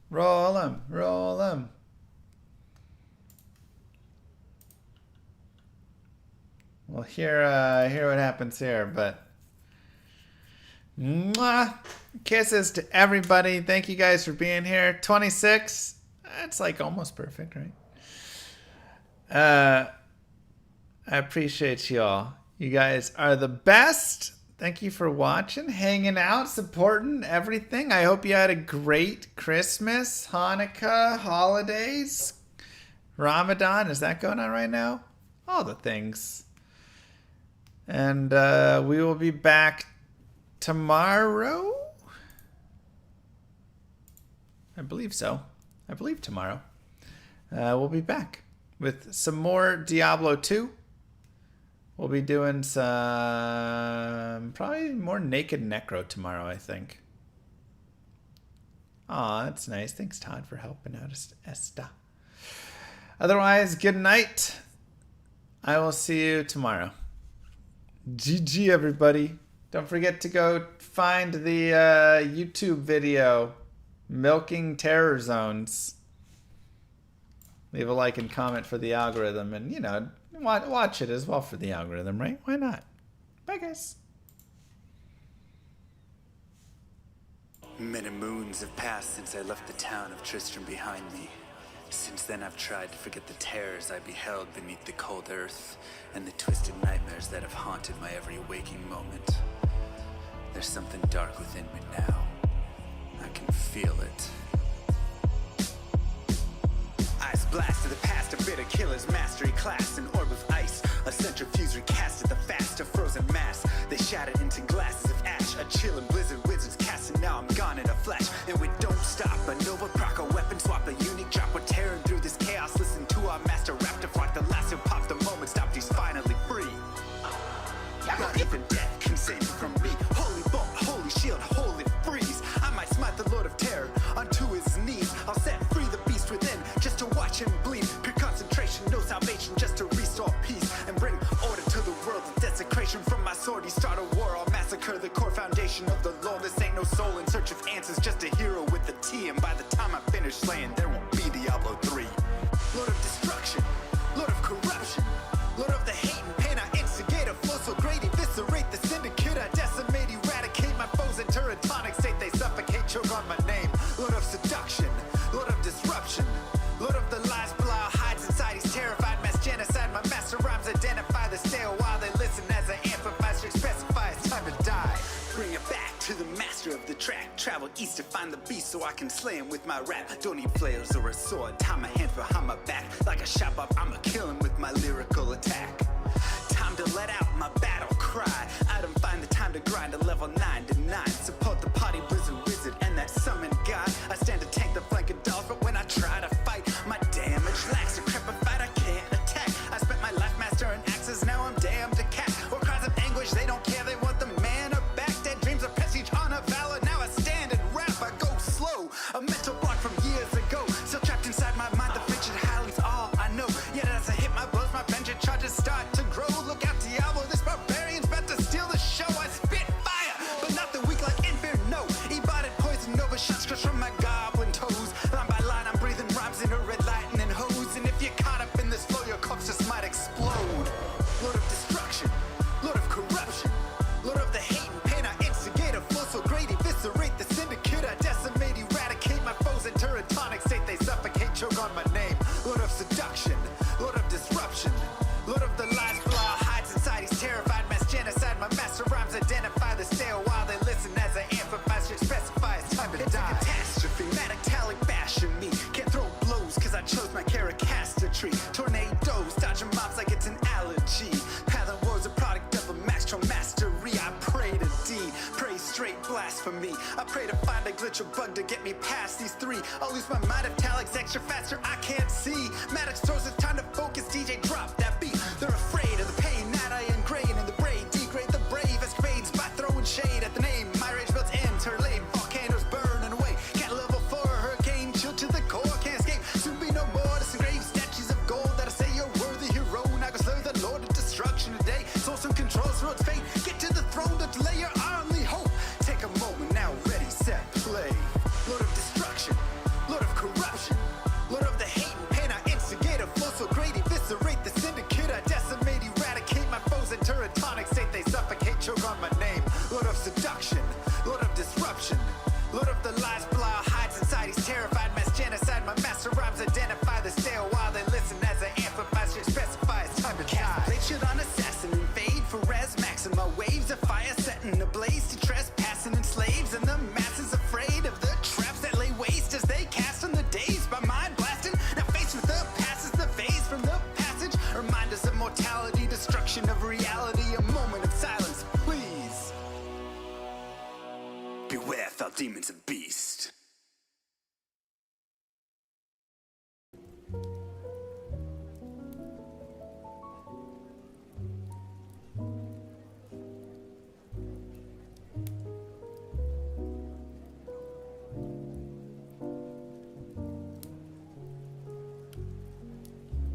Roll them, roll them. We'll hear what happens here, but mwah, kisses to everybody. Thank you guys for being here. 26. That's like almost perfect, right? I appreciate y'all. You guys are the best. Thank you for watching, hanging out, supporting everything. I hope you had a great Christmas, Hanukkah, holidays, Ramadan. Is that going on right now? All the things. And we will be back tomorrow. I believe so. I believe tomorrow. We'll be back with some more Diablo 2. We'll be doing some probably more Naked Necro tomorrow, I think. Aw, that's nice. Thanks, Todd, for helping out Esta. Otherwise, good night. I will see you tomorrow. GG, everybody. Don't forget to go find the YouTube video, Milking Terror Zones. Leave a like and comment for the algorithm, and, you know, watch it as well for the algorithm, right? Why not? Bye, guys. Many moons have passed since I left the town of Tristram behind me. Since then I've tried to forget the terrors I beheld beneath the cold earth and the twisted nightmares that have haunted my every waking moment. There's something dark within me now. I can feel it. Eyes blast to the past, a bitter killer's mastery class, an orb of ice, a centrifuge recasted the fast, a frozen mass. They shattered into glasses of ash, a chill and blizzard wizards cast, and now I'm gone in a flash. And we don't stop, a Nova proc, a weapon swap, a unique drop. We're tearing through this chaos, listen to our master raptor flock. The last who popped the moment stopped, he's finally free. Not even death can save me from me. Holy bolt, holy shield, holy freeze. I might smite the Lord of Terror onto his knees. I'll set free the beast within just to watch him bleed. Pure concentration, no salvation, just to restore peace and bring order to the world. The desecration from my sword, he start a war. I'll massacre the core foundation of the Lord. This ain't no soul in search of answers, just a hero with a T. And by the time I finish slaying, there won't be Diablo 3. Lord of destruction, Lord of corruption, Lord of the hate and pain. I instigate a flow so great, eviscerate the syndicate. I decimate, eradicate my foes in turretonic state. They suffocate, choke on my name. Lord of seduction, Lord of disruption, Lord of the lies, Belial hides inside. He's terrified, mass genocide. My master rhymes identify the stale while they listen as I amplify, specify it's time to die. Bring it back to the master of the track. Travel east to find the beast so I can slay him with my rap. Don't need flails or a sword. Tie my hands behind my back. Like a shop up, I'ma kill him with my lyrical attack. Time to let out my battle cry. I don't find the time to grind a level 9 to 9. Support the party blizzard wizard and that summon god. I stand to tank the flanking dolls, but when I try to fight, my damage lacks. Decrepified, I can't attack. I spent my life mastering axes, now I'm damned to cat. Or cries of anguish, they don't care, they want the mana back. Dead dreams of prestige, honor, valor. Now I stand and rap, I go slow. A mental block from years ago, still trapped inside my mind. The fiction highlights all I know. Yet as I hit my blows, my vengeance charges start to grow. Look out, Diablo, this barbarian's about to steal the show. I spit fire, but not the weak like Inferno. Ebotted poison over shots crushed from my goblin toes. Line by line, I'm breathing rhymes into red lightning hose. And if you're caught up in this flow, your corpse just might explode. Lord of destruction, Lord of corruption, Lord of the hate and pain. I instigate a flow so great, eviscerate the syndicate. I decimate, eradicate my foes in turretonic state. They suffocate, choke on my name. Lord of seduction, Lord of disruption, Lord of the lies, Belial hides inside. He's terrified, mass genocide. My master rhymes identify the stale while they listen as I amplify, specify it's time to die. It's a catastrophe, metallic bashing me. Can't throw blows cause I chose my caricature. Tornadoes, dodging mobs like it's an allergy. Path and woes a product of a master mastery. I pray to D, pray straight blasphemy. I pray to find a glitch or bug to get me past these three. I'll lose my mind if Talik's extra faster, I can't see. Maddox throws it's time to focus, DJ drop that beat. They're afraid of the pain that I ingrain in the brain. Degrade the brave escapades by throwing shade at the name. My rage builds ends her lane. Volcanoes burning away. Can't level for a hurricane, chill to the core, can't escape. Soon be no more disengrave statues of gold that I say you're worthy hero. Now go slay the Lord of destruction today. Source and controls through its fate. Get to the throne to delay your only hope. Take a moment now, ready, set, play. Lord of destruction, Lord of corruption, Lord of the hate and pain. I instigate a flow so great, eviscerate the syndicate. I decimate, eradicate my foes in turretonic state. They suffocate, choke on my name. Lord of seduction, Lord of disruption, Lord of the lies, Belial hides inside. He's terrified, mass genocide. My master rhymes identify the stale while they listen as I amplify, specify it's time to die. Blade shield on assassin, invade for res max. And my waves of fire setting ablaze to trespassing and slaves. And the masses afraid of the traps that lay waste as they cast on the days by mind blasting. Now faced with the past is the phase from the passage. Reminders of mortality, destruction of reality.